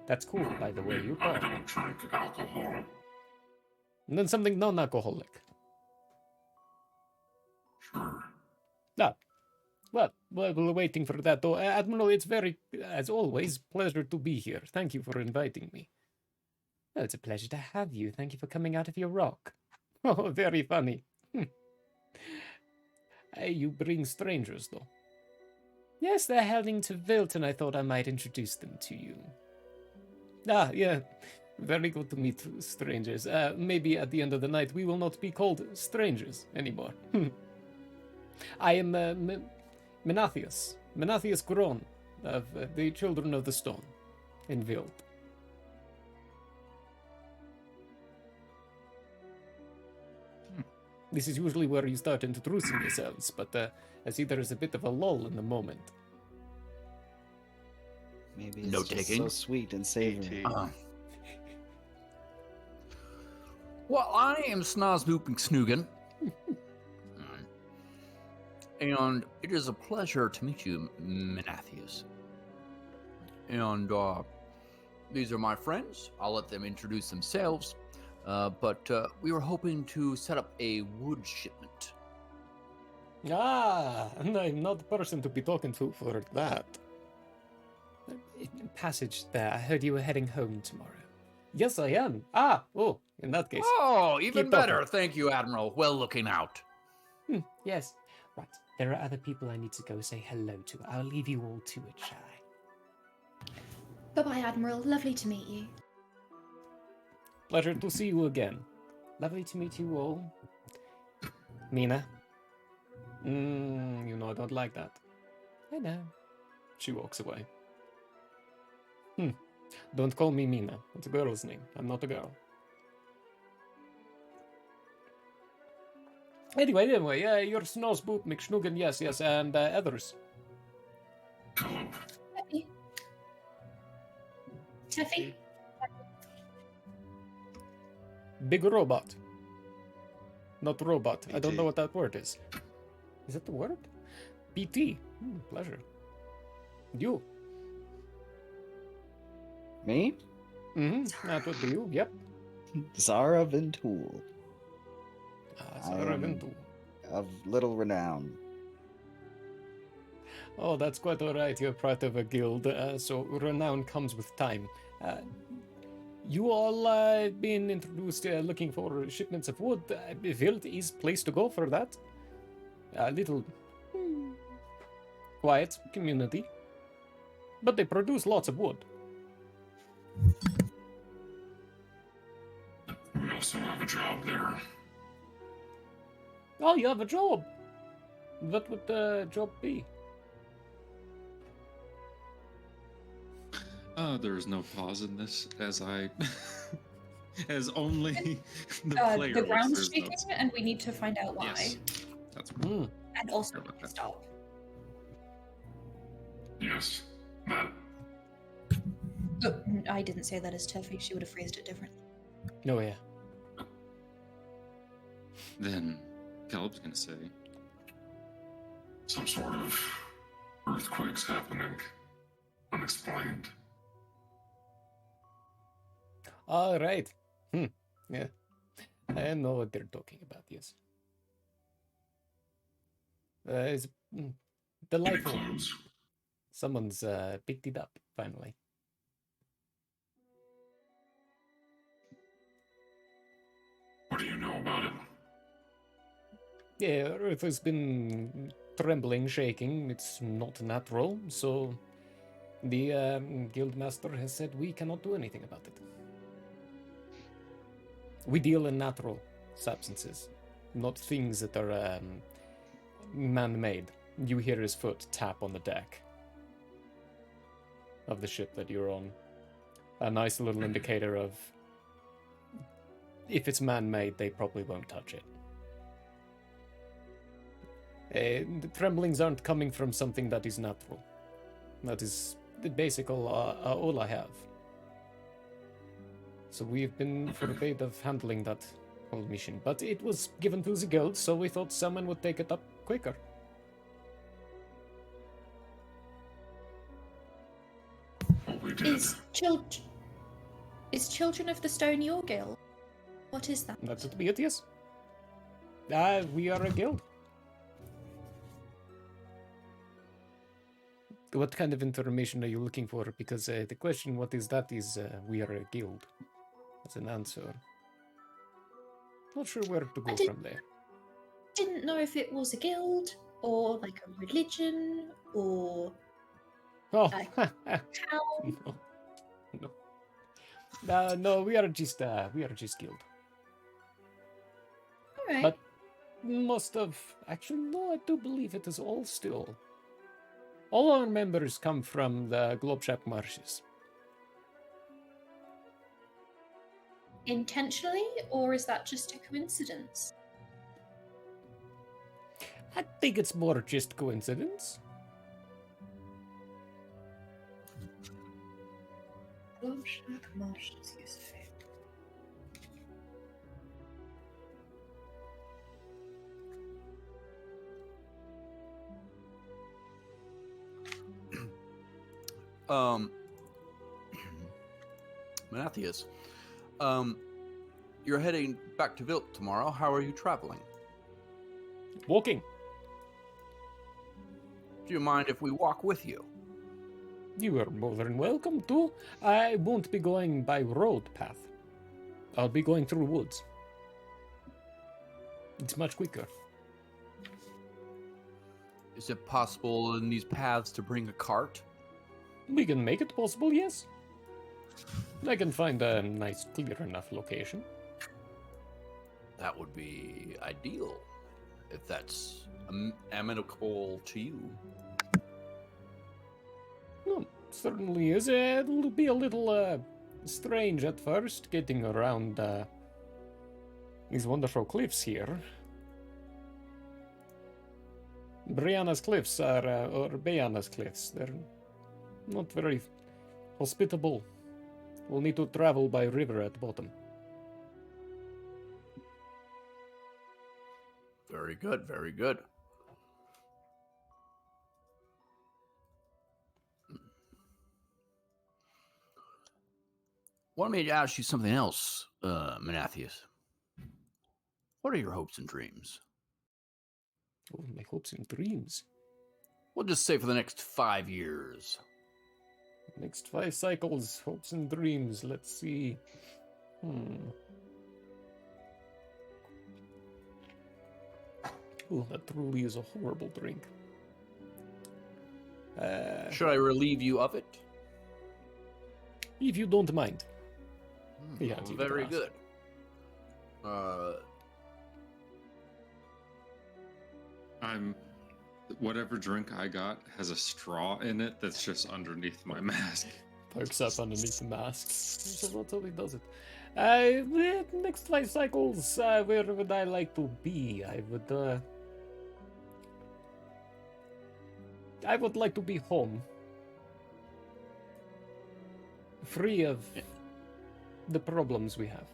That's cool, by the way. You talk. I don't drink alcohol. And then something non-alcoholic. Sure. Ah. Well, we're waiting for that, though. Admiral, it's very, as always, pleasure to be here. Thank you for inviting me. Oh, it's a pleasure to have you. Thank you for coming out of your rock. Oh, very funny. You bring strangers, though. Yes, they're heading to Vilt, and I thought I might introduce them to you. Ah, yeah. Very good to meet strangers. Maybe at the end of the night we will not be called strangers anymore. I am Menathius Gron of the Children of the Stone in Vilt. This is usually where you start introducing yourselves, but I see there is a bit of a lull in the moment. Maybe it's just so sweet and savory. Well, I am Snoznoop and Snoogan. And it is a pleasure to meet you, Menathius. And these are my friends. I'll let them introduce themselves. But we were hoping to set up a wood shipment. Ah, I'm not the person to be talking to for that. Passage there. I heard you were heading home tomorrow. Yes, I am. Oh, in that case. Oh, even keep better. talking. Thank you, Admiral. Well looking out. Yes. Right. There are other people I need to go say hello to. I'll leave you all to it, shall I? Bye-bye, Admiral. Lovely to meet you. Pleasure to see you again. Lovely to meet you all. Mina. You know I don't like that. I know. She walks away. Don't call me Mina. It's a girl's name. I'm not a girl. Anyway, your Snozboop, McSnuggen, yes, and others. Teffy. Big robot. Not robot. PT. I don't know what that word is. Is that the word? PT. Pleasure. You. Me? That would be you, yep. Zara Ventool. Zara Ventool. Of little renown. Oh, that's quite alright. You're part of a guild, so renown comes with time. You all been introduced looking for shipments of wood. Vilt is place to go for that. A little quiet community, but they produce lots of wood. We also have a job there. Oh, you have a job. What would the job be? There's no pause in this, as I, as only the player. The ground's there's shaking, no- and we need to find out why. Yes, that's Mm. And also stop. Yes, that. Oh, I didn't say that as Teffy. She would have phrased it differently. Oh, yeah. Then Caleb's gonna say, Some sort of earthquakes happening. Unexplained. All right. Yeah. I know what they're talking about, yes. It's delightful. Any clues? Someone's picked it up, finally. What do you know about it? Yeah, Earth has been trembling, shaking. It's not natural, so the Guild Master has said we cannot do anything about it. We deal in natural substances, not things that are man-made. You hear his foot tap on the deck of the ship that you're on. A nice little indicator of if it's man-made, they probably won't touch it. The tremblings aren't coming from something that is natural. That is the basic all I have. So we've been forbade of handling that whole mission. But it was given to the guild, so we thought someone would take it up quicker. Is Children of the Stone your guild? What is that? That's it, yes. We are a guild. What kind of information are you looking for? Because the question, what is that, is we are a guild. As an answer. Not sure where to go from there. Didn't know if it was a guild, or like a religion, or Oh, a town. No, we are just guild. Alright. But most of, actually, no, I do believe it is all still. All our members come from the Globeshap Marshes. Intentionally, or is that just a coincidence? I think it's more just coincidence. Globeshap Marshes, you say. Manathius, you're heading back to Vilt tomorrow. How are you traveling? Walking. Do you mind if we walk with you? You are more than welcome to. I won't be going by road path. I'll be going through woods. It's much quicker. Is it possible in these paths to bring a cart? We can make it possible, yes. I can find a nice, clear enough location. That would be ideal, if that's amenable to you. No, certainly is. It'll be a little strange at first, getting around these wonderful cliffs here. Brianna's cliffs are, or Bayana's cliffs, they're not very hospitable. We'll need to travel by river at bottom. Very good, very good. Want me to ask you something else, Manathius? What are your hopes and dreams? Oh, my hopes and dreams. We'll just say for the next 5 years. Next 5 cycles, hopes and dreams. Let's see. Oh, that truly is a horrible drink. Should I relieve you of it? If you don't mind. Well, very good. Whatever drink I got has a straw in it that's just underneath my mask. Pokes up underneath the mask. So that totally does it. Next 5 cycles, where would I like to be? I would like to be home. Free of the problems we have.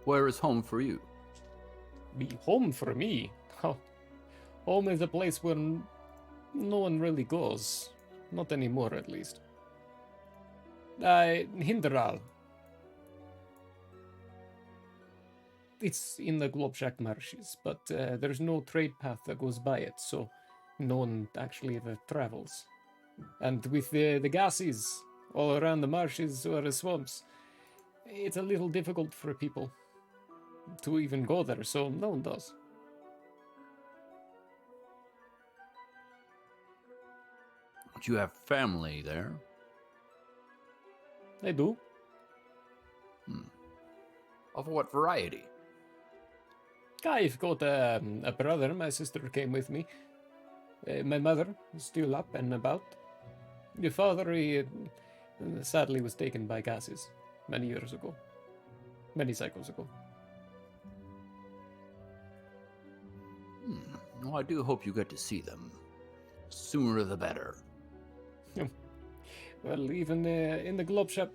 Where is home for you? Be home for me? Oh. Home is a place where no one really goes. Not anymore, at least. Hinderal. It's in the Globshack marshes, but there's no trade path that goes by it, so no one actually ever travels. And with the gases all around the marshes or the swamps, it's a little difficult for people to even go there, so no one does. Do you have family there? I do. Of what variety? I've got a brother. My sister came with me. My mother is still up and about. Your father, he sadly was taken by gases many years ago. Many cycles ago. Well, I do hope you get to see them. Sooner the better. Well, even in the Globshap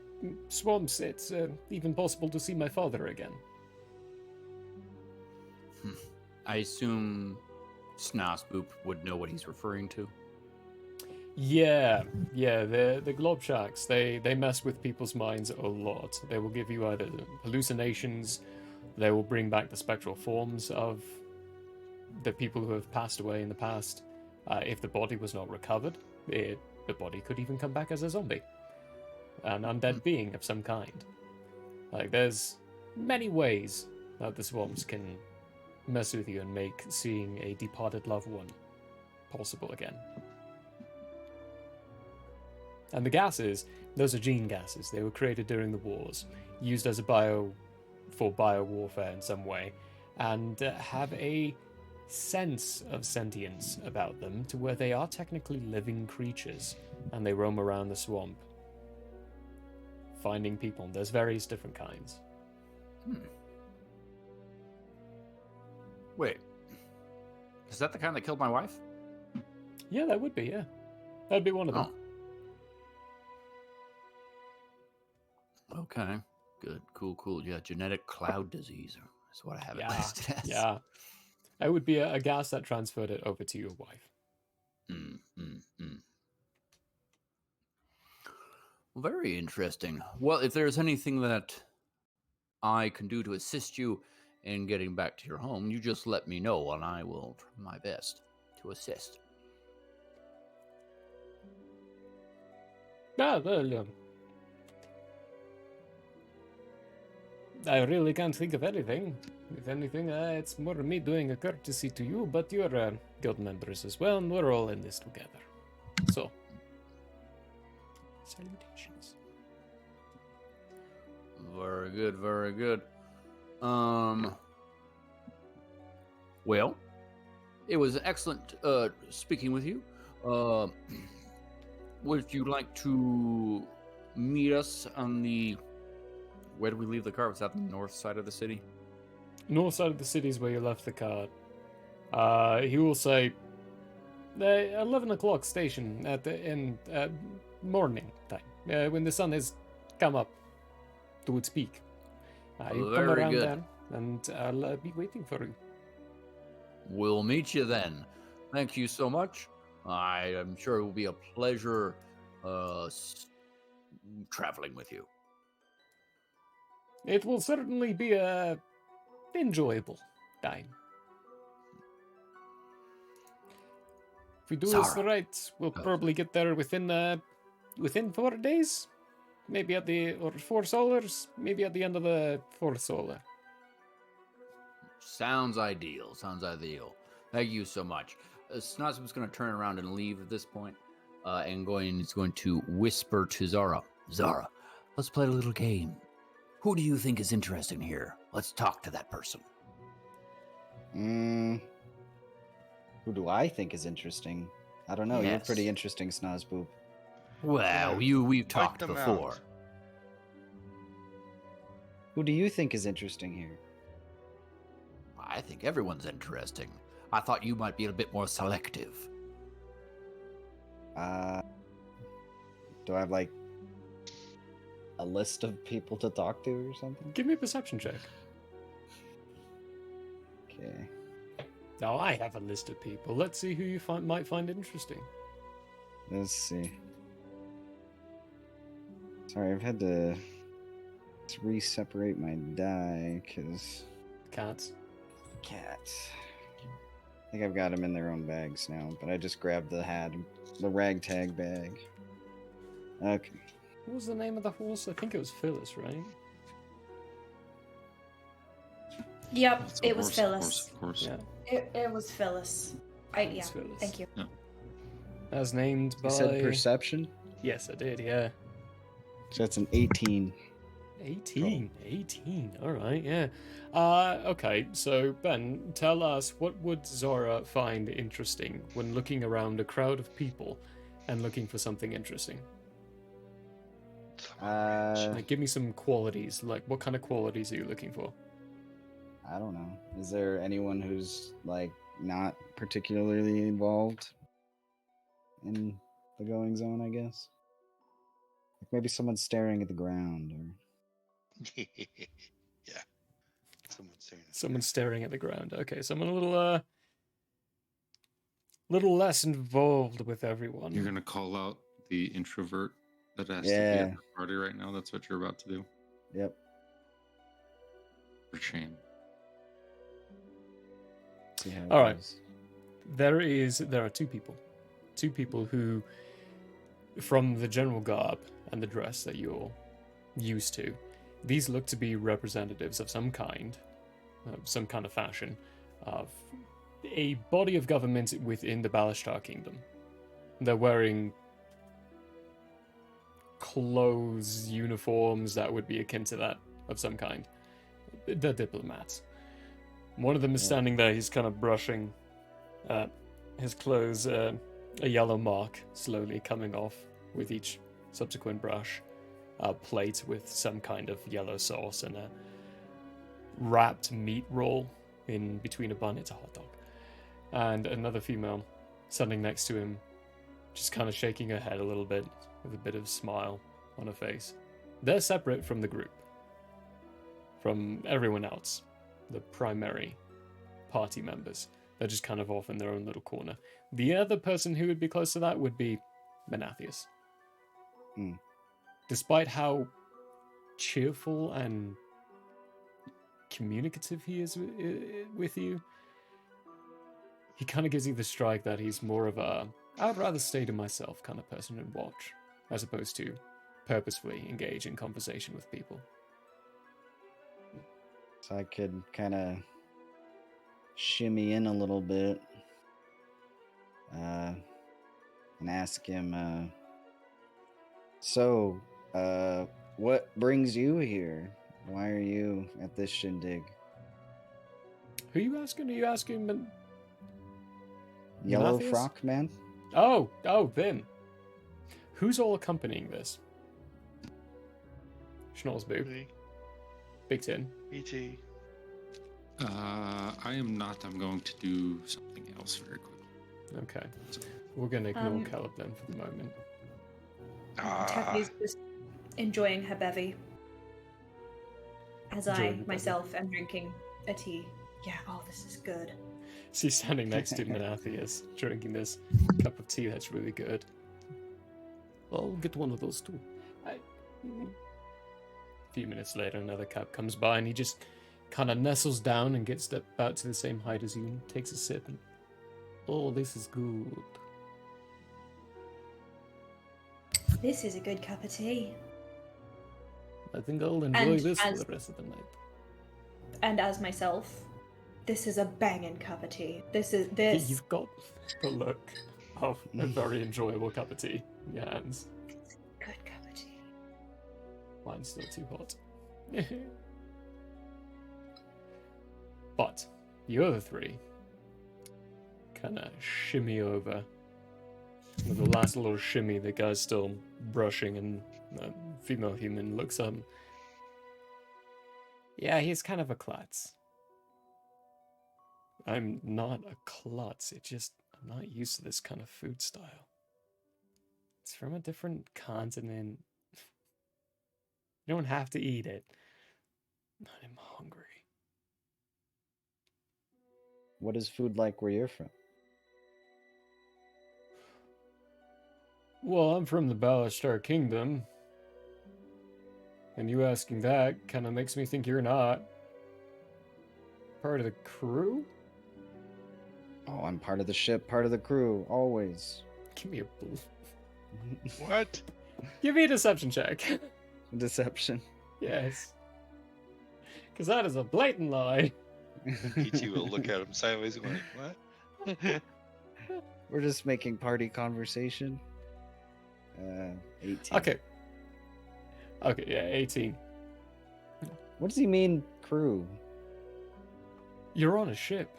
swamps, it's even possible to see my father again. I assume Snosboop would know what he's referring to. Yeah, the Globshacks, they mess with people's minds a lot. They will give you either hallucinations, they will bring back the spectral forms of the people who have passed away in the past. If the body was not recovered, the body could even come back as a zombie. An undead being of some kind. Like, there's many ways that the swamps can mess with you and make seeing a departed loved one possible again. And the gases, those are gene gases. They were created during the wars, used as a for bio-warfare in some way, and have a sense of sentience about them to where they are technically living creatures, and they roam around the swamp, finding people. There's various different kinds. Wait, is that the kind that killed my wife? Yeah, that would be, yeah. That'd be one of them. Okay, good, cool. Yeah, genetic cloud disease is what I have it listed as. Yeah. It would be a gas that transferred it over to your wife. Very interesting. Well, if there's anything that I can do to assist you in getting back to your home, you just let me know and I will try my best to assist. Well, I really can't think of anything. If anything, it's more me doing a courtesy to you, but you're guild members as well, and we're all in this together. So, salutations. Very good. Well, it was excellent speaking with you. Would you like to meet us on the... Where do we leave the car? Was that the north side of the city? North side of the city is where you left the car. He will say, 11 o'clock station at the end, morning time, when the sun has come up to its peak. You come around good. there, and I'll be waiting for you. We'll meet you then. Thank you so much. I am sure it will be a pleasure traveling with you. It will certainly be a enjoyable time. If we do this right, we'll probably get there within 4 days, maybe or 4 solars, maybe at the end of the 4th solar. Sounds ideal. Thank you so much. Snozum's going to turn around and leave at this point, and he's going to whisper to Zara. Zara, let's play a little game. Who do you think is interesting here? Let's talk to that person. Who do I think is interesting? I don't know. You're Yes. pretty interesting, Snozboop. Well, we've talked them before. out. Who do you think is interesting here? I think everyone's interesting. I thought you might be a bit more selective. Do I have like a list of people to talk to or something? Give me a perception check. Okay. Now I have a list of people. Let's see who you might find interesting. Let's see. Sorry, I've had to re-separate my die because Cats. I think I've got them in their own bags now, but I just grabbed the ragtag bag. Okay. What was the name of the horse? I think it was Phyllis, right? Yep, That's a it was horse, Phyllis. Of course. Yeah. It was Phyllis. Yeah, Phyllis. thank you. Yeah. As named by... You said perception? Yes, I did, yeah. So that's an 18. 18. 18. All right, yeah. Okay, so Ben, tell us, what would Zora find interesting when looking around a crowd of people and looking for something interesting? Like, give me some qualities. Like, what kind of qualities are you looking for? I don't know. Is there anyone who's like not particularly involved in the goings on, I guess? Like maybe someone staring at the ground or Yeah. Someone staring at the ground. Okay, someone a little less involved with everyone. You're gonna call out the introvert that has to be Yeah. at the party right now. That's what you're about to do. Yep. For shame. See how it All right. goes. There are two people who, from the general garb and the dress that you're used to, these look to be representatives of some kind of fashion, of a body of government within the Balashtar Kingdom. They're wearing clothes, uniforms that would be akin to that of some kind. They're diplomats. One of them is standing there, he's kind of brushing his clothes, a yellow mark slowly coming off with each subsequent brush, a plate with some kind of yellow sauce and a wrapped meat roll in between a bun. It's a hot dog. And another female standing next to him, just kind of shaking her head a little bit with a bit of a smile on her face. They're separate from the group, from everyone else, the primary party members. They're just kind of off in their own little corner. The other person who would be close to that would be Menathius. Despite how cheerful and communicative he is with you, he kind of gives you the strike that he's more of a I'd rather stay to myself kind of person and watch, as opposed to purposefully engage in conversation with people. So I could kind of shimmy in a little bit and ask him, so, what brings you here? Why are you at this shindig? Who are you asking? Are you asking Yellow Menathius? frock man? Oh, them. Who's all accompanying this? Schnorzboob. Me. Big Tin. E.T. I am not. I'm going to do something else very quickly. Okay. We're going to ignore Caleb then for the moment. Taffy's just enjoying her bevy. As I Enjoying the myself am drinking a tea. Yeah, oh, this is good. She's standing next to Menathius, drinking this cup of tea that's really good. I'll get one of those too. A few minutes later, another cab comes by, and he just kind of nestles down and gets about to the same height as you, and takes a sip. And, oh, this is good. This is a good cup of tea. I think I'll enjoy And this for as- the rest of the night. And as myself, this is a banging cup of tea. This. You've got the look of a very enjoyable cup of tea in your hands. Good cup of tea. Mine's still too hot. But the other three kind of shimmy over. With the last little shimmy, the guy's still brushing, and the female human looks up. Yeah, he's kind of a klutz. I'm not a klutz, I'm not used to this kind of food style. It's from a different continent. You don't have to eat it. I'm hungry. What is food like where you're from? Well, I'm from the Balastar Kingdom. And you asking that kind of makes me think you're not part of the crew? Oh, I'm part of the ship, part of the crew, always. Give me a blue. What? Give me a deception check. Deception. Yes. Because that is a blatant lie. PT will look at him sideways and like, what? We're just making party conversation. 18. Okay. Okay, yeah, 18. What does he mean, crew? You're on a ship.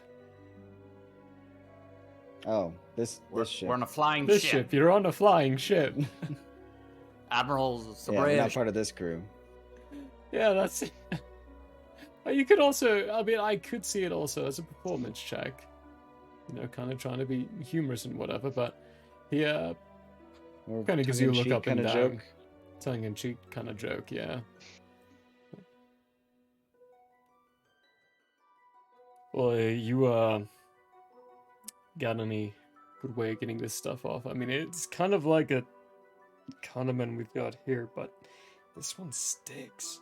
Oh, this ship. We're on a flying This ship. ship. You're on a flying ship. Admiral Yeah, we're not Sabrage. part of this crew. Yeah, that's it. You could also, I mean, I could see it also as a performance check. You know, kind of trying to be humorous and whatever, but he kind of gives you a look up and down. Joke. Tongue-in-cheek kind of joke, yeah. Well, you got any good way of getting this stuff off? I mean, it's kind of like a condiment we've got here, but this one sticks.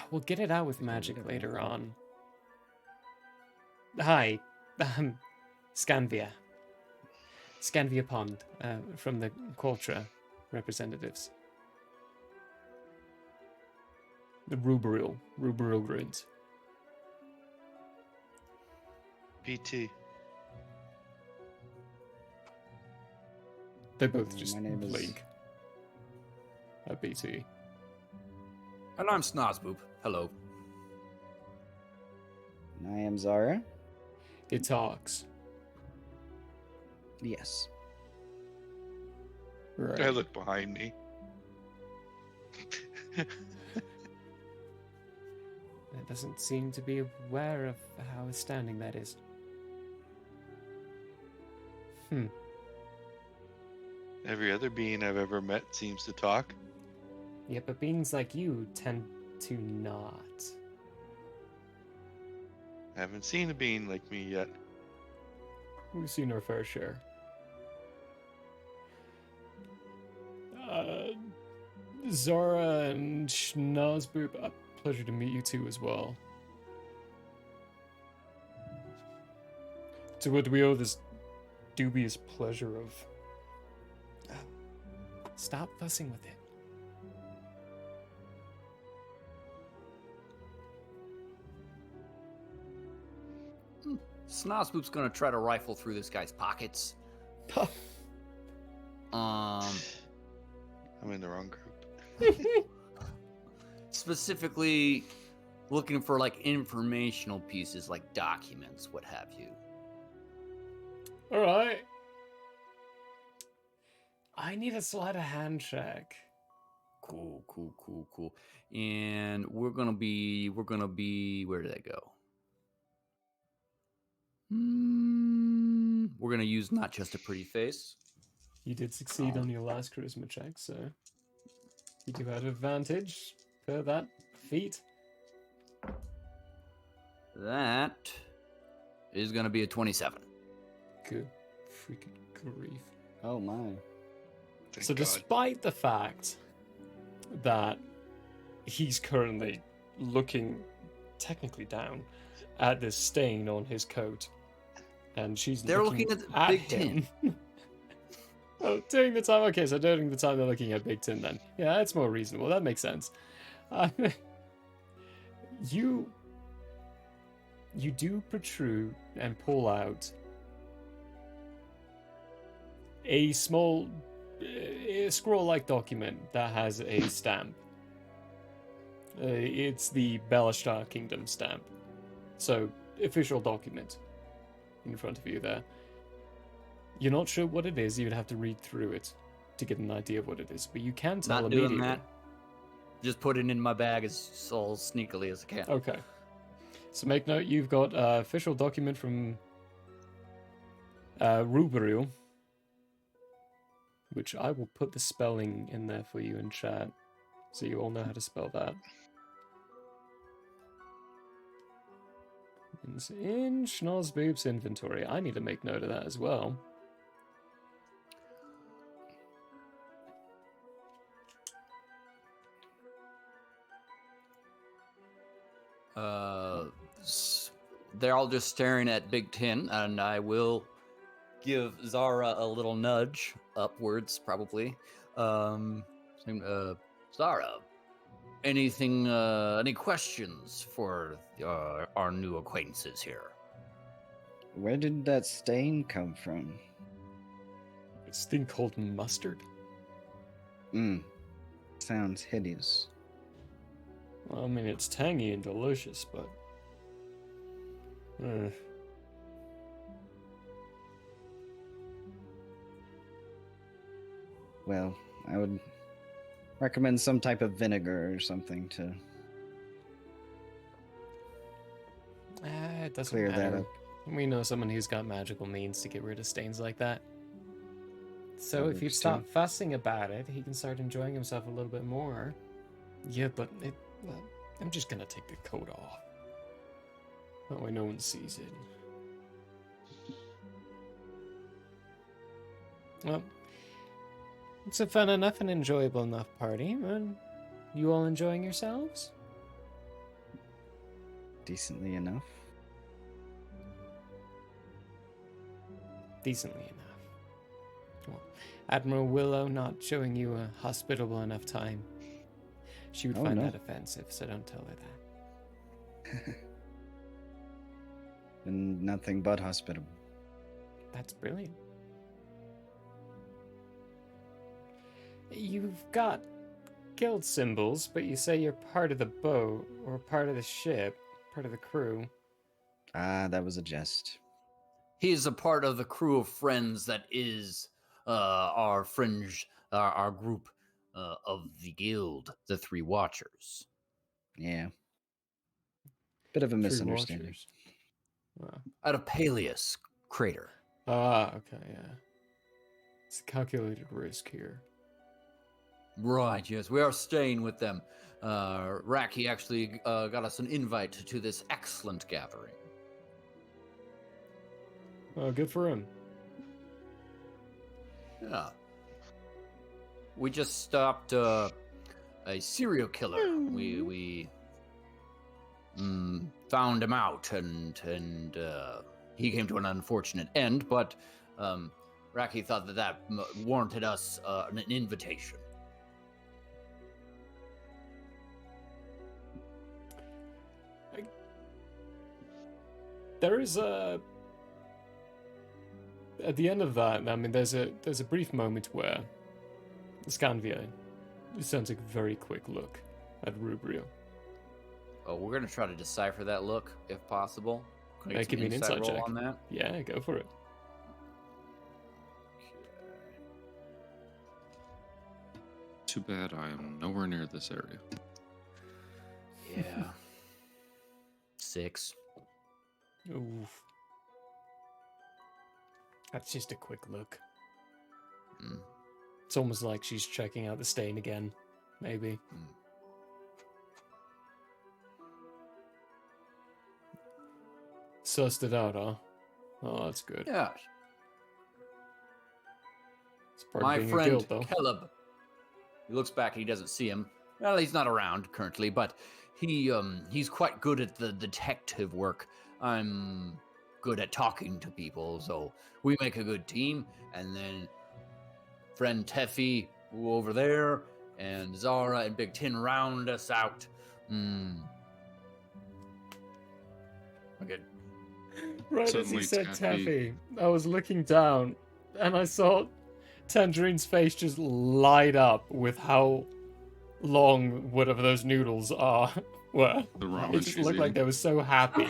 We'll get it out with magic later on. Hi, Scanvia. Scanvia Pond, from the Qualtra representatives. The Rubriel Grunt. PT. They both just my name is- blink at BT. And I'm Snozboop. Hello. And I am Zara. It talks. Yes. Right. I look behind me. It doesn't seem to be aware of how astounding that is. Every other being I've ever met seems to talk. Yeah, but beings like you tend to not. I haven't seen a being like me yet. We've seen our fair share. Zara and Schnozboop, a pleasure to meet you two as well. To what do we owe this dubious pleasure of... Stop fussing with it. Snozboop's gonna try to rifle through this guy's pockets. I'm in the wrong group. Specifically looking for like informational pieces like documents, what have you. Alright. I need a sleight of hand check. Cool. And we're gonna be, where did that go? We're gonna use not just a pretty face. You did succeed on your last charisma check, so you do have advantage for that feat. That is gonna be a 27. Good freaking grief. Oh my. So despite the fact that he's currently looking technically down at this stain on his coat, and she's They're looking at Big him. Tin. Oh, during the time, okay, so during the time they're looking at Big Tin then. Yeah, that's more reasonable, that makes sense. You do protrude and pull out a small a scroll-like document that has a stamp. It's the Belashtar Kingdom stamp. So, official document in front of you there. You're not sure what it is, you'd have to read through it to get an idea of what it is, but you can tell Not immediately. doing that. Just put it in my bag as sneakily as I can. Okay. So make note, you've got official document from Rubriel, which I will put the spelling in there for you in chat, so you all know how to spell that. It's in Schnozboob's inventory. I need to make note of that as well. They're all just staring at Big Tin, and I will give Zara a little nudge upwards, probably. Zara, any questions for our new acquaintances here? Where did that stain come from? It's thing called mustard. Sounds hideous. Well, I mean, it's tangy and delicious, but... Well, I would recommend some type of vinegar or something to it doesn't clear matter. that up. We know someone who's got magical means to get rid of stains like that. So That if you works stop too. fussing about it, he can start enjoying himself a little bit more. Yeah, but well, I'm just gonna take the coat off. That way no one sees it. Well, it's a fun enough and enjoyable enough party. You all enjoying yourselves? Decently enough. Decently enough. Well, Admiral Willow not showing you a hospitable enough time. She would find that offensive, so don't tell her that. And nothing but hospitable. That's brilliant. You've got guild symbols, but you say you're part of the boat, or part of the ship, part of the crew. Ah, that was a jest. He is a part of the crew of friends that is our fringe, our group of the guild, the Three Watchers. Yeah. Bit of a misunderstanding. Wow. Out of Peleus Crater. Ah, okay, yeah. It's a calculated risk here. Right, yes, we are staying with them. Racky actually got us an invite to this excellent gathering. Oh, good for him. Yeah. We just stopped a serial killer. We found him out, and he came to an unfortunate end, but Racky thought that warranted us an invitation. There is at the end of that, I mean, there's a brief moment where Scanvia sends a very quick look at Rubriel. Oh, we're gonna try to decipher that look, if possible. Can I get Give me some an insight insight roll check on that? Yeah, go for it. Too bad I am nowhere near this area. Yeah. 6. Oof. That's just a quick look. It's almost like she's checking out the stain again, maybe. Sussed it out, huh? Oh, that's good. Yeah. It's part My of being a friend guild, though. Caleb. He looks back and he doesn't see him. Well, he's not around currently, but he's quite good at the detective work. I'm good at talking to people, so we make a good team. And then friend Teffy over there, and Zara and Big Tin round us out. Okay. Right as Suddenly he said Taffy- Taffy, I was looking down and I saw Tangerine's face just light up with how long whatever those noodles were. The ramen It just she's looked like they were so happy.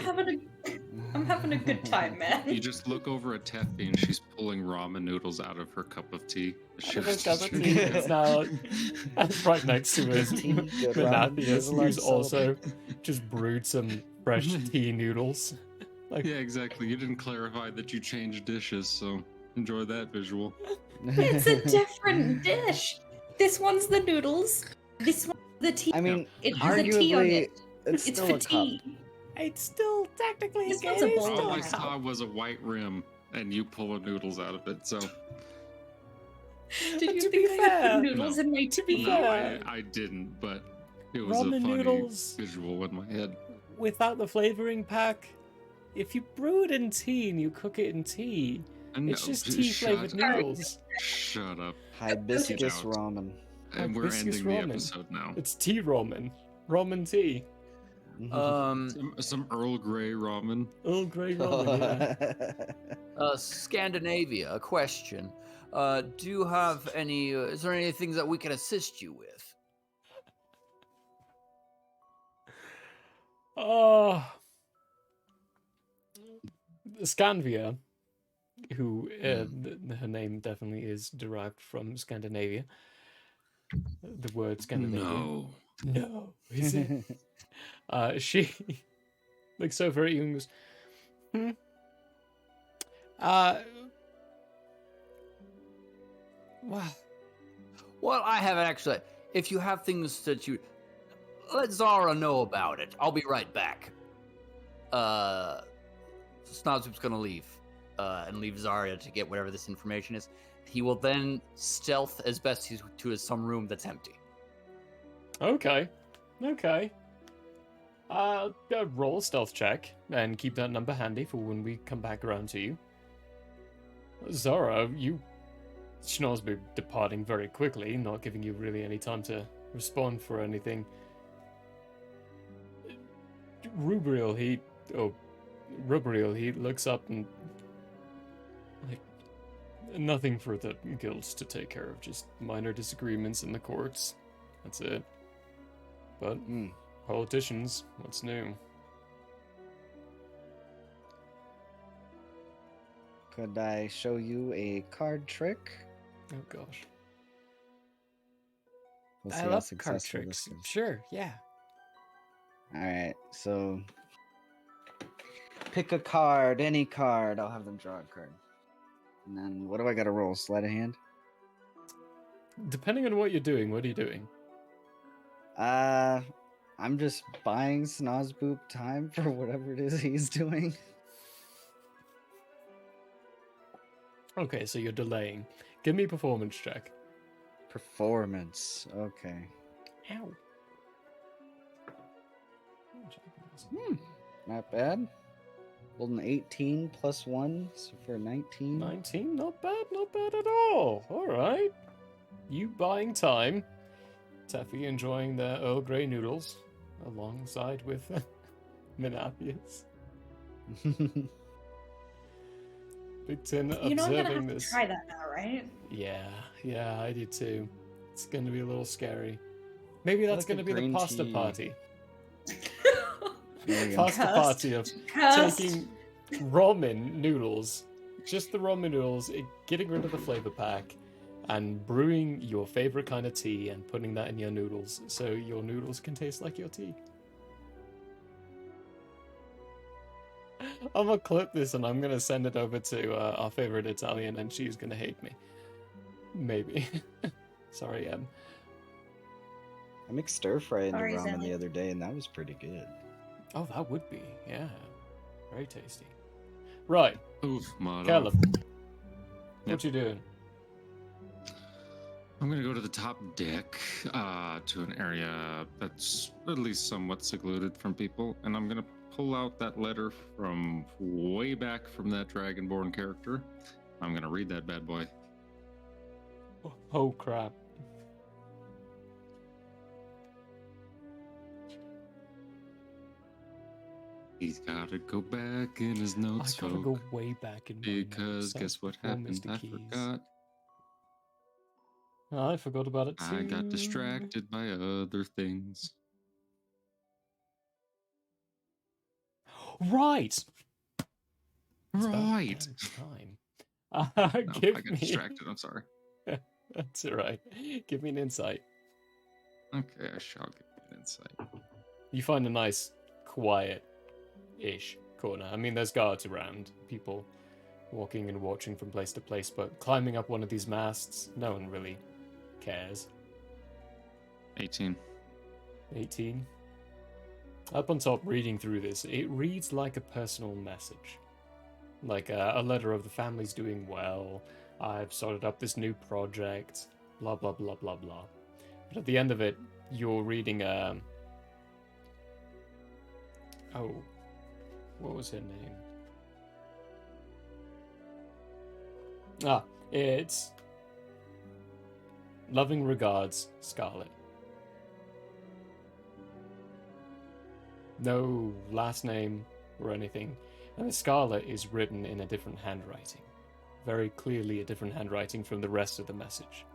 I'm having a good time, man. You just look over at Teffy and she's pulling ramen noodles out of her cup of tea. Out of her cup of tea. It's now right next to his Menathius, who's also just brewed some fresh tea noodles. Like, yeah, exactly. You didn't clarify that you changed dishes, so enjoy that visual. It's a different dish. This one's the noodles. This one's the tea. I mean, it has a tea on arguably, it. it's It's still for a cup. tea. It's still technically This a one's a game. bowl. All I saw was a white rim, and you pull the noodles out of it, so... Did you To think be I fair- had noodles in my tea? No, I didn't, but it was a Ramen funny noodles. visual in my head. Without the flavoring pack, if you brew it in tea and you cook it in tea, it's No, just tea flavored shut up. noodles. Shut up. Hibiscus Get out. ramen. And we're Hibiscus ending the ramen. episode now. It's tea ramen. Ramen tea. Some Earl Grey ramen. Earl Grey ramen, yeah. Scandinavia, a question. Do you have any, is there any things that we can assist you with? Scanvia, who her name definitely is derived from Scandinavia. The word Scandinavia. No, is it? She looks so very young. Goes, wow. Well, I haven't actually. If you have things that you, let Zara know about it. I'll be right back. Snobzoop's gonna leave, and leave Zarya to get whatever this information is. He will then stealth as best he to some room that's empty. Okay. Roll a stealth check and keep that number handy for when we come back around to you. Zara, she knows we're departing very quickly, not giving you really any time to respond for anything. Rubriel, he looks up and nothing for the guilds to take care of, just minor disagreements in the courts. That's it. But politicians, what's new? Could I show you a card trick? Oh gosh. We'll I see how love card successful tricks. this is. Sure, yeah. Alright, so pick a card, any card. I'll have them draw a card. And then what do I gotta roll? Sleight of hand? Depending on what you're doing, what are you doing? I'm just buying Snozboop time for whatever it is he's doing. Okay, so you're delaying. Give me a performance check. Performance. Okay. Ow. Not bad. Rolled an 18 plus 1, so for 19. 19? Not bad at all. Alright. You buying time. Taffy enjoying the Earl Grey noodles alongside with Menathius. Big Tin You know I'm gonna observing have this. to try that now, right? Yeah, I do too. It's gonna be a little scary. Maybe that's like a gonna be the green pasta tea. party. There you go. Pasta party of taking ramen noodles, just the ramen noodles, getting rid of the flavor pack, and brewing your favorite kind of tea and putting that in your noodles so your noodles can taste like your tea. I'm gonna clip this and I'm gonna send it over to our favorite Italian, and she's gonna hate me. Maybe. Sorry, Em. I mixed stir fry into Sorry, ramen Sally. the other day, and that was pretty good. Oh, that would be, yeah. Very tasty. Right. Oof, motto. Caleb. What you doing? I'm gonna go to the top deck, to an area that's at least somewhat secluded from people, and I'm gonna pull out that letter from way back from that Dragonborn character. I'm gonna read that bad boy. Oh, crap. He's gotta go back in his notes, I gotta folk, go way back in my because notes. guess what Poor happened? Mr. I Keys. forgot. I forgot about it too. I got distracted by other things. Right. It's about Right. damn time. No, Give I got me. distracted. I'm sorry. That's all right. Give me an insight. Okay, I shall give you an insight. You find a nice, quiet-ish corner. I mean, there's guards around, people walking and watching from place to place, but climbing up one of these masts, no one really cares. 18. 18. Up on top, reading through this, it reads like a personal message. Like a letter of the family's doing well, I've started up this new project, blah, blah, blah, blah, blah. But at the end of it, you're reading, oh, what was her name? Ah, it's loving regards, Scarlet. No last name or anything. And the Scarlet is written in a different handwriting. Very clearly a different handwriting from the rest of the message.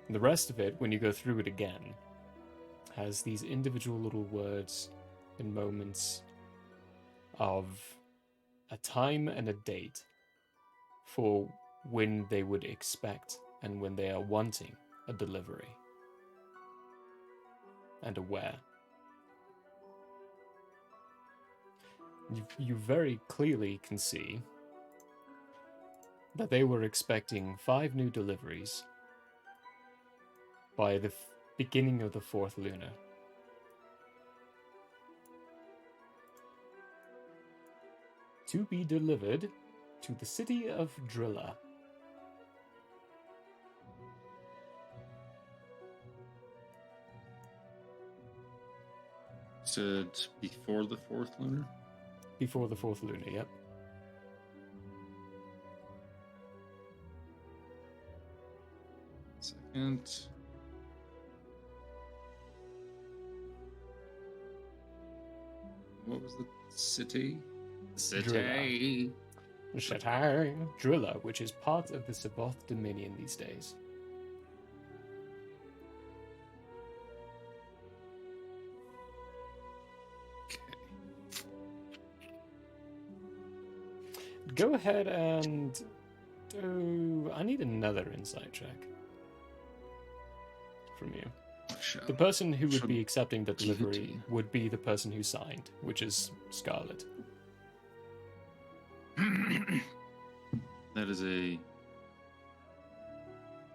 And the rest of it, when you go through it again, has these individual little words and moments of a time and a date for when they would expect and when they are wanting a delivery. And a where. You very clearly can see that they were expecting 5 new deliveries by the beginning of the 4th lunar. To be delivered to the city of Drilla. Said before the 4th lunar? Before the 4th lunar, yep. Second. What was the city? City. Drilla, which is part of the Saboth Dominion these days. Go ahead and do... I need another insight check from you. Sure. The person who would be accepting the delivery would be the person who signed, which is Scarlet. That is a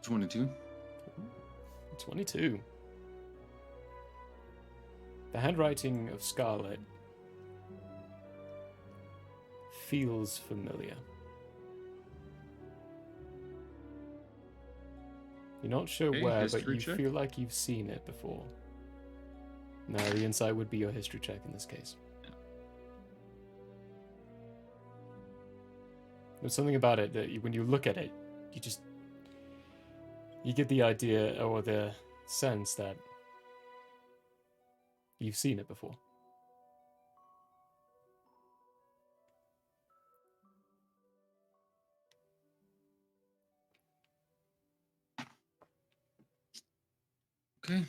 22. 22. The handwriting of Scarlet feels familiar. You're not sure where, but you feel like you've seen it before. No, the insight would be your history check in this case. Yeah. There's something about it that when you look at it, you get the idea or the sense that you've seen it before. Okay.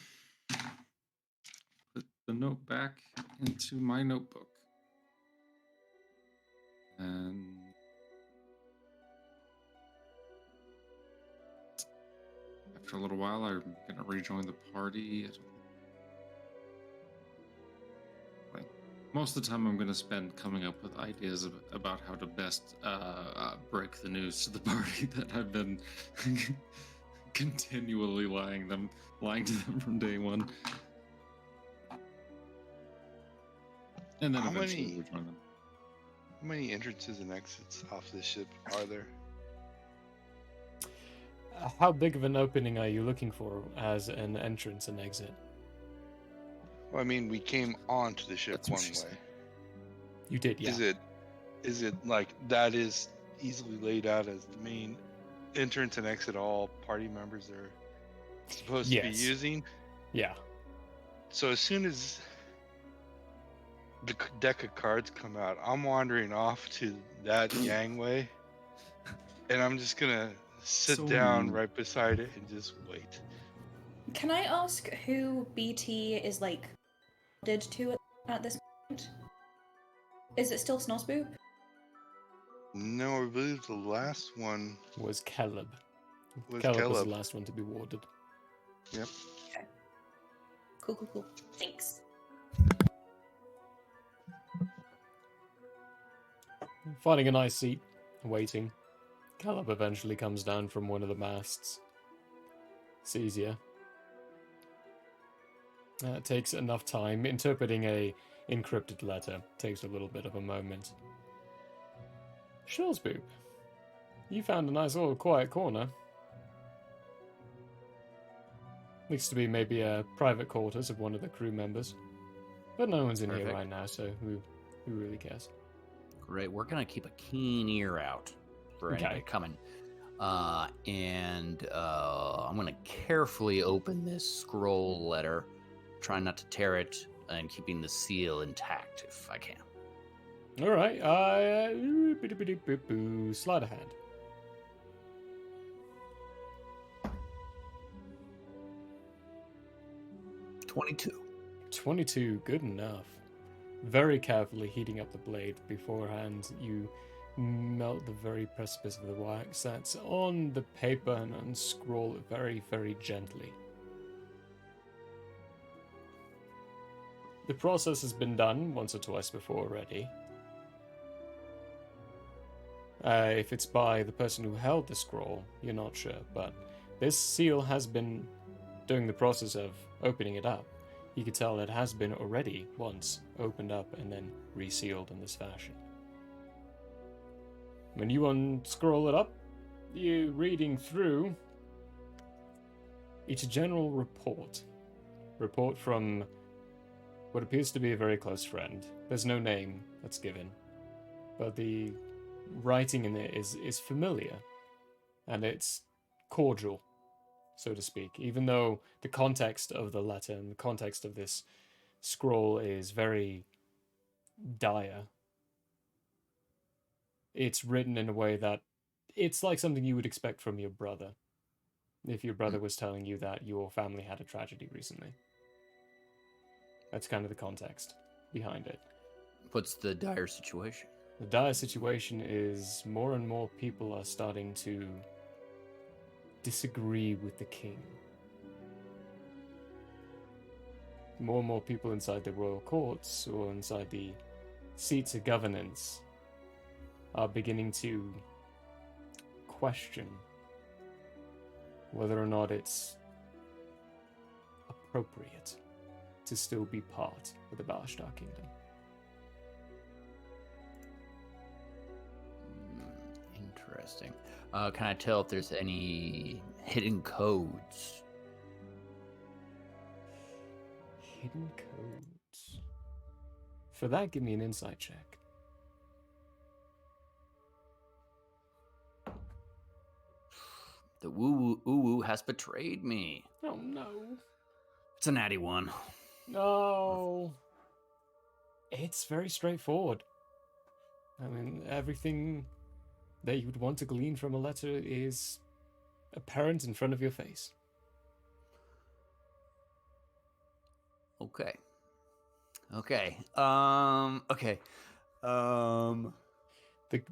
Put the note back into my notebook. And after a little while, I'm going to rejoin the party. Most of the time, I'm going to spend coming up with ideas about how to best break the news to the party that I've been continually lying to them from day one. And then eventually we'll join them. How many entrances and exits off this ship are there? How big of an opening are you looking for as an entrance and exit? Well, I mean, we came onto the ship one way. You did, yeah. Is it like that is easily laid out as the main entrance and exit all party members are supposed to be using? Yeah. So as soon as the deck of cards come out, I'm wandering off to that gangway, and I'm just gonna sit down right beside it and just wait. Can I ask who BT is like did to at this point? Is it still Snosboop? No, I believe the last one was Caleb. Was Caleb was Caleb. the last one to be warded. Yep. Okay. Cool. Thanks. Finding a nice seat, waiting. Caleb eventually comes down from one of the masts. Sees you. It takes enough time. Interpreting a encrypted letter takes a little bit of a moment. Shawsboop, you found a nice little quiet corner. Looks to be maybe a private quarters of one of the crew members. But no one's in here Perfect. right now, so who really cares? Great. We're gonna keep a keen ear out for anybody Okay. coming. I'm gonna carefully open this scroll letter, trying not to tear it, and keeping the seal intact if I can. Alright, sleight of hand. 22, good enough. Very carefully heating up the blade beforehand, you melt the very precipice of the wax that's on the paper and unscroll it very, very gently. The process has been done once or twice before already. If it's by the person who held the scroll, you're not sure, but this seal has been, during the process of opening it up, you could tell it has been already once opened up and then resealed in this fashion. When you unscroll it up, you're reading through. It's a general report. Report from what appears to be a very close friend. There's no name that's given, but the writing in it is familiar, and it's cordial, so to speak, even though the context of the letter and the context of this scroll is very dire. It's written in a way that it's like something you would expect from your brother, if your brother was telling you that your family had a tragedy recently. That's kind of the context behind it. What's the dire situation? The dire situation is more and more people are starting to disagree with the king. More and more people inside the royal courts or inside the seats of governance are beginning to question whether or not it's appropriate to still be part of the Balashtar Kingdom. Interesting. Can I tell if there's any hidden codes? Hidden codes. For that, give me an insight check. The woo-woo has betrayed me. Oh no. It's a natty one. No. It's very straightforward. I mean, everything that you would want to glean from a letter is apparent in front of your face. Okay. Okay. The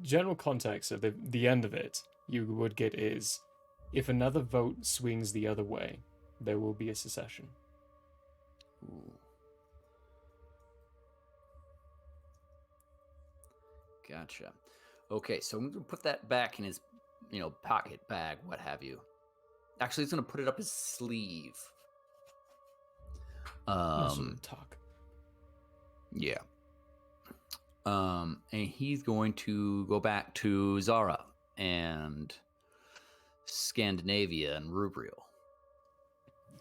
general context of the end of it you would get is, if another vote swings the other way, there will be a secession. Ooh. Gotcha. Okay, so I'm gonna put that back in his, pocket, bag, what have you. Actually, he's gonna put it up his sleeve. Talk. Yeah. And he's going to go back to Zara and Scandinavia and Rubriel.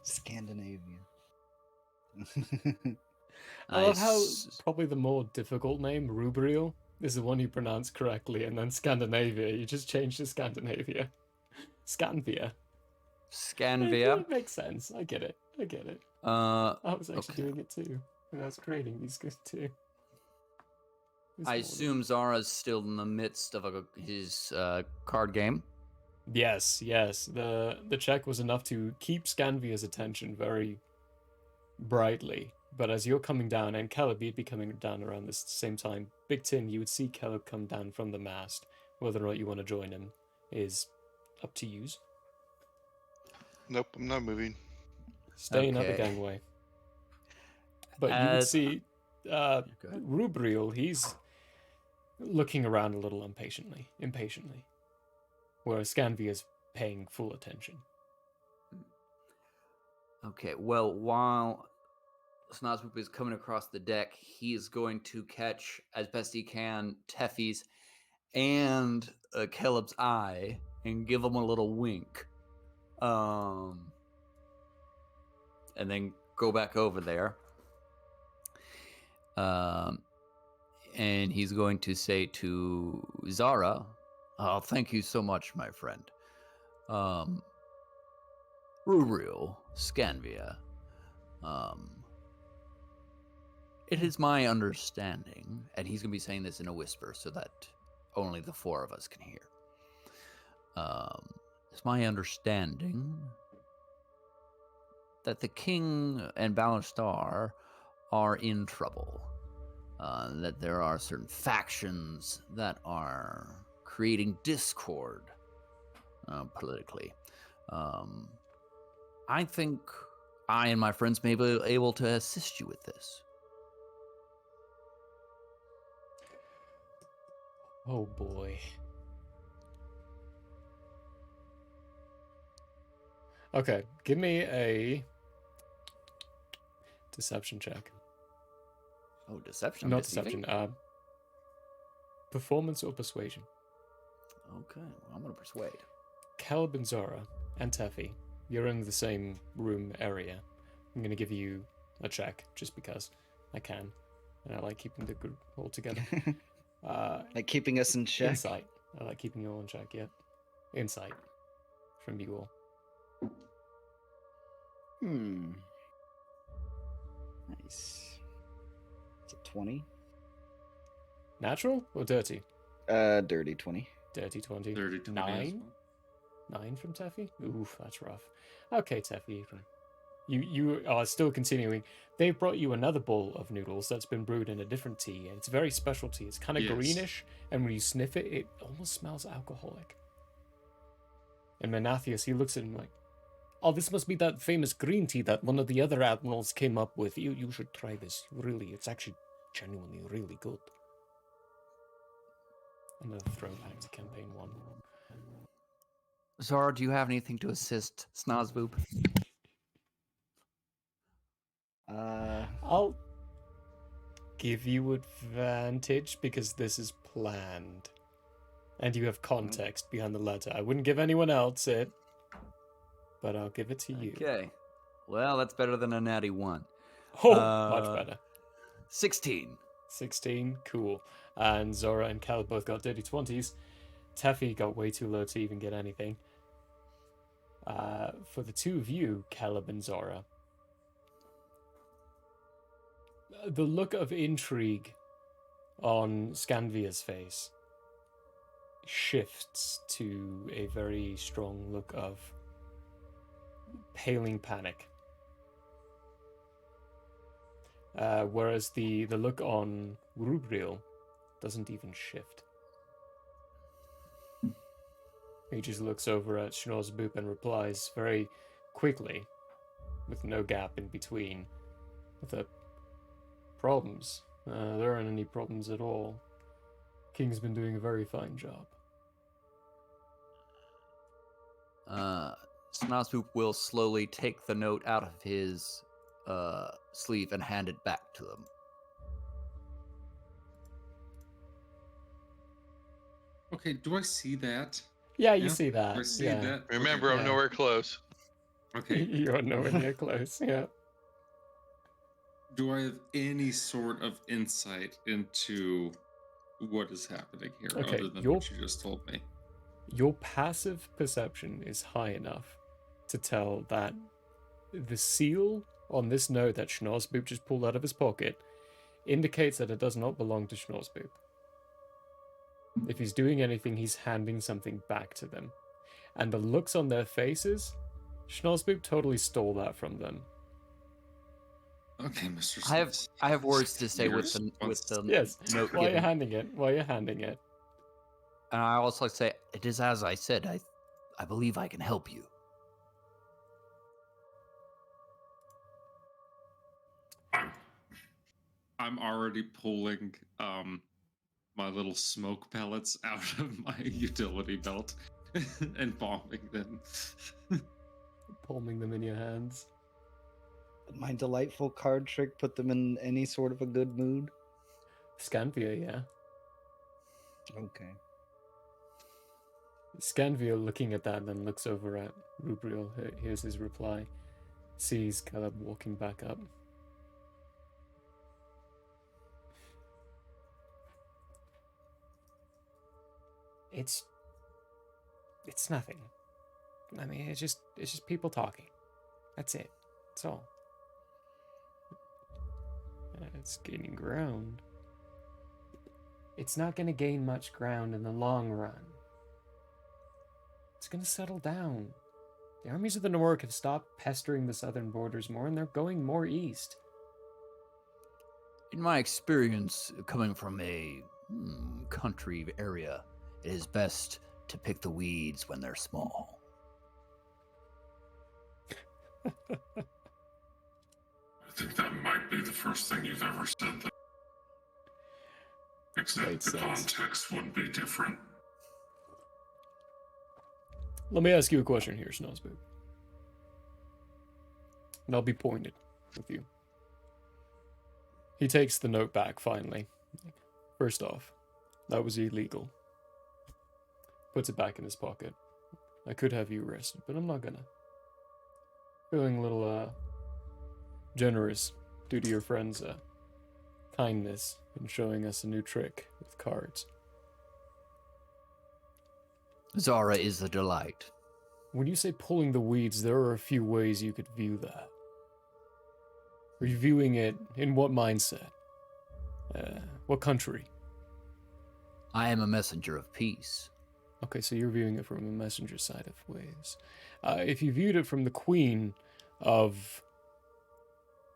Scandinavia. I love how probably the more difficult name, Rubriel, is the one you pronounce correctly, and then Scandinavia, you just change to Scandinavia. Scanvia. It makes sense. I get it. I was actually doing it too when I was creating these good too. I assume Zara's still in the midst of his card game. Yes, yes. The check was enough to keep Scanvia's attention very brightly. But as you're coming down, and Caleb, you'd be coming down around this same time, Big Tin, you would see Caleb come down from the mast. Whether or not you want to join him is up to you. Nope, I'm not moving. Staying at the Okay. gangway. But you would see Rubriel, he's looking around a little impatiently. Whereas Scanvia's paying full attention. Okay, well, while Snozboop is coming across the deck, he is going to catch, as best he can, Teffy's and Caleb's eye and give him a little wink. And then go back over there. And he's going to say to Zara, "Oh, thank you so much, my friend. Rubriel, Scanvia. It is my understanding," and he's going to be saying this in a whisper so that only the four of us can hear. It's my understanding that the king and Balastar are in trouble. That there are certain factions that are creating discord politically. I think I and my friends may be able to assist you with this. Oh boy. Okay, give me a deception check. Oh, deception? Not Deceiving? deception. Performance or persuasion. Okay, well, I'm going to persuade. Caleb and Zora and Teffy, you're in the same room area. I'm going to give you a check just because I can. And I like keeping the group all together. Like keeping us in check? Insight. I like keeping you all in check, yeah. Insight from you all. Nice. It's a 20. Natural or dirty? Dirty 20. Dirty 20. Dirty 20 as 9? 9 from Teffy? Oof, that's rough. Okay, Teffy, you are still continuing. They've brought you another bowl of noodles that's been brewed in a different tea, and it's very special tea. It's kind of greenish, and when you sniff it, it almost smells alcoholic. And Menathius, he looks at him like, "Oh, this must be that famous green tea that one of the other admirals came up with. You should try this. Really, it's actually genuinely really good." Another throwback to campaign 1. Zara, do you have anything to assist Snozboop? I'll give you advantage because this is planned. And you have context behind the letter. I wouldn't give anyone else it, but I'll give it to you. Okay. Well, that's better than a natty 1. Oh, much better. 16. 16, cool. And Zora and Cal both got dirty 20s. Teffy got way too low to even get anything. For the two of you, Caleb and Zora, the look of intrigue on Scanvia's face shifts to a very strong look of paling panic. Whereas the look on Rubriel doesn't even shift. He just looks over at Schnorzboop and replies very quickly, with no gap in between, with problems. There aren't any problems at all. King's been doing a very fine job. Snozboop will slowly take the note out of his sleeve and hand it back to them. Okay, do I see that? Yeah, you see that. Do I see yeah. that? Remember, I'm nowhere close. Okay. You're nowhere near close, yeah. Do I have any sort of insight into what is happening here, Okay, other than what you just told me? Your passive perception is high enough to tell that the seal on this note that Schnorzboop just pulled out of his pocket indicates that it does not belong to Schnorzboop. If he's doing anything, he's handing something back to them. and the looks on their faces, Schnozzboop totally stole that from them. Okay, Mr. I have words to say with the Yes, note while you're giving. handing it. And I also say, it is as I said. I believe I can help you. I'm already pulling my little smoke pellets out of my utility belt and bombing them. Palming them in your hands. My delightful card trick put them in any sort of a good mood. Scanvia, yeah. Okay. Scanvia looking at that and then looks over at Rubriel. Here's his reply. Sees Caleb walking back up. It's nothing. I mean, it's just people talking. That's it. That's all. It's gaining ground. It's not going to gain much ground in the long run. It's going to settle down. The armies of the Nork have stopped pestering the southern borders more, and they're going more east. In my experience, coming from a country area, it is best to pick the weeds when they're small. I think that might be the first thing you've ever said. Except the context would be different. Let me ask you a question here, Schnozzboop. And I'll be pointed with you. He takes the note back, finally. First off, that was illegal. Puts it back in his pocket. I could have you arrested, but I'm not gonna. Feeling a little, generous due to your friend's, kindness in showing us a new trick with cards. Zara is a delight. When you say pulling the weeds, there are a few ways you could view that. Are you viewing it in what mindset? What country? I am a messenger of peace. Okay, so you're viewing it from a messenger side of ways. If you viewed it from the queen of,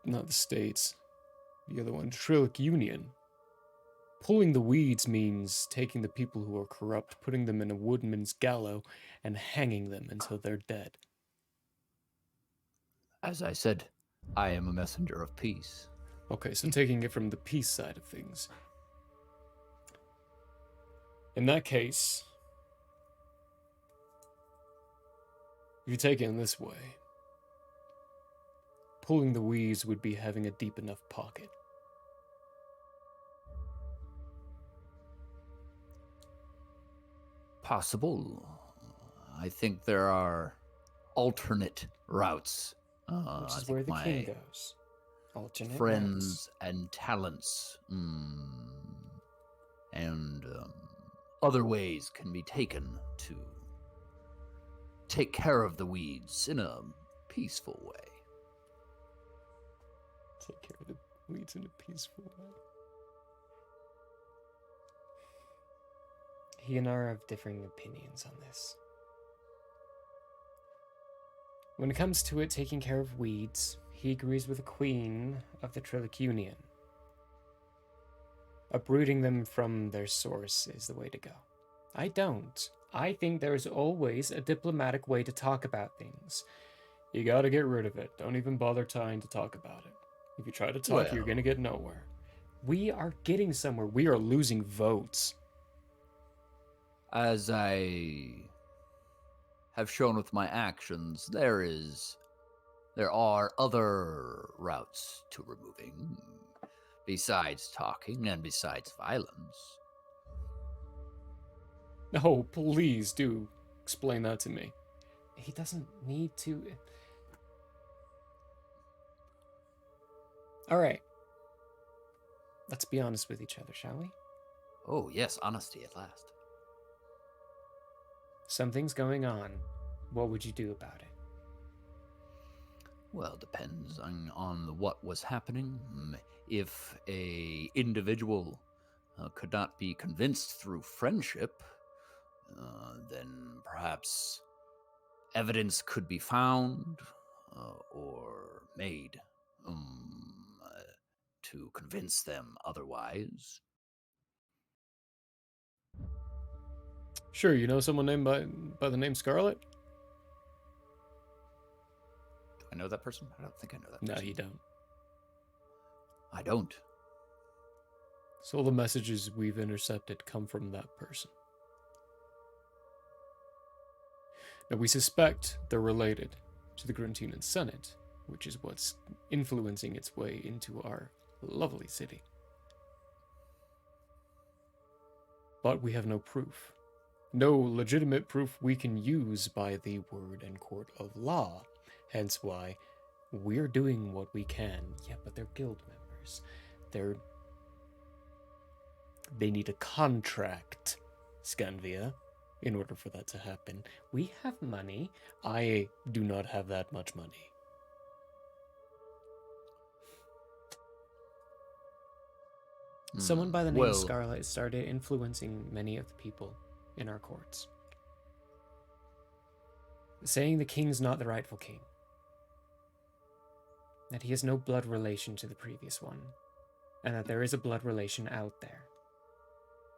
not the states, the other one, Trillic Union, pulling the weeds means taking the people who are corrupt, putting them in a woodman's gallows, and hanging them until they're dead. As I said, I am a messenger of peace. Okay, so taking it from the peace side of things. In that case, if you take it in this way, pulling the weeds would be having a deep enough pocket. Possible. I think there are alternate routes. Which is where the king goes. Alternate friends and talents and other ways can be taken to take care of the weeds in a peaceful way. Take care of the weeds in a peaceful way. He and I are of differing opinions on this. When it comes to it taking care of weeds, he agrees with the Queen of the Trillic Union. Uprooting them from their source is the way to go. I don't. I think there is always a diplomatic way to talk about things. You gotta get rid of it. Don't even bother trying to talk about it. If you try to talk, you're gonna get nowhere. We are getting somewhere. We are losing votes. As I have shown with my actions, there are other routes to removing, besides talking and besides violence. Oh, please do explain that to me. He doesn't need to. All right. Let's be honest with each other, shall we? Oh, yes, honesty at last. Something's going on. What would you do about it? Well, depends on what was happening. If a individual could not be convinced through friendship, then perhaps evidence could be found or made to convince them otherwise. Sure, you know someone named by the name Scarlet? Do I know that person? I don't think I know that No, person. you don't. I don't. So all the messages we've intercepted come from that person. Now, we suspect they're related to the Gruntinan Senate, which is what's influencing its way into our lovely city. But we have no proof. No legitimate proof we can use by the word and court of law. Hence why we're doing what we can. Yeah, but they're guild members. They need a contract, Scanvia, in order for that to happen. We have money. I do not have that much money. Someone by the name Scarlet started influencing many of the people in our courts, saying the king's not the rightful king, that he has no blood relation to the previous one, and that there is a blood relation out there.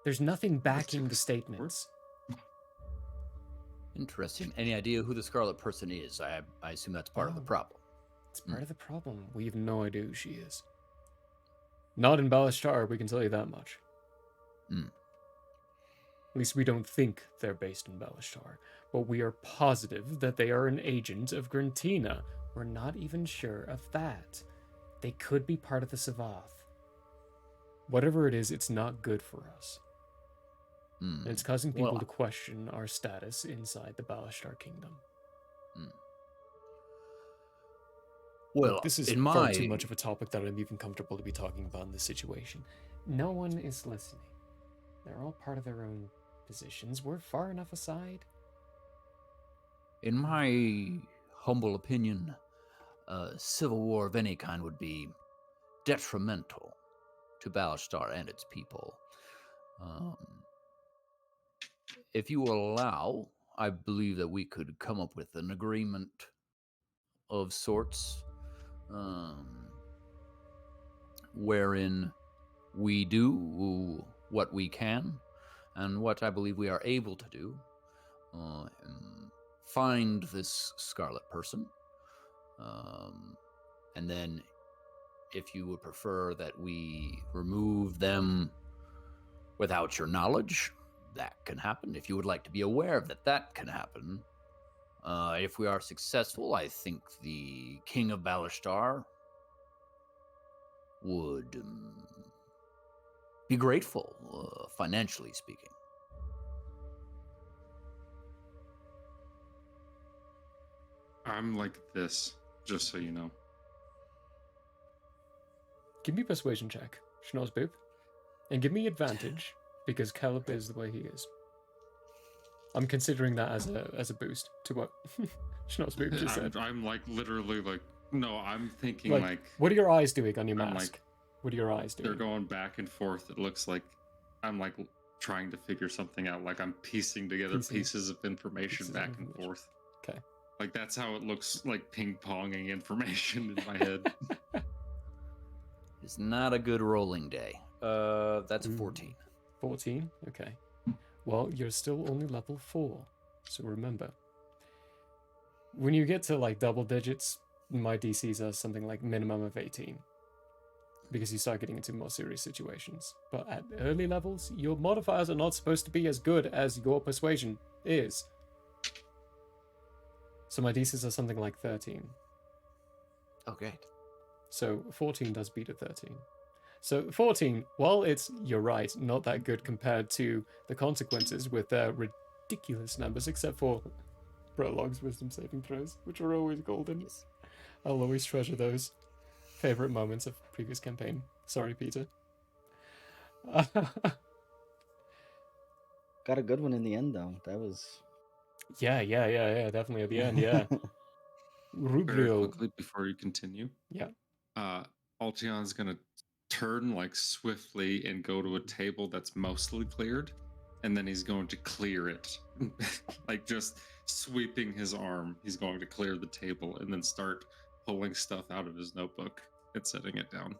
There's nothing backing the statements. Interesting. Any idea who the Scarlet person is? I assume that's part of the problem. It's part of the problem. We have no idea who she is. Not in Balashtar, we can tell you that much. At least we don't think they're based in Balashtar, but we are positive that they are an agent of Gruntina. We're not even sure of that. They could be part of the Savath. Whatever it is, it's not good for us. And it's causing people to question our status inside the Balashtar Kingdom. Well, look, this is far too much of a topic that I'm even comfortable to be talking about in this situation. No one is listening. They're all part of their own positions. We're far enough aside. In my humble opinion, civil war of any kind would be detrimental to Balashtar and its people. If you will allow, I believe that we could come up with an agreement of sorts, wherein we do what we can and what I believe we are able to do. Find this Scarlet person, and then if you would prefer that we remove them without your knowledge, that can happen. If you would like to be aware of that, that can happen. If we are successful, I think the King of Balashtar would be grateful, financially speaking. I'm like this, just so you know. Give me a persuasion check, Schnozzboop. And give me advantage, because Caleb is the way he is. I'm considering that as a boost to what Schnozzboop just said. I'm like literally like, no, I'm thinking like what are your eyes doing on your I'm mask? like, what are your eyes doing? They're going back and forth. It looks like I'm like trying to figure something out. Like I'm piecing together pieces of information back and forth. Okay. Like that's how it looks, like ping-ponging information in my head. It's not a good rolling day. That's 14. 14? Okay. Well, you're still only level 4. So remember, when you get to like double digits, my DCs are something like minimum of 18. Because you start getting into more serious situations. But at early levels, your modifiers are not supposed to be as good as your persuasion is. So my DCs are something like 13. Okay. So 14 does beat a 13. So 14, while it's, you're right, not that good compared to the consequences with their ridiculous numbers, except for Prologue's wisdom saving throws, which are always golden. I'll always treasure those. Favorite moments of previous campaign. Sorry, Peter. Got a good one in the end, though. That was... Yeah, definitely at the end, yeah. Very Rubrio. quickly before you continue. Yeah. Altion's gonna turn like swiftly and go to a table that's mostly cleared, and then he's going to clear it. Like just sweeping his arm, he's going to clear the table and then start pulling stuff out of his notebook and setting it down.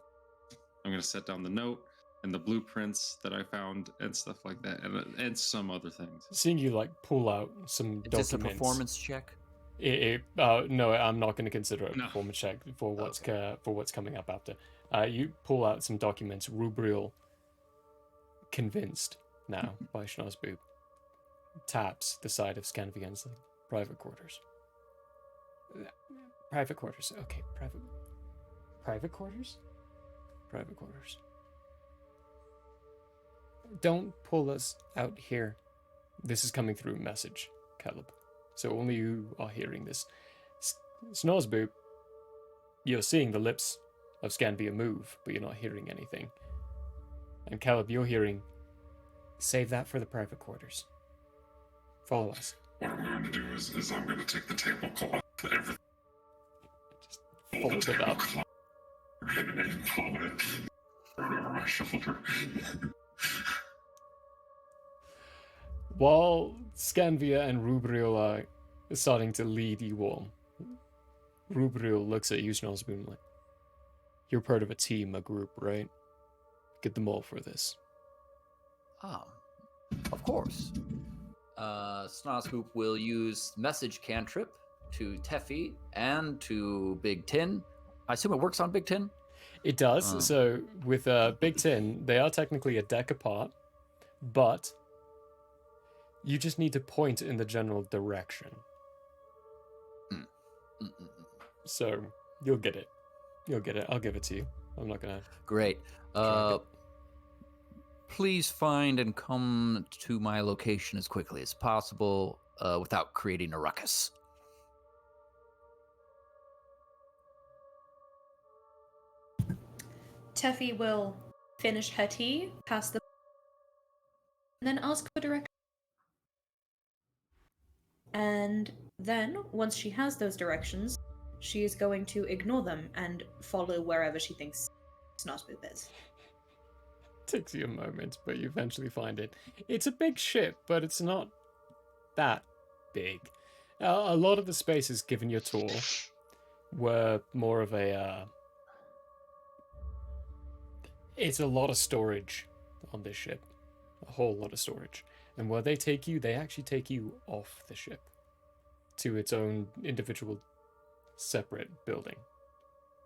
I'm going to set down the note and the blueprints that I found and stuff like that, and some other things. Seeing you like pull out some Is documents. this a performance check? No, I'm not going to consider it a performance check for what's coming up after. You pull out some documents. Rubriel, convinced now by Schnozboob, taps the side of Scanvian's private quarters. Private quarters. Okay, private quarters? Private quarters. Don't pull us out here. This is coming through message, Caleb. So only you are hearing this. Snozboob, you're seeing the lips of Scanvia move, but you're not hearing anything. And Caleb, you're hearing, save that for the private quarters. Follow us. What I'm going to do is I'm going to take the tablecloth, everything. Just fold it up. And pull it right over my shoulder. While Scanvia and Rubriel are starting to lead you all, Rubriel looks at you, Snozboob, like, you're part of a team, a group, right? Get them all for this. Ah, of course. Snozboop will use message cantrip to Teffy and to Big Tin. I assume it works on Big Tin? It does. So with Big Tin, they are technically a deck apart, but you just need to point in the general direction. So you'll get it. You'll get it. I'll give it to you. I'm not gonna. Great. Please find and come to my location as quickly as possible without creating a ruckus. Teffy will finish her tea, pass the, and then ask for directions. And then, once she has those directions, she is going to ignore them and follow wherever she thinks Snozboob is. Takes you a moment, but you eventually find it. It's a big ship, but it's not that big. A lot of the spaces given your tour were more of a... it's a lot of storage on this ship. A whole lot of storage. And where they take you, they actually take you off the ship to its own individual separate building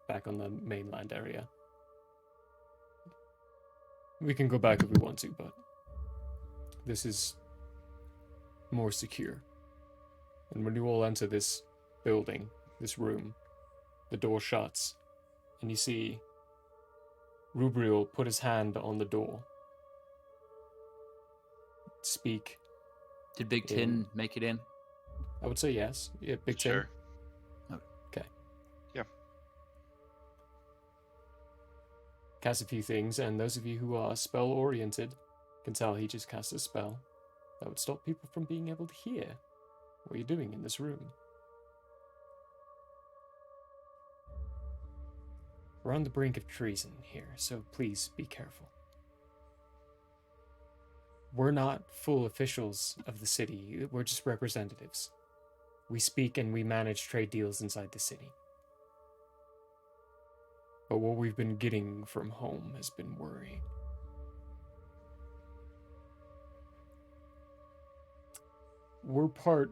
back on the mainland area. We can go back if we want to, but this is more secure. And when you all enter this building, this room, the door shuts, and you see Rubriel put his hand on the door. Speak. Did Big Tin make it in? I would say yes. Yeah, Big Tin. Sure. Okay. Yeah. Cast a few things, and those of you who are spell-oriented can tell he just cast a spell that would stop people from being able to hear what you're doing in this room. We're on the brink of treason here, so please be careful. We're not full officials of the city, we're just representatives. We speak and we manage trade deals inside the city. But what we've been getting from home has been worrying. We're part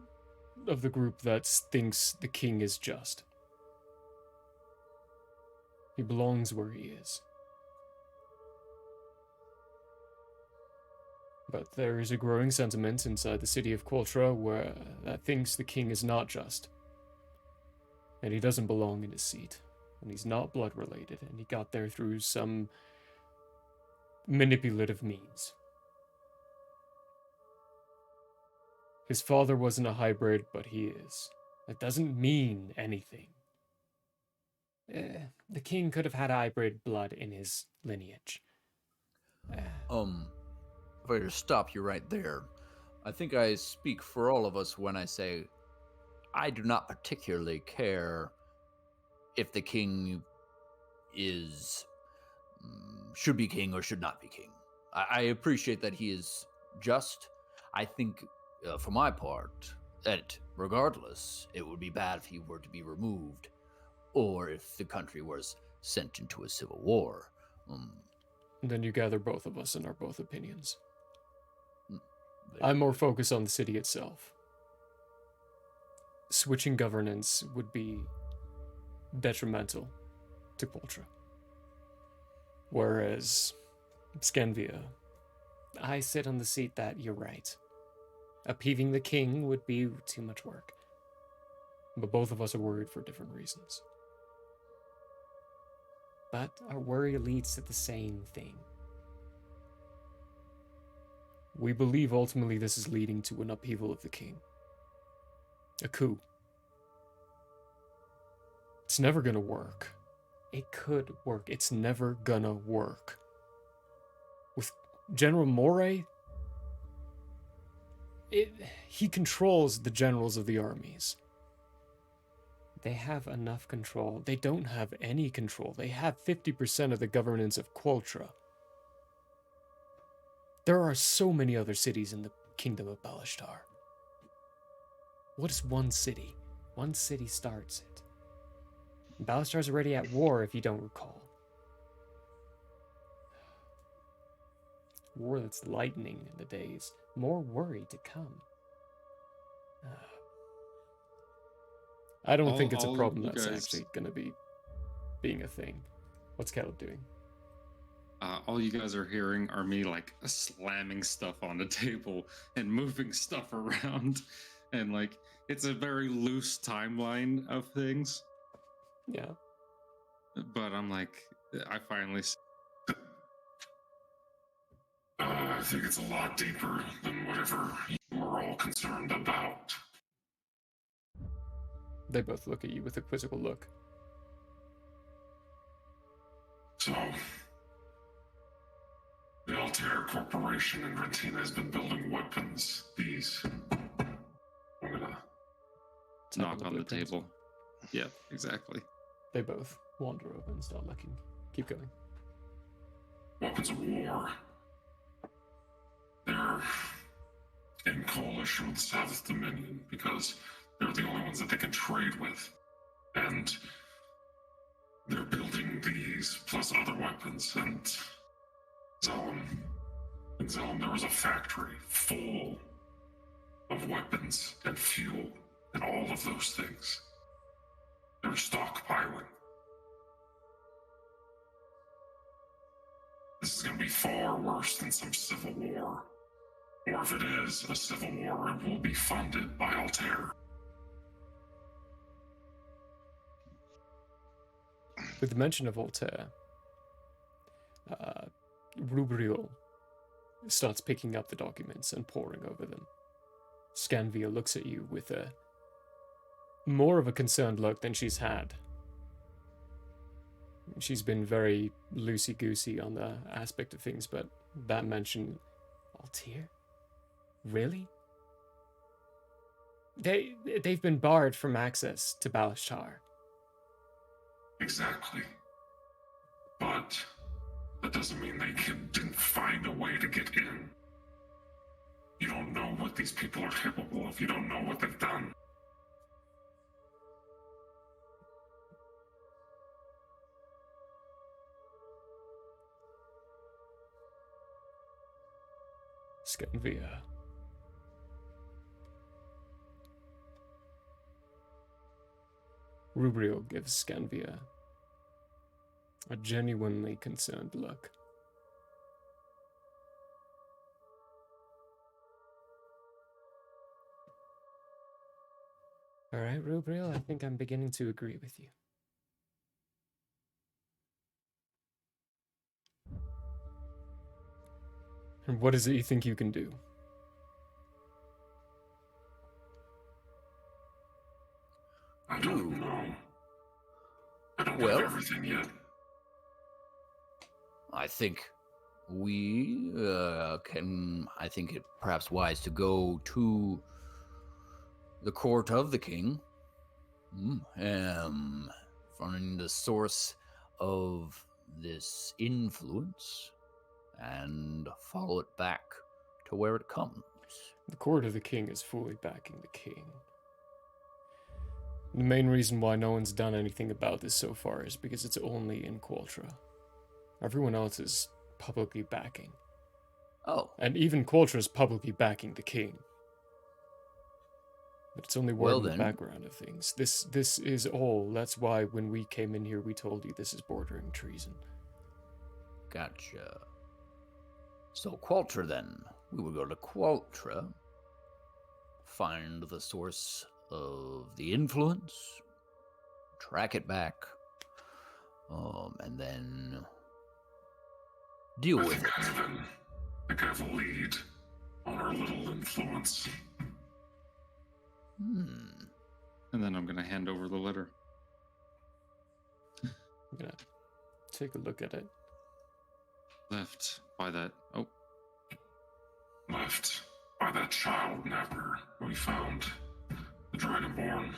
of the group that thinks the king is just. He belongs where he is. But there is a growing sentiment inside the city of Qualtra where that thinks the king is not just. And he doesn't belong in his seat. And he's not blood related, and he got there through some manipulative means. His father wasn't a hybrid, but he is. That doesn't mean anything. The king could have had hybrid blood in his lineage. If I were to stop you right there, I think I speak for all of us when I say I do not particularly care if the king should be king or should not be king. I appreciate that he is just. I think, for my part, that Regardless, it would be bad if he were to be removed, or if the country was sent into a civil war. Then you gather both of us and our both opinions. I'm more focused on the city itself. Switching governance would be detrimental to culture. Whereas Scanvia, I sit on the seat that you're right. Upheaving the king would be too much work. But both of us are worried for different reasons. But our worry leads to the same thing. We believe ultimately this is leading to an upheaval of the king. A coup. It's never gonna work. It could work. It's never gonna work. With General Moray, he controls the generals of the armies. They have enough control. They don't have any control. They have 50% of the governance of Quoltra. There are so many other cities in the kingdom of Balashtar. What is one city? One city starts it. Balashtar's already at war, if you don't recall. War that's lightning in the days. More worry to come. I don't think it's a problem that's actually going to be being a thing. What's Caleb doing? All you guys are hearing are me like slamming stuff on the table and moving stuff around, and like it's a very loose timeline of things. Yeah. But I'm like, I finally. I think it's a lot deeper than whatever you're all concerned about. They both look at you with a quizzical look. So, the Altair Corporation in Rentina has been building weapons. These. I'm gonna knock on the table. Yeah, exactly. They both wander over and start looking. Keep going. Weapons of war. They're in coalition with South Dominion because they're the only ones that they can trade with. And they're building these plus other weapons. And in Zelm, there was a factory full of weapons and fuel and all of those things. They're stockpiling. This is going to be far worse than some civil war. Or if it is a civil war, it will be funded by Altair. With the mention of Altair, Rubriel starts picking up the documents and poring over them. Scanvia looks at you with a more of a concerned look than she's had. She's been very loosey-goosey on the aspect of things, but that mention... Altair? Really? They've been barred from access to Balashtar. Exactly. But that doesn't mean they didn't find a way to get in. You don't know what these people are capable of. You don't know what they've done. Scanvia. Rubriel gives Scanvia a genuinely concerned look. All right, Rubriel, I think I'm beginning to agree with you. And what is it you think you can do? I don't know. I don't Well, have everything yet. I think we can. I think it perhaps wise to go to the court of the king, finding the source of this influence, and follow it back to where it comes. The court of the king is fully backing the king. The main reason why no one's done anything about this so far is because it's only in Qualtra. Everyone else is publicly backing. Oh. And even Qualtra's publicly backing the king. But it's only word Well in the then. background of things. This is all. That's why when we came in here, we told you this is bordering treason. Gotcha. So Qualtra then. We will go to Qualtra, find the source of the influence, track it back, and then deal I with think it. I have a lead on our little influence. And then I'm going to hand over the letter. I'm gonna take a look at it. Left by that. Oh. Left by that child Napper we found, the Dragonborn.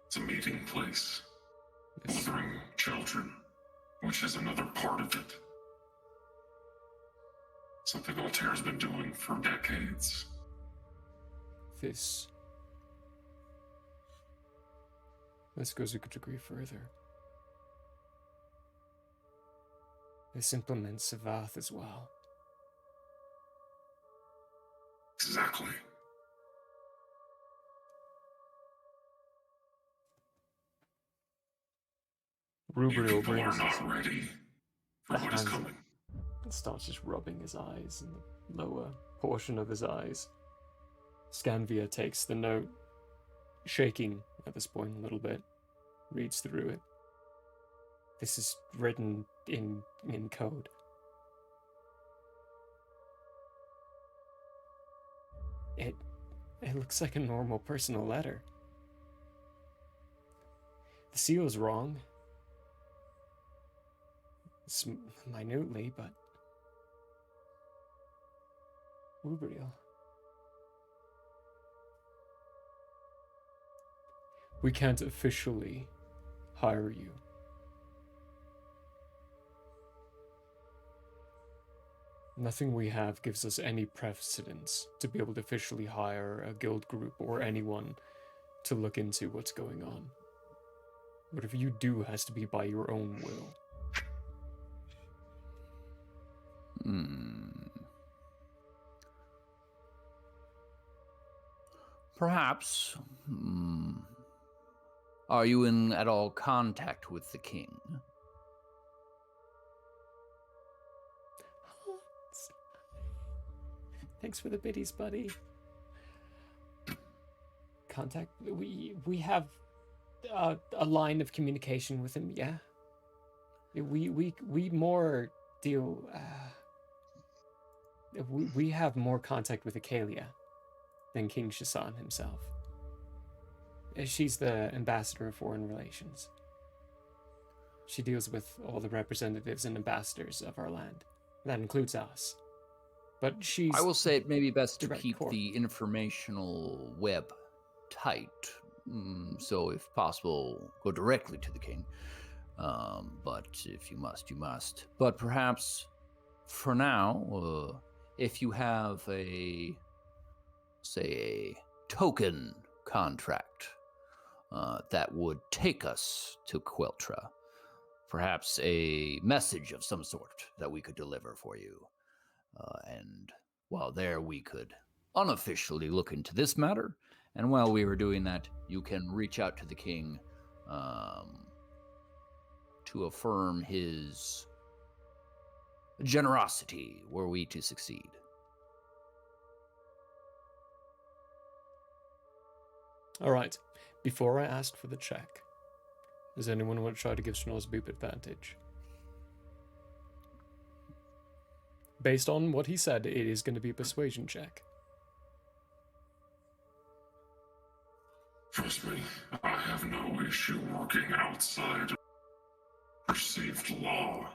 It's a meeting place. Mothering children, which is another part of it. Something Altair's been doing for decades. This goes a good degree further. This implements Savath as well. Exactly. Rubriel People are brings not ready for what is coming. and starts just rubbing his eyes and the lower portion of his eyes. Scanvia takes the note, shaking at this point a little bit, reads through it. This is written in code. It looks like a normal personal letter. The seal's wrong. It's minutely, but Rubriel. We can't officially hire you. Nothing we have gives us any precedence to be able to officially hire a guild group or anyone to look into what's going on. Whatever you do has to be by your own will. Perhaps. Are you in at all contact with the king? Thanks for the biddies, buddy. Contact. We have a line of communication with him. Yeah. We more deal. We have more contact with Acalia than King Shasan himself. She's the ambassador of foreign relations. She deals with all the representatives and ambassadors of our land. That includes us. But she's... I will say it may be best to direct keep court. the informational web tight. So if possible, go directly to the king. But if you must, you must. But perhaps, for now, if you have a token contract that would take us to Queltra, perhaps a message of some sort that we could deliver for you. And while there, we could unofficially look into this matter. And while we were doing that, you can reach out to the king to affirm his generosity were we to succeed. All right. Before I ask for the check, does anyone want to try to give Schnorsboop advantage? Based on what he said, it is going to be a persuasion check. Trust me, I have no issue working outside of perceived law,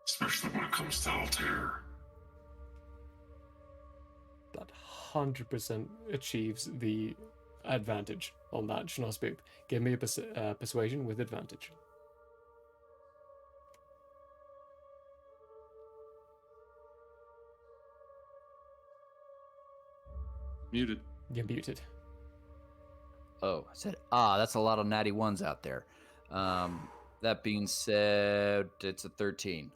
especially when it comes to Altair. That 100% achieves the advantage on that, Schnorsboop. Give me a persuasion with advantage. Muted. You're muted. Oh, I said, that's a lot of natty ones out there. That being said, it's a 13.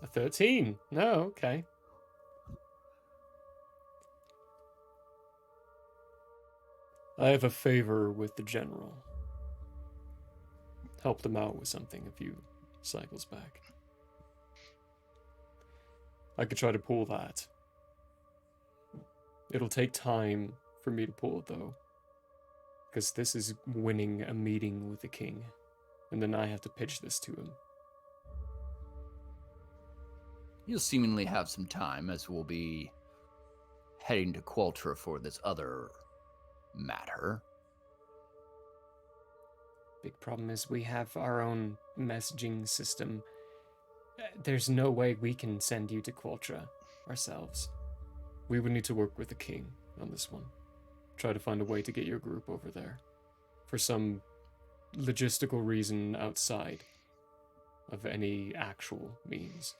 A 13? No, okay. I have a favor with the general. Helped him out with something a few cycles back. I could try to pull that. It'll take time for me to pull it, though. Because this is winning a meeting with the king. And then I have to pitch this to him. You'll seemingly have some time, as we'll be heading to Qualtra for this other matter. Big problem is we have our own messaging system. There's no way we can send you to Qualtra ourselves. We would need to work with the king on this one. Try to find a way to get your group over there. For some logistical reason outside of any actual means.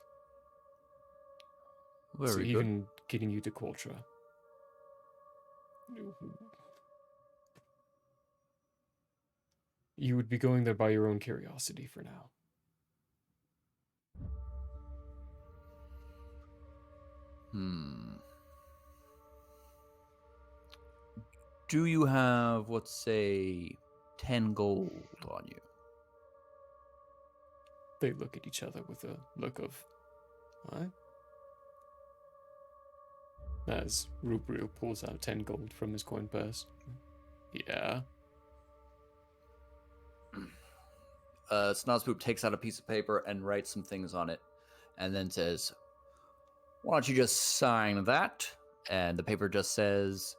Very so good. even getting you to Qualtra. You would be going there by your own curiosity for now. Do you have, let's say, 10 gold on you? They look at each other with a look of, what? As Rubriel pulls out 10 gold from his coin purse. Yeah. Snozpoop takes out a piece of paper and writes some things on it, and then says, "Why don't you just sign that?" And the paper just says,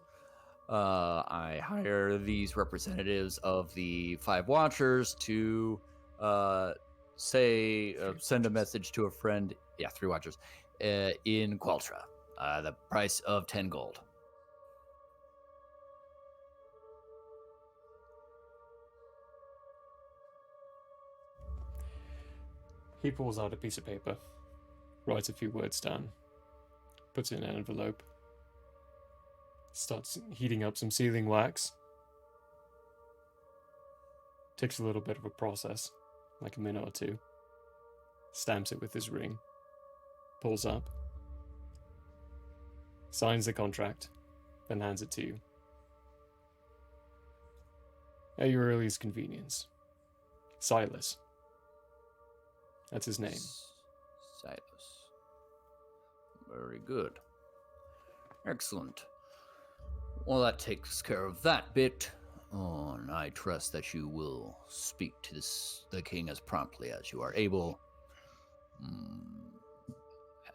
"I hire these representatives of the 5 Watchers to send a message to a friend." Yeah, 3 Watchers in Qualtra. The price of 10 gold. He pulls out a piece of paper, writes a few words down, puts it in an envelope, starts heating up some sealing wax. Takes a little bit of a process, like a minute or two. Stamps it with his ring, pulls up, signs the contract, then hands it to you. At your earliest convenience. Silas. That's his name. Silas. Very good. Excellent. Well, that takes care of that bit. Oh, and I trust that you will speak to the king as promptly as you are able.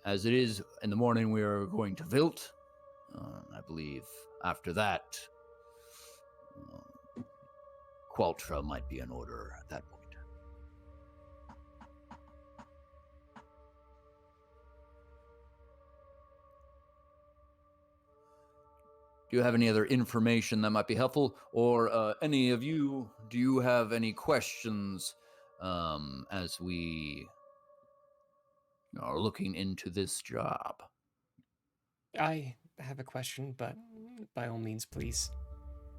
As it is, in the morning we are going to Vilt. I believe after that, Qualtra might be in order at that point. Do you have any other information that might be helpful? Or any of you, do you have any questions as we are looking into this job? I have a question, but by all means, please,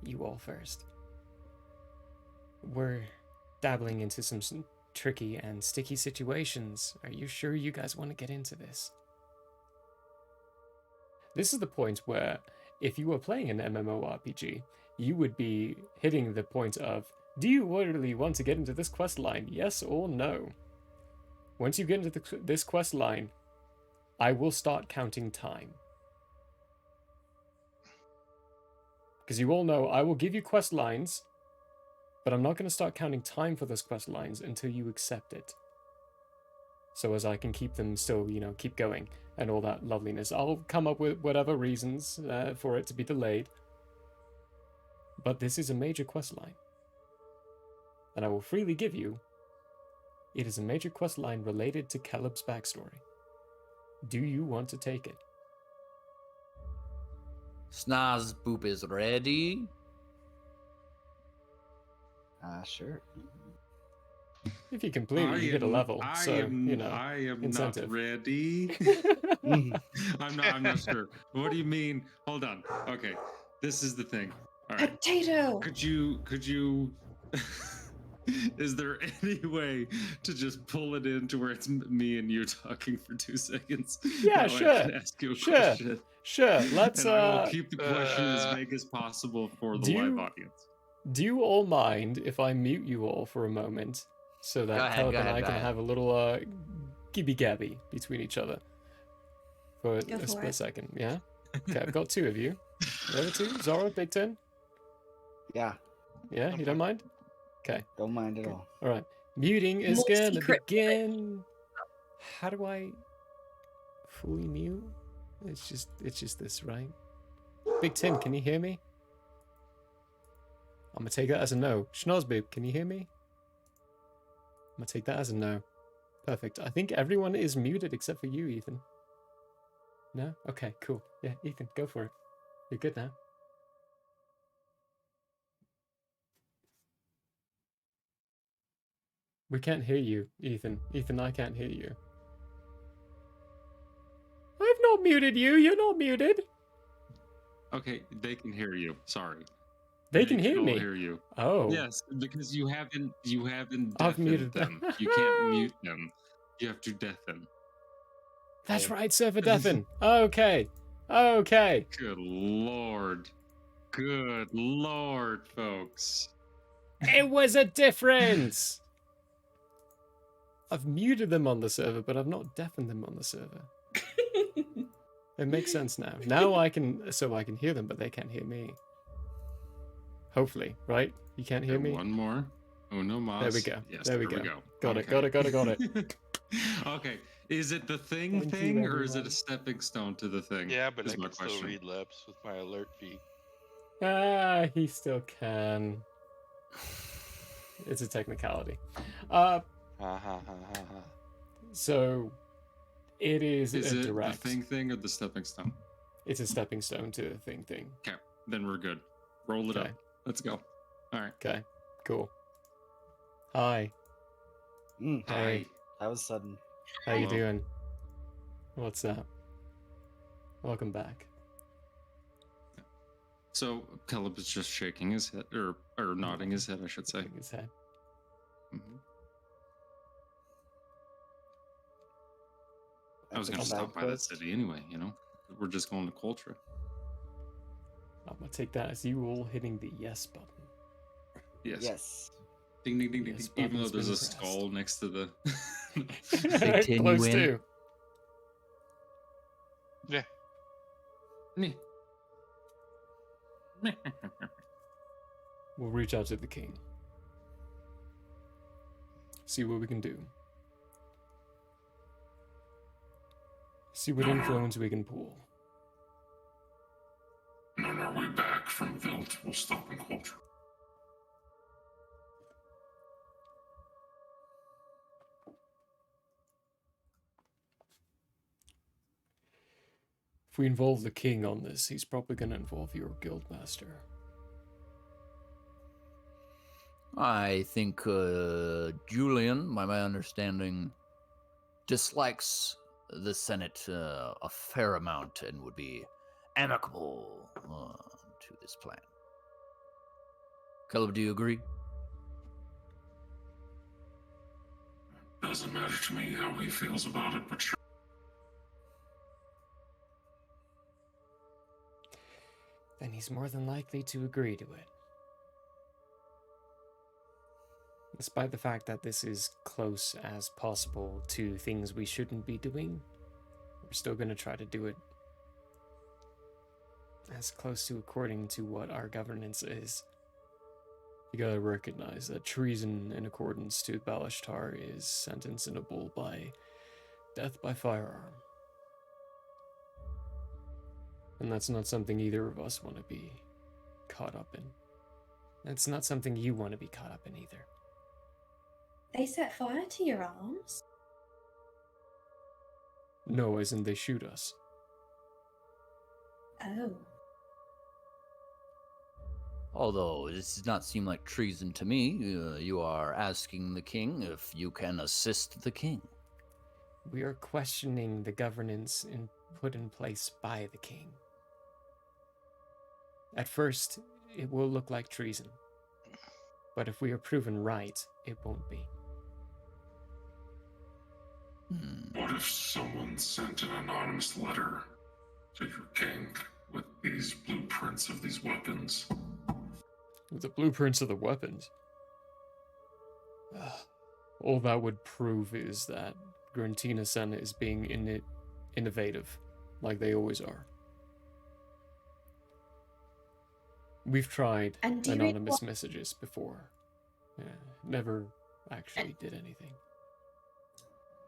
you all first. We're dabbling into some tricky and sticky situations. Are you sure you guys want to get into this? This is the point where, if you were playing an MMORPG, you would be hitting the point of, do you really want to get into this quest line, yes or no? Once you get into this quest line, I will start counting time. Because you all know I will give you quest lines, but I'm not going to start counting time for those quest lines until you accept it. So as I can keep them still, keep going and all that loveliness. I'll come up with whatever reasons for it to be delayed. But this is a major quest line. And I will freely give you, it is a major quest line related to Caleb's backstory. Do you want to take it? Snozpoop is ready. Sure. If you complete it, you get a level. I am incentive. not ready. I'm not sure. What do you mean? Hold on. Okay. This is the thing. All right. Potato. Could you? Is there any way to just pull it in to where it's me and you talking for 2 seconds? Yeah, That way sure. I can ask you a question. Sure. Let's And I will keep the question as vague as possible for the live audience. Do you all mind if I mute you all for a moment so that Caleb and I can have a little gibby gabby between each other for a split second? Yeah. Okay, I've got 2 of you. The other 2, Zora, Big Ten. Yeah. Yeah, you don't mind? Okay. Don't mind at all. All right. Muting is More gonna secret. begin. How do I fully mute? It's just this, right? Big Tim, can you hear me? I'm gonna take that as a no. Schnozbib, can you hear me? I'm gonna take that as a no. Perfect. I think everyone is muted except for you, Ethan. No? Okay, cool. Yeah, Ethan, go for it. You're good now. We can't hear you, Ethan. Ethan, I can't hear you. I've not muted you. You're not muted. Okay, they can hear you. Sorry. They can hear all me. hear you. Oh. Yes, because you haven't I've deafened muted them. You can't mute them. You have to deafen. That's right, server deafen. Okay. Okay. Good lord. Good lord, folks. It was a difference. I've muted them on the server, but I've not deafened them on the server. It makes sense now. Now I can hear them, but they can't hear me. Hopefully, right? You can't hear me? One more. Oh no, Moss. There we go. Yes, there we go. Got Okay. it. Got it. Okay. Is it the thing, Thank you, or is it everyone. a stepping stone to the thing? Yeah, but I is my can still question. read lips with my alert feed. Ah, he still can. It's a technicality. So it is Is a it direct. the thing or the stepping stone? It's a stepping stone to the thing. Okay, then we're good. Roll it up. Let's go. All right. Okay, cool. Hi. Hi. That was sudden. How you Hello. doing? What's up? Welcome back. So Caleb is just shaking his head, or nodding his head, I should say. His head. Mhm. I was going to stop by that city anyway, you know? We're just going to Coltra. I'm gonna take that as you all hitting the yes button. Yes. Yes. Ding, ding, ding, ding. Yes, Even though button's there's been a pressed. skull next to the... Close to. Yeah. We'll reach out to the king. See what we can do. See what influence we can pull. And on our way back from Vilt, we'll stop in Culture. If we involve the king on this, he's probably going to involve your guild master. I think Julian, by my understanding, dislikes the Senate a fair amount and would be amicable to this plan. Caleb, do you agree? Doesn't matter to me how he feels about it, but sure. Then he's more than likely to agree to it. Despite the fact that this is close as possible to things we shouldn't be doing, we're still going to try to do it as close to according to what our governance is. You gotta recognize that treason in accordance to Balashtar is sentenceable by death by firearm. And that's not something either of us want to be caught up in. That's not something you want to be caught up in either. They set fire to your arms? No, as in they shoot us. Oh. Although this does not seem like treason to me, you are asking the king if you can assist the king. We are questioning the governance put in place by the king. At first, it will look like treason. But if we are proven right, it won't be. What if someone sent an anonymous letter to your king with these blueprints of these weapons? The blueprints of the weapons? All that would prove is that Grantina-san is being innovative, like they always are. We've tried anonymous messages before. Yeah, never actually did anything.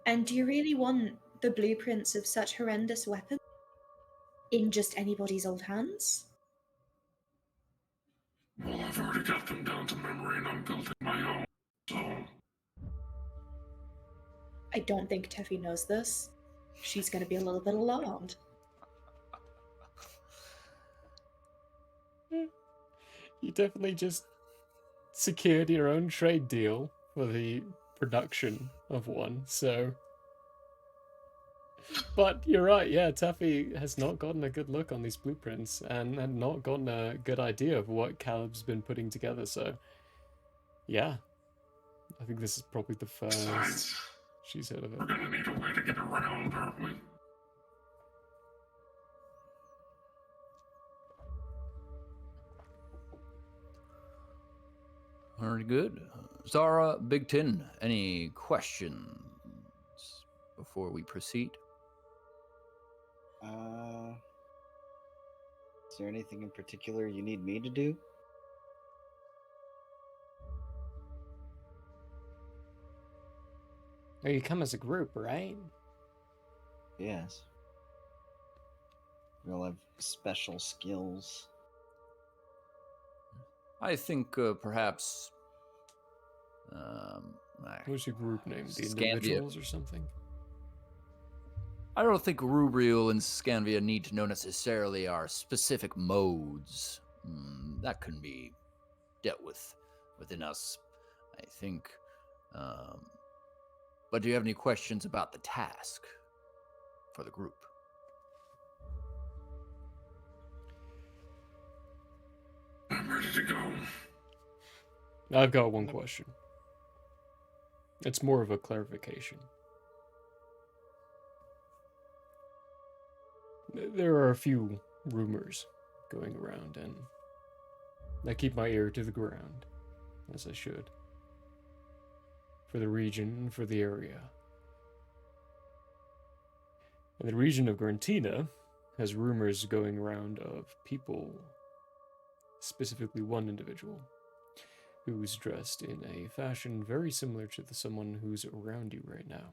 And do you really want the blueprints of such horrendous weapons in just anybody's old hands? Well, I've already got them down to memory and I'm building my own, so... I don't think Teffy knows this. She's going to be a little bit alarmed. You definitely just secured your own trade deal for the production of one, so... But you're right, yeah, Taffy has not gotten a good look on these blueprints and not gotten a good idea of what Caleb's been putting together, so... Yeah. I think this is probably the first Besides, she's heard of it. we're gonna need a way to get around, aren't we? Very good. Zara, Big Tin, any questions before we proceed? Is there anything in particular you need me to do? Oh, you come as a group, right? Yes. We all have special skills. I think perhaps... What's your group name? The Scanvia. Individuals or something? I don't think Rubriel and Scanvia need to know necessarily our specific modes. That can be dealt with within us, I think. But do you have any questions about the task for the group? I'm ready to go. I've got one question. It's more of a clarification. There are a few rumors going around, and I keep my ear to the ground, as I should, for the region and for the area. And the region of Grantina has rumors going around of people, specifically one individual, who's dressed in a fashion very similar to someone who's around you right now.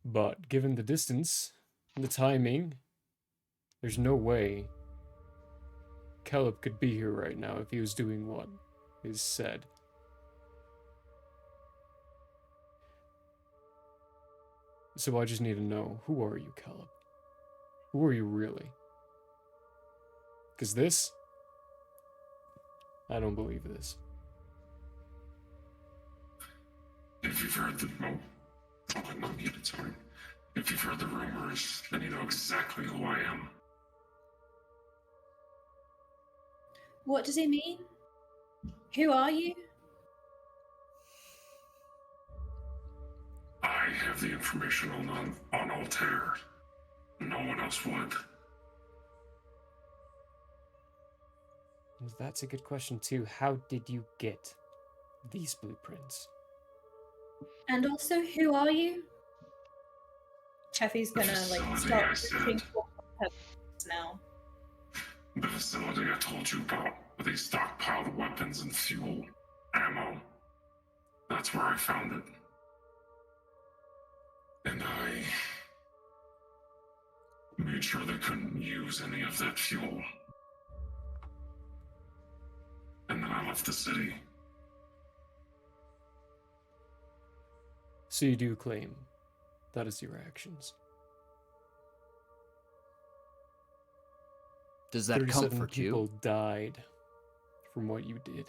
But given the distance and the timing, there's no way Caleb could be here right now if he was doing what is said. So I just need to know, who are you, Caleb? Who are you really? Because this, I don't believe this. If you've heard the... Oh, I'm not muted, sorry. If you've heard the rumors, then you know exactly who I am. What does he mean? Who are you? I have the information on Altair. No one else would. That's a good question too. How did you get these blueprints? And also, who are you? Cheffy's gonna start searching for her now. The facility I told you about, where they stockpiled weapons and fuel, ammo. That's where I found it. And I made sure they couldn't use any of that fuel. And then I left the city. So you do claim that is your actions. Does that 37 comfort you? people died from what you did.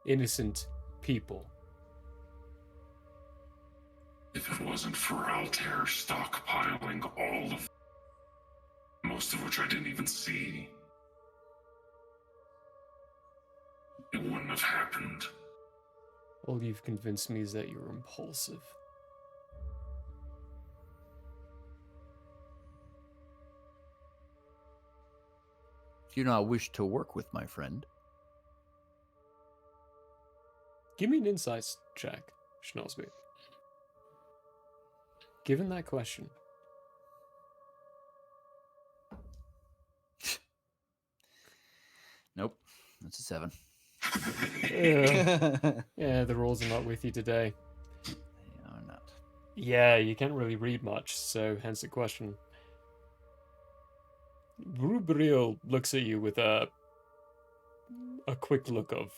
Innocent people. If it wasn't for Altair stockpiling all of, most of which I didn't even see, it wouldn't have happened. All you've convinced me is that you're impulsive. Do you not wish to work with my friend? Give me an insights check, Schnauzbeak. Given that question. Nope. That's a 7. Yeah, the rolls are not with you today. They are not. Yeah, you can't really read much, so hence the question. Rubriel looks at you with a quick look of,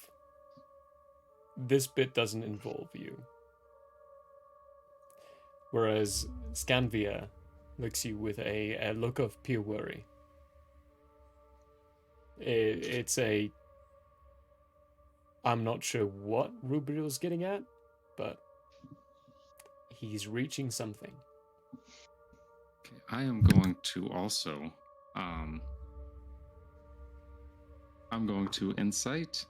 this bit doesn't involve you. Whereas Scanvia looks at you with a look of pure worry. It's a, I'm not sure what Rubriel's getting at, but he's reaching something. Okay, I am going to also, I'm going to insight.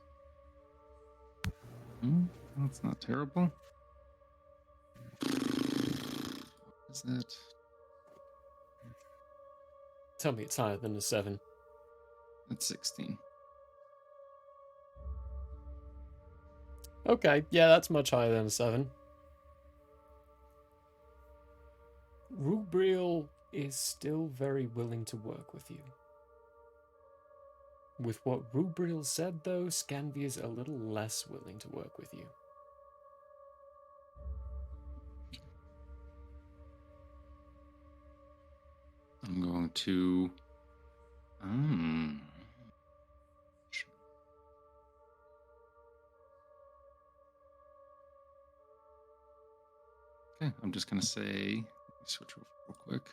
That's not terrible. What is that? Tell me it's higher than a 7. That's 16. Okay, yeah, that's much higher than a 7. Rubriel is still very willing to work with you. With what Rubriel said, though, Scanvia is a little less willing to work with you. I'm going to... Okay, I'm just going to say... Let me switch over real quick.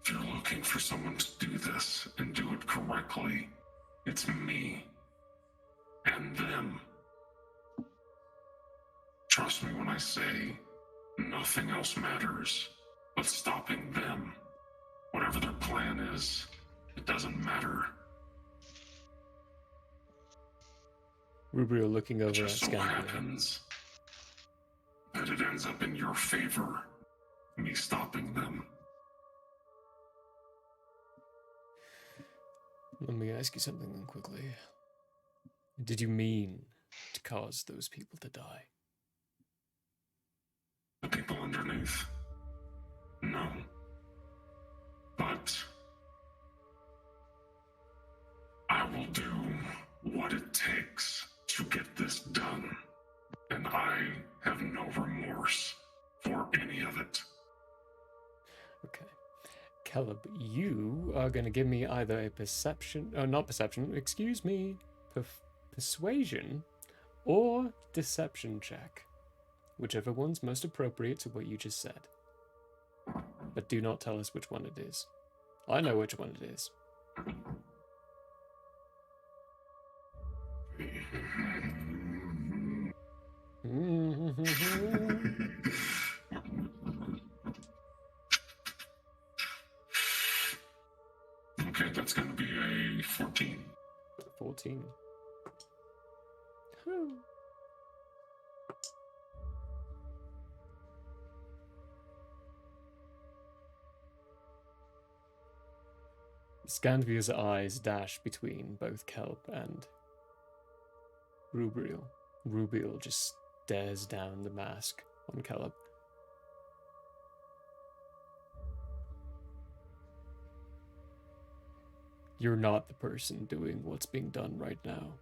If you're looking for someone to do this and do it correctly, it's me. And them. Trust me when I say nothing else matters but stopping them. Whatever their plan is, it doesn't matter. Rubriel looking over at Just so Scanvia. happens that it ends up in your favor, me stopping them. Let me ask you something then quickly. Did you mean to cause those people to die? The people underneath? No. But I will do what it takes to get this done. And I have no remorse for any of it. Okay. Caleb, you are going to give me either a perception, not perception, excuse me, persuasion or deception check. Whichever one's most appropriate to what you just said. But do not tell us which one it is. I know which one it is. Okay, that's going to be a 14. 14. Scanvia's eyes dash between both Kelp and Rubriel. Rubriel just stares down the mask on Caleb. You're not the person doing what's being done right now.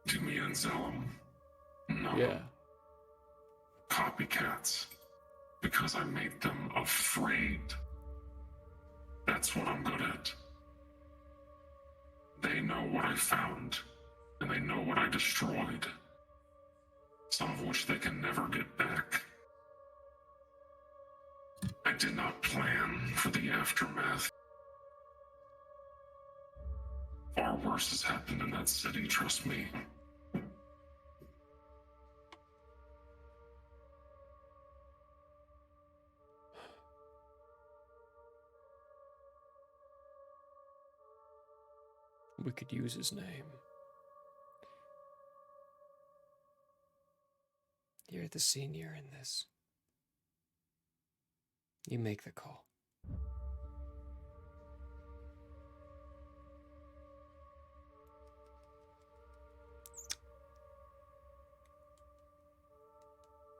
Jimmy and Zellum. No. Yeah. Copycats. Because I made them afraid. That's what I'm good at. They know what I found, and they know what I destroyed. Some of which they can never get back. I did not plan for the aftermath. Far worse has happened in that city, trust me. We could use his name. You're the senior in this. You make the call.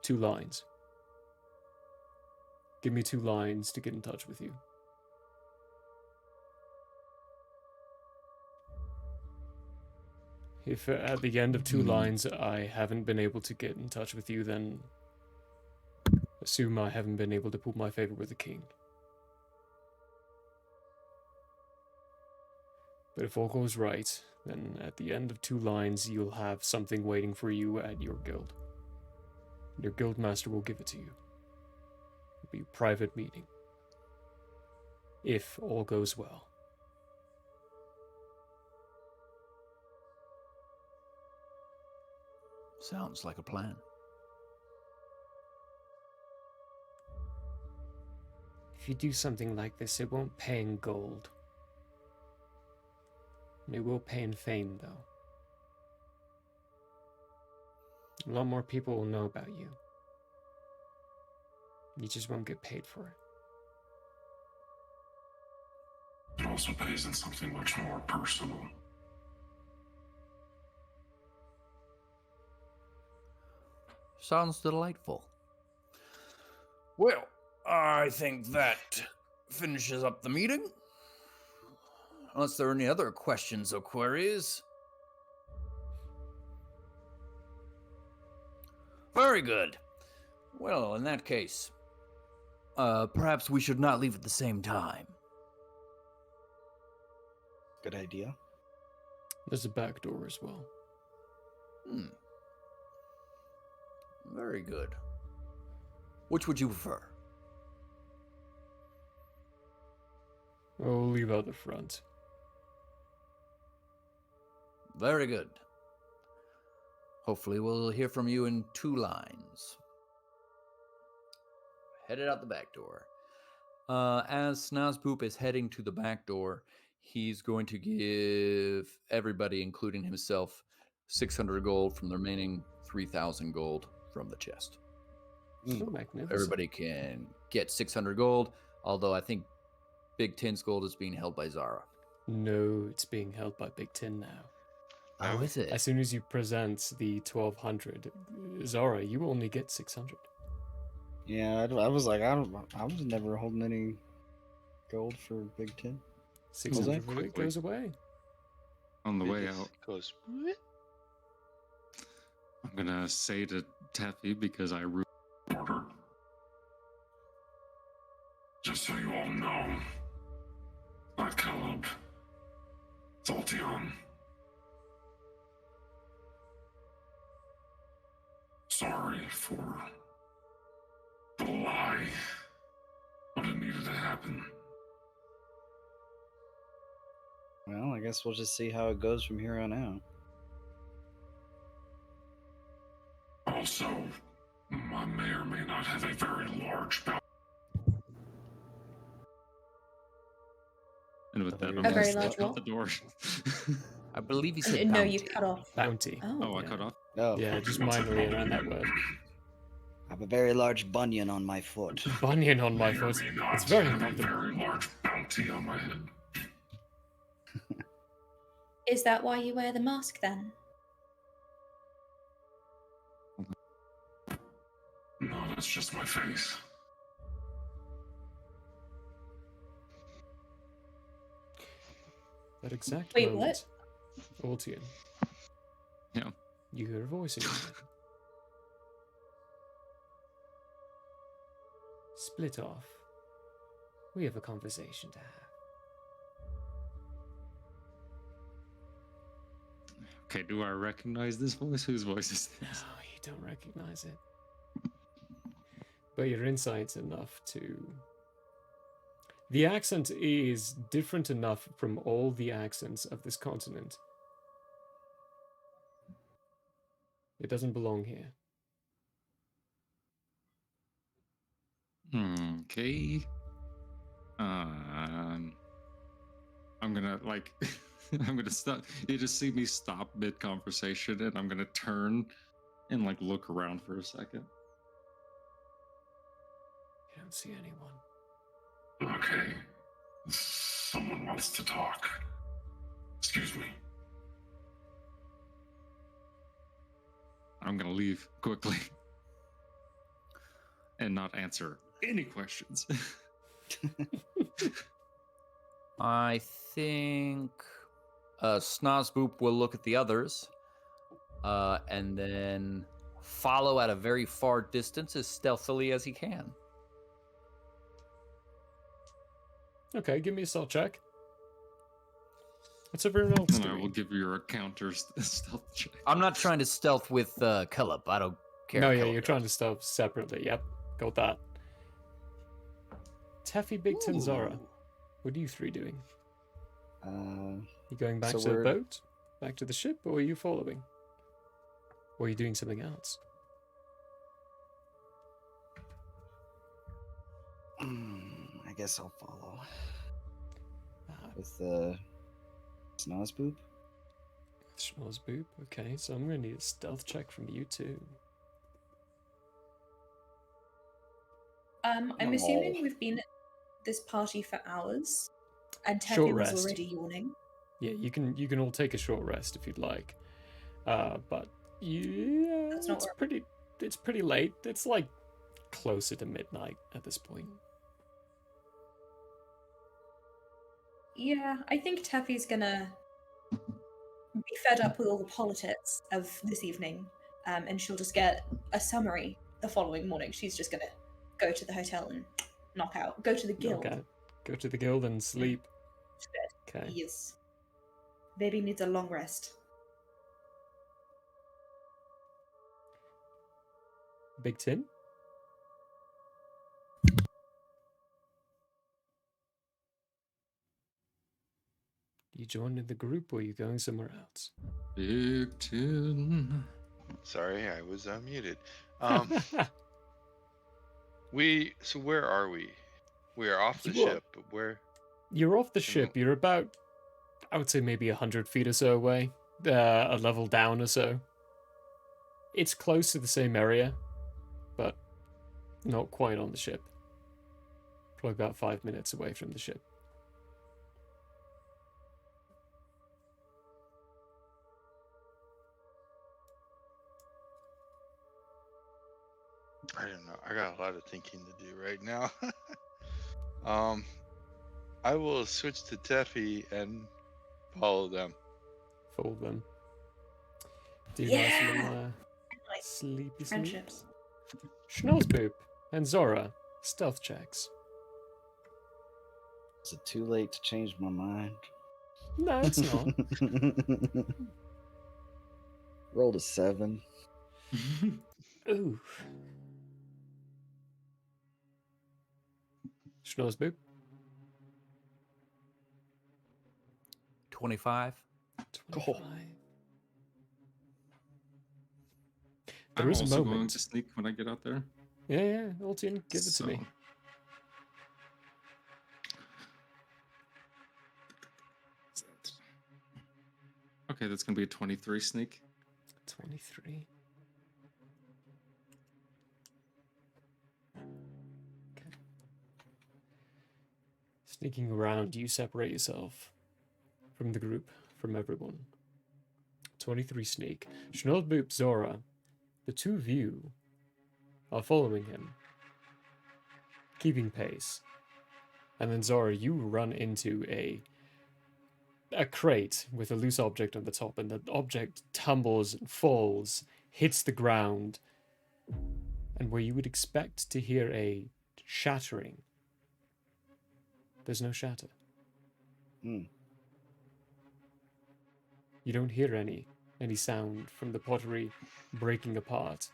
Two lines. Give me 2 lines to get in touch with you. If at the end of 2 lines I haven't been able to get in touch with you, then assume I haven't been able to pull my favor with the king. But if all goes right, then at the end of 2 lines you'll have something waiting for you at your guild. Your guild master will give it to you. It'll be a private meeting. If all goes well. Sounds like a plan. If you do something like this, it won't pay in gold. It will pay in fame, though. A lot more people will know about you. You just won't get paid for it. It also pays in something much more personal. Sounds delightful. Well, I think that finishes up the meeting. Unless there are any other questions or queries. Very good. Well, in that case, perhaps we should not leave at the same time. Good idea. There's a back door as well. Very good. Which would you prefer? We'll leave out the front. Very good. Hopefully we'll hear from you in 2 lines. Headed out the back door. As Snazboop is heading to the back door, he's going to give everybody, including himself, 600 gold from the remaining 3,000 gold from the chest. Oh, magnificent. Everybody can get 600 gold, although I think Big Tin's gold is being held by Zara. No, it's being held by Big Tin now. Oh, is it? As soon as you present the 1,200, Zara, you only get 600. Yeah, I was like, I was never holding any gold for Big Ten. 600 of it goes away. On the It way just out, goes. I'm gonna say to Taffy because I root. Order. Just so you all know, not Caleb, Zolteon. Sorry for the lie, but it needed to happen. Well, I guess we'll just see how it goes from here on out. Also, I may or may not have a very large bounty. And with that, I'm A gonna very step large out what? the door. I believe he said No, bounty. you cut off. Bounty. Oh. I cut off. Oh, Yeah, just minorly around that word. I have a very large bunion on my foot. Bunion on my May or foot. may not It's very have a uncomfortable. very large bounty on my head. Is that why you wear the mask then? No, that's just my face. That exact Wait, moment, Altian, Yeah. you hear a voice in your head. Split off. We have a conversation to have. Okay, do I recognize this voice? Whose voice is this? No, you don't recognize it. But your insight's enough to... The accent is different enough from all the accents of this continent. It doesn't belong here. Okay. I'm gonna like I'm gonna stop. You just see me stop mid conversation, and I'm gonna turn and like look around for a second. You don't see anyone. Okay. Someone wants to talk. Excuse me. I'm gonna leave quickly and not answer any questions. I think Snozboop will look at the others and then follow at a very far distance as stealthily as he can. Okay, give me a stealth check. What's everyone else And I doing? will give you a counter stealth check. I'm not trying to stealth with Cullop. I don't care. No, yeah, Cullop you're does. trying to stealth separately. Yep, got that. Teffy, Big Tin, Zora. What are you three doing? You going back so to the we're- boat? Back to the ship, or are you following? Or are you doing something else? I guess I'll follow. With Snozboop? Schnozzboop. Okay, so I'm going to need a stealth check from you too. I'm No. assuming we've been at this party for hours, and Short Teffy was rest. already yawning. Yeah, you can all take a short rest if you'd like. But yeah, That's not it's pretty late. It's like closer to midnight at this point. Yeah, I think Teffy's gonna be fed up with all the politics of this evening, and she'll just get a summary the following morning. She's just gonna go to the hotel and knock out. Go to the guild. Okay. Go to the guild and sleep. Okay. Yes. Baby needs a long rest. Big Tin? You joining the group or are you going somewhere else? Big Tin. Sorry, I was unmuted. So where are we? We are off the You are- ship, but where? You're off the ship. You're about, I would say maybe 100 feet or so away. A level down or so. It's close to the same area, but not quite on the ship. Probably about 5 minutes away from the ship. I don't know. I got a lot of thinking to do right now. I will switch to Teffy and follow them. Follow them. Do Yeah! nice little sleepy sleep. Friendships. Schnozzboop and Zora, stealth checks. Is it too late to change my mind? No, it's not. Rolled a 7. Ooh. Schnozzboop. 25. 25. I'm There is a also going moment. to sneak when I get out there. Yeah, Altian, give it to me. Okay, that's going to be a 23 sneak. 23. Okay. Sneaking around, you separate yourself from the group, from everyone. 23 sneak. Schnozzboop, Zora, the two of you are following him, keeping pace. And then Zora, you run into a crate with a loose object on the top, and the object tumbles and falls, hits the ground, and where you would expect to hear a shattering, there's no shatter. You don't hear any sound from the pottery breaking apart.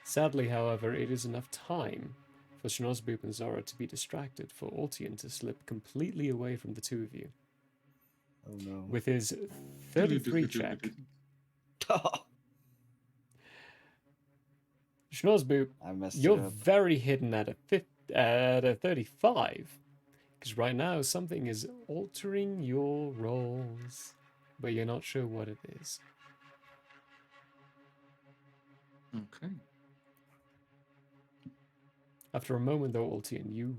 Sadly, however, it is enough time for Schnozzboop and Zora to be distracted for Altian to slip completely away from the two of you. Oh no. With his 33 check. Schnozzboop, I messed you're it up. very hidden at a 35. Because right now, something is altering your roles, but you're not sure what it is. Okay. After a moment, though, Altian, you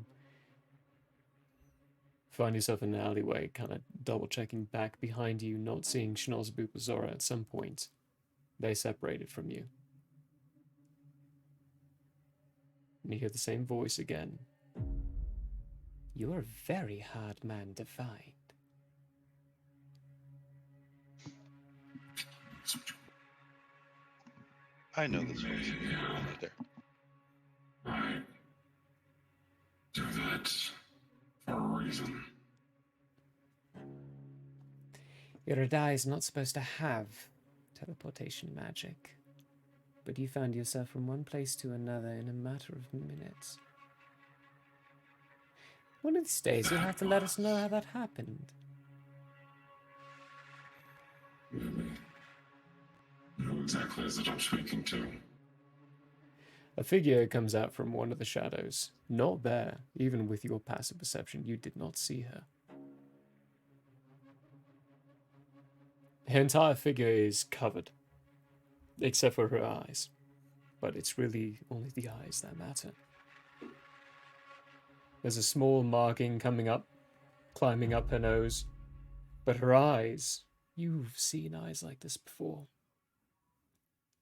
find yourself in an alleyway, kind of double-checking back behind you, not seeing Shnozbu Zora at some point. They separated from you. And you hear the same voice again. You're a very hard man to find. I know this voice. Right there. I do that for a reason. Iridai is not supposed to have teleportation magic, but you found yourself from one place to another in a matter of minutes. One of these days, you'll have to let us know how that happened. Really? Who exactly is it I'm speaking to? A figure comes out from one of the shadows. Not there. Even with your passive perception, you did not see her. Her entire figure is covered, except for her eyes. But it's really only the eyes that matter. There's a small marking coming up, climbing up her nose. But her eyes, you've seen eyes like this before.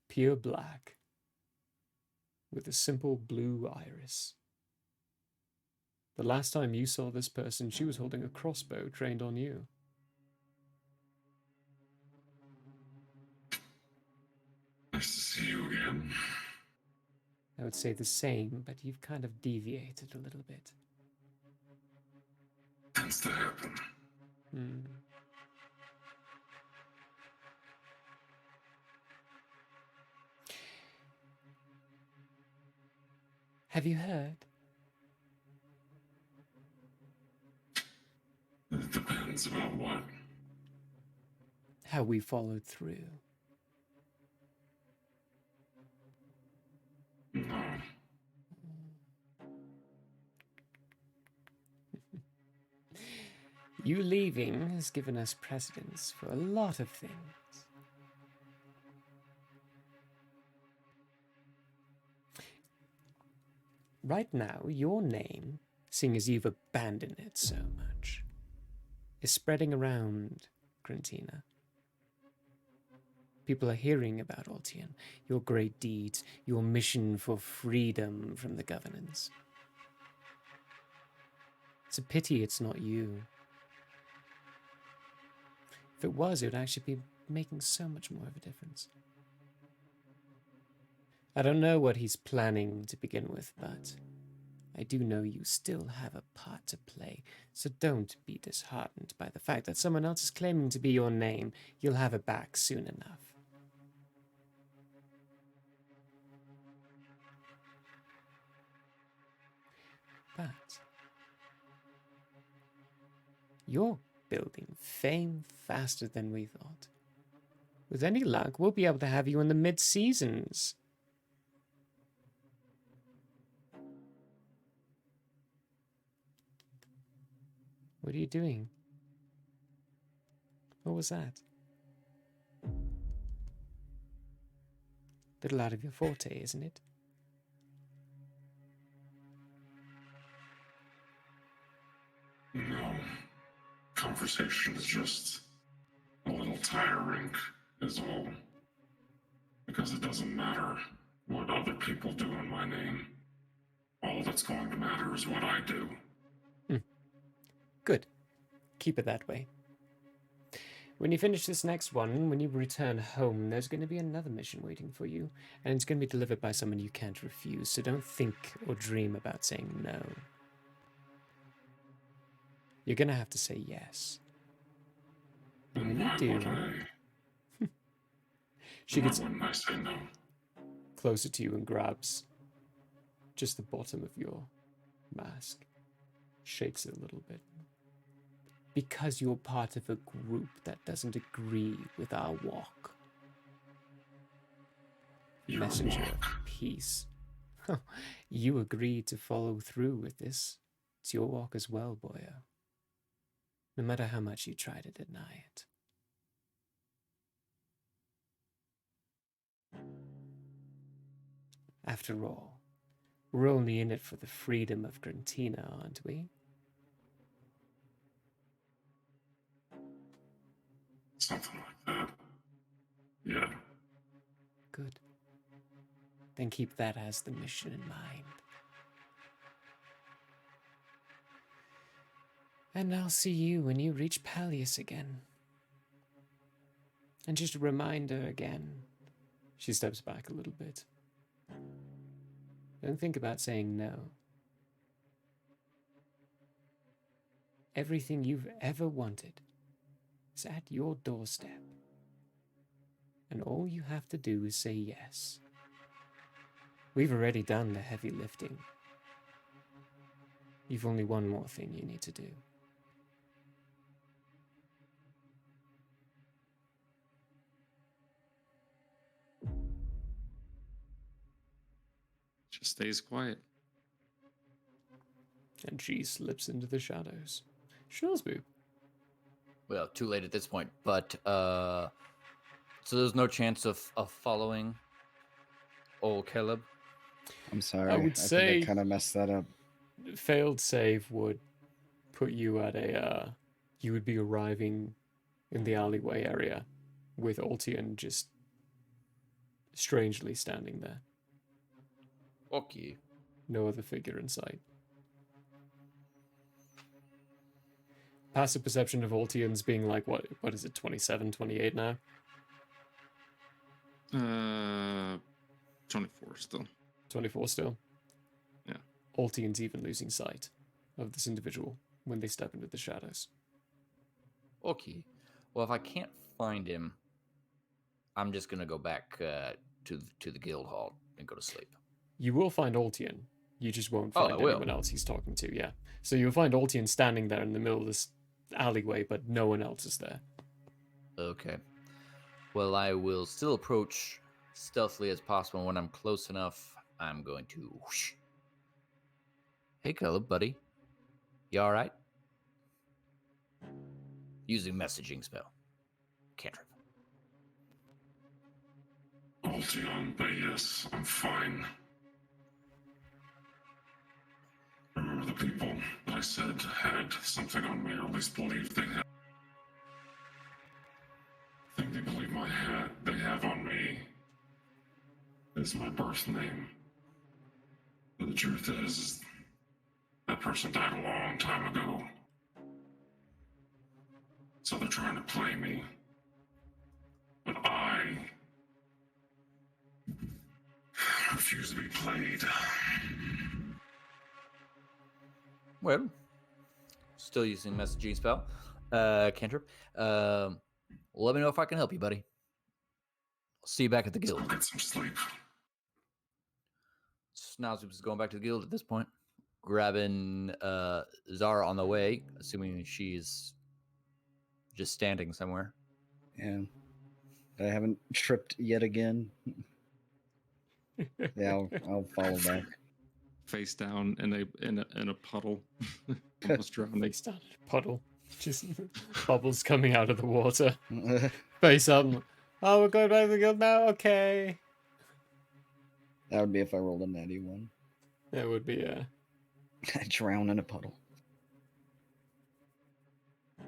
Pure black, with a simple blue iris. The last time you saw this person, she was holding a crossbow trained on you. Nice to see you again. I would say the same, but you've kind of deviated a little bit. Tends to happen. Have you heard? It depends about what. How we followed through. No. You leaving has given us precedence for a lot of things. Right now, your name, seeing as you've abandoned it so much, is spreading around Grantina. People are hearing about Altian, your great deeds, your mission for freedom from the governance. It's a pity it's not you. If it was, it would actually be making so much more of a difference. I don't know what he's planning to begin with, but I do know you still have a part to play, so don't be disheartened by the fact that someone else is claiming to be your name. You'll have it back soon enough. But you're building fame faster than we thought. With any luck, we'll be able to have you in the mid-seasons. What are you doing? What was that? Little out of your forte, isn't it? No. Conversation is just a little tiring, is all. Because it doesn't matter what other people do in my name. All that's going to matter is what I do. Good. Keep it that way. When you finish this next one, when you return home, there's going to be another mission waiting for you, and it's going to be delivered by someone you can't refuse, so don't think or dream about saying no. You're going to have to say yes. And when you do, she gets I say no? closer to you and grabs just the bottom of your mask, shakes it a little bit. Because you're part of a group that doesn't agree with our walk. Messenger of peace. You agreed to follow through with this It's your walk as well, boyo. No matter how much you try to deny it. After all, we're only in it for the freedom of Grantina, aren't we? Something like that. Yeah. Good. Then keep that as the mission in mind. And I'll see you when you reach Pallius again. And just a reminder again, she steps back a little bit. Don't think about saying no. Everything you've ever wanted is at your doorstep. And all you have to do is say yes. We've already done the heavy lifting. You've only one more thing you need to do. Just stays quiet. And she slips into the shadows. Schnorsboo. Well, too late at this point, but so there's no chance of following old Caleb? I'm sorry. I would say think I kind of messed that up. Failed save would put you at a you would be arriving in the alleyway area with Ultian just strangely standing there. Okay. No other figure in sight. Passive perception of Ultian's being like, what is it, 27, 28 now? 24 still. 24 still? Yeah. Ultian's even losing sight of this individual when they step into the shadows. Okay. Well, if I can't find him, I'm just going to go back to the guild hall and go to sleep. You will find Ultian. You just won't find anyone else he's talking to, yeah. So you'll find Ultian standing there in the middle of this alleyway, but no one else is there. Okay. Well, I will still approach stealthily as possible. When I'm close enough, I'm going to whoosh. Hey, Caleb, buddy. You all right? Using messaging spell. Cantrip. Ultion, but yes, I'm fine. Remember the people that I said had something on me, or at least believed they had? I think they believe they have on me is my birth name. But the truth is that person died a long time ago. So they're trying to play me. But I refuse to be played. Well, still using messaging spell. Cantrip. Let me know if I can help you, buddy. I'll see you back at the guild. Get some sleep. Snowzoops is going back to the guild at this point. Grabbing Zara on the way, assuming she's just standing somewhere. Yeah. I haven't tripped yet again. Yeah, I'll follow back. Face down in a puddle. Almost drowning. Face down in a puddle. Just bubbles coming out of the water. Face up. Oh, we're going back to the guild now? Okay. That would be if I rolled a natty one. That would be, I drown in a puddle.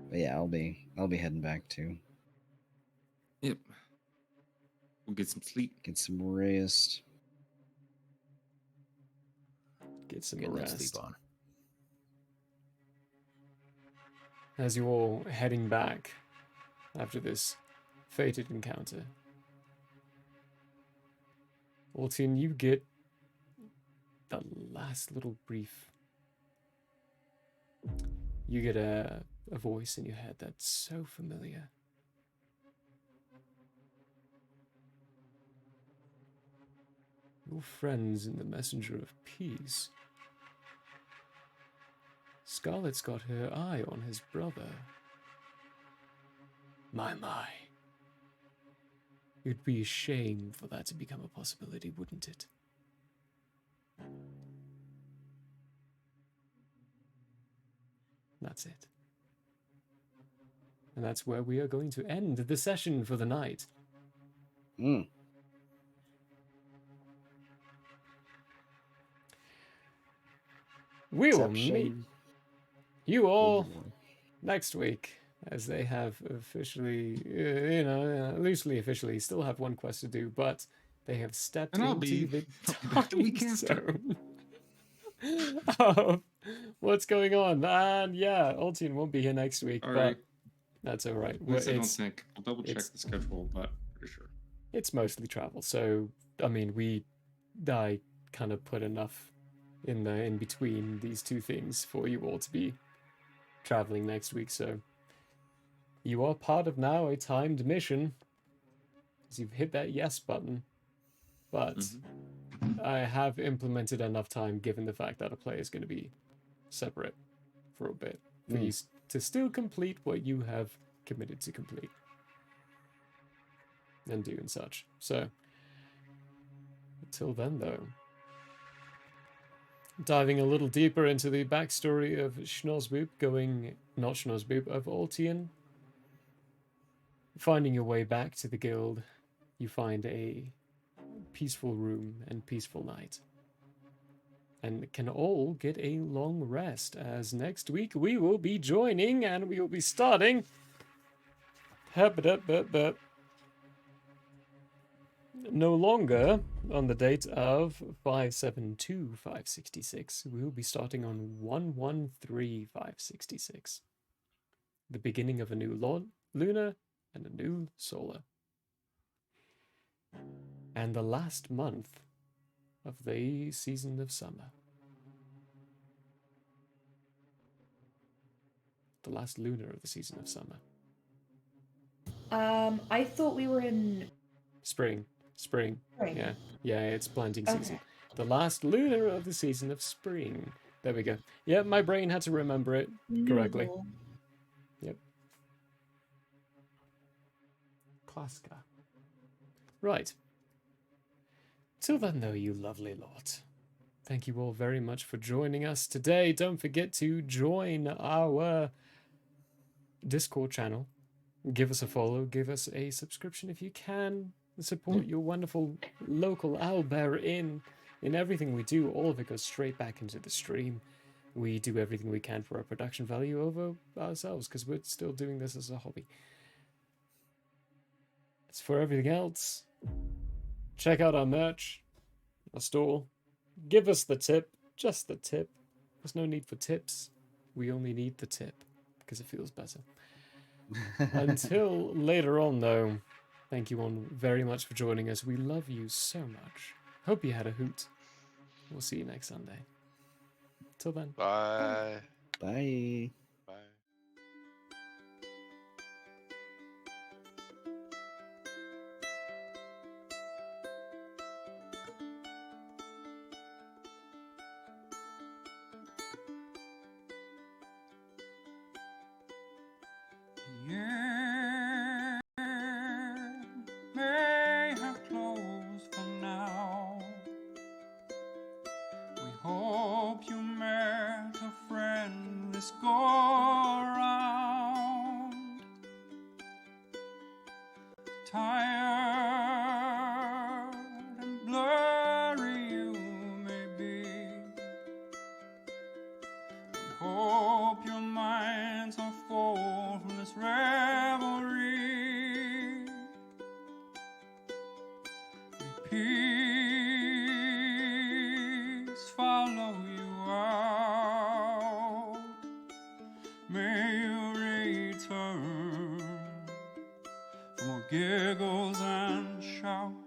But yeah, I'll be heading back too. Yep. We'll get some sleep. Get some rest. Get some Get that rest. sleep on. As you're all heading back after this fated encounter, Ultian, you get the last little brief. You get a voice in your head that's so familiar. Your friends in the Messenger of Peace. Scarlet's got her eye on his brother. My. It'd be a shame for that to become a possibility, wouldn't it? That's it. And that's where we are going to end the session for the night. Mm. We will meet Exception. you all Overlord. next week, as they have officially, loosely officially, still have one quest to do, but they have stepped And I'll into be the back the week time after. zone of what's going on. And yeah, Ultian won't be here next week, All but right. that's all right. At least I don't think. I'll double check it's- the schedule, but pretty sure. It's mostly travel, so I mean, I kind of put enough in between these two things for you all to be traveling next week. So you are part of now a timed mission, as you've hit that yes button. But I have implemented enough time, given the fact that a player is going to be separate for a bit, for you to still complete what you have committed to complete and do and such. So until then, though, diving a little deeper into the backstory of Schnozzboop, of Ultian. Finding your way back to the guild, you find a peaceful room and peaceful night. And can all get a long rest, as next week we will be joining and we will be starting. No longer on the date of 5/7/566. We will be starting on 1/1/566. The beginning of a new lunar and a new solar. And the last month of the season of summer. The last lunar of the season of summer. I thought we were in Spring. Spring. Yeah, it's planting season. Okay. The last lunar of the season of spring. There we go. Yeah, my brain had to remember it correctly. Cool. Yep. Klaska. Right. Till then, though, you lovely lot. Thank you all very much for joining us today. Don't forget to join our Discord channel. Give us a follow. Give us a subscription if you can. Support your wonderful local owlbear in everything we do. All of it goes straight back into the stream. We do everything we can for our production value over ourselves, because we're still doing this as a hobby. As for everything else, check out our merch, our store. Give us the tip, just the tip. There's no need for tips. We only need the tip, because it feels better. Until later on, though, thank you all very much for joining us. We love you so much. Hope you had a hoot. We'll see you next Sunday. Till then. Bye. Bye. Bye. Yeah, may have closed for now. We hope you met a friend this go around. Tired and blurry you may be. We hope your minds are full from this revelry. May peace follow you out. May you return for more giggles and shouts.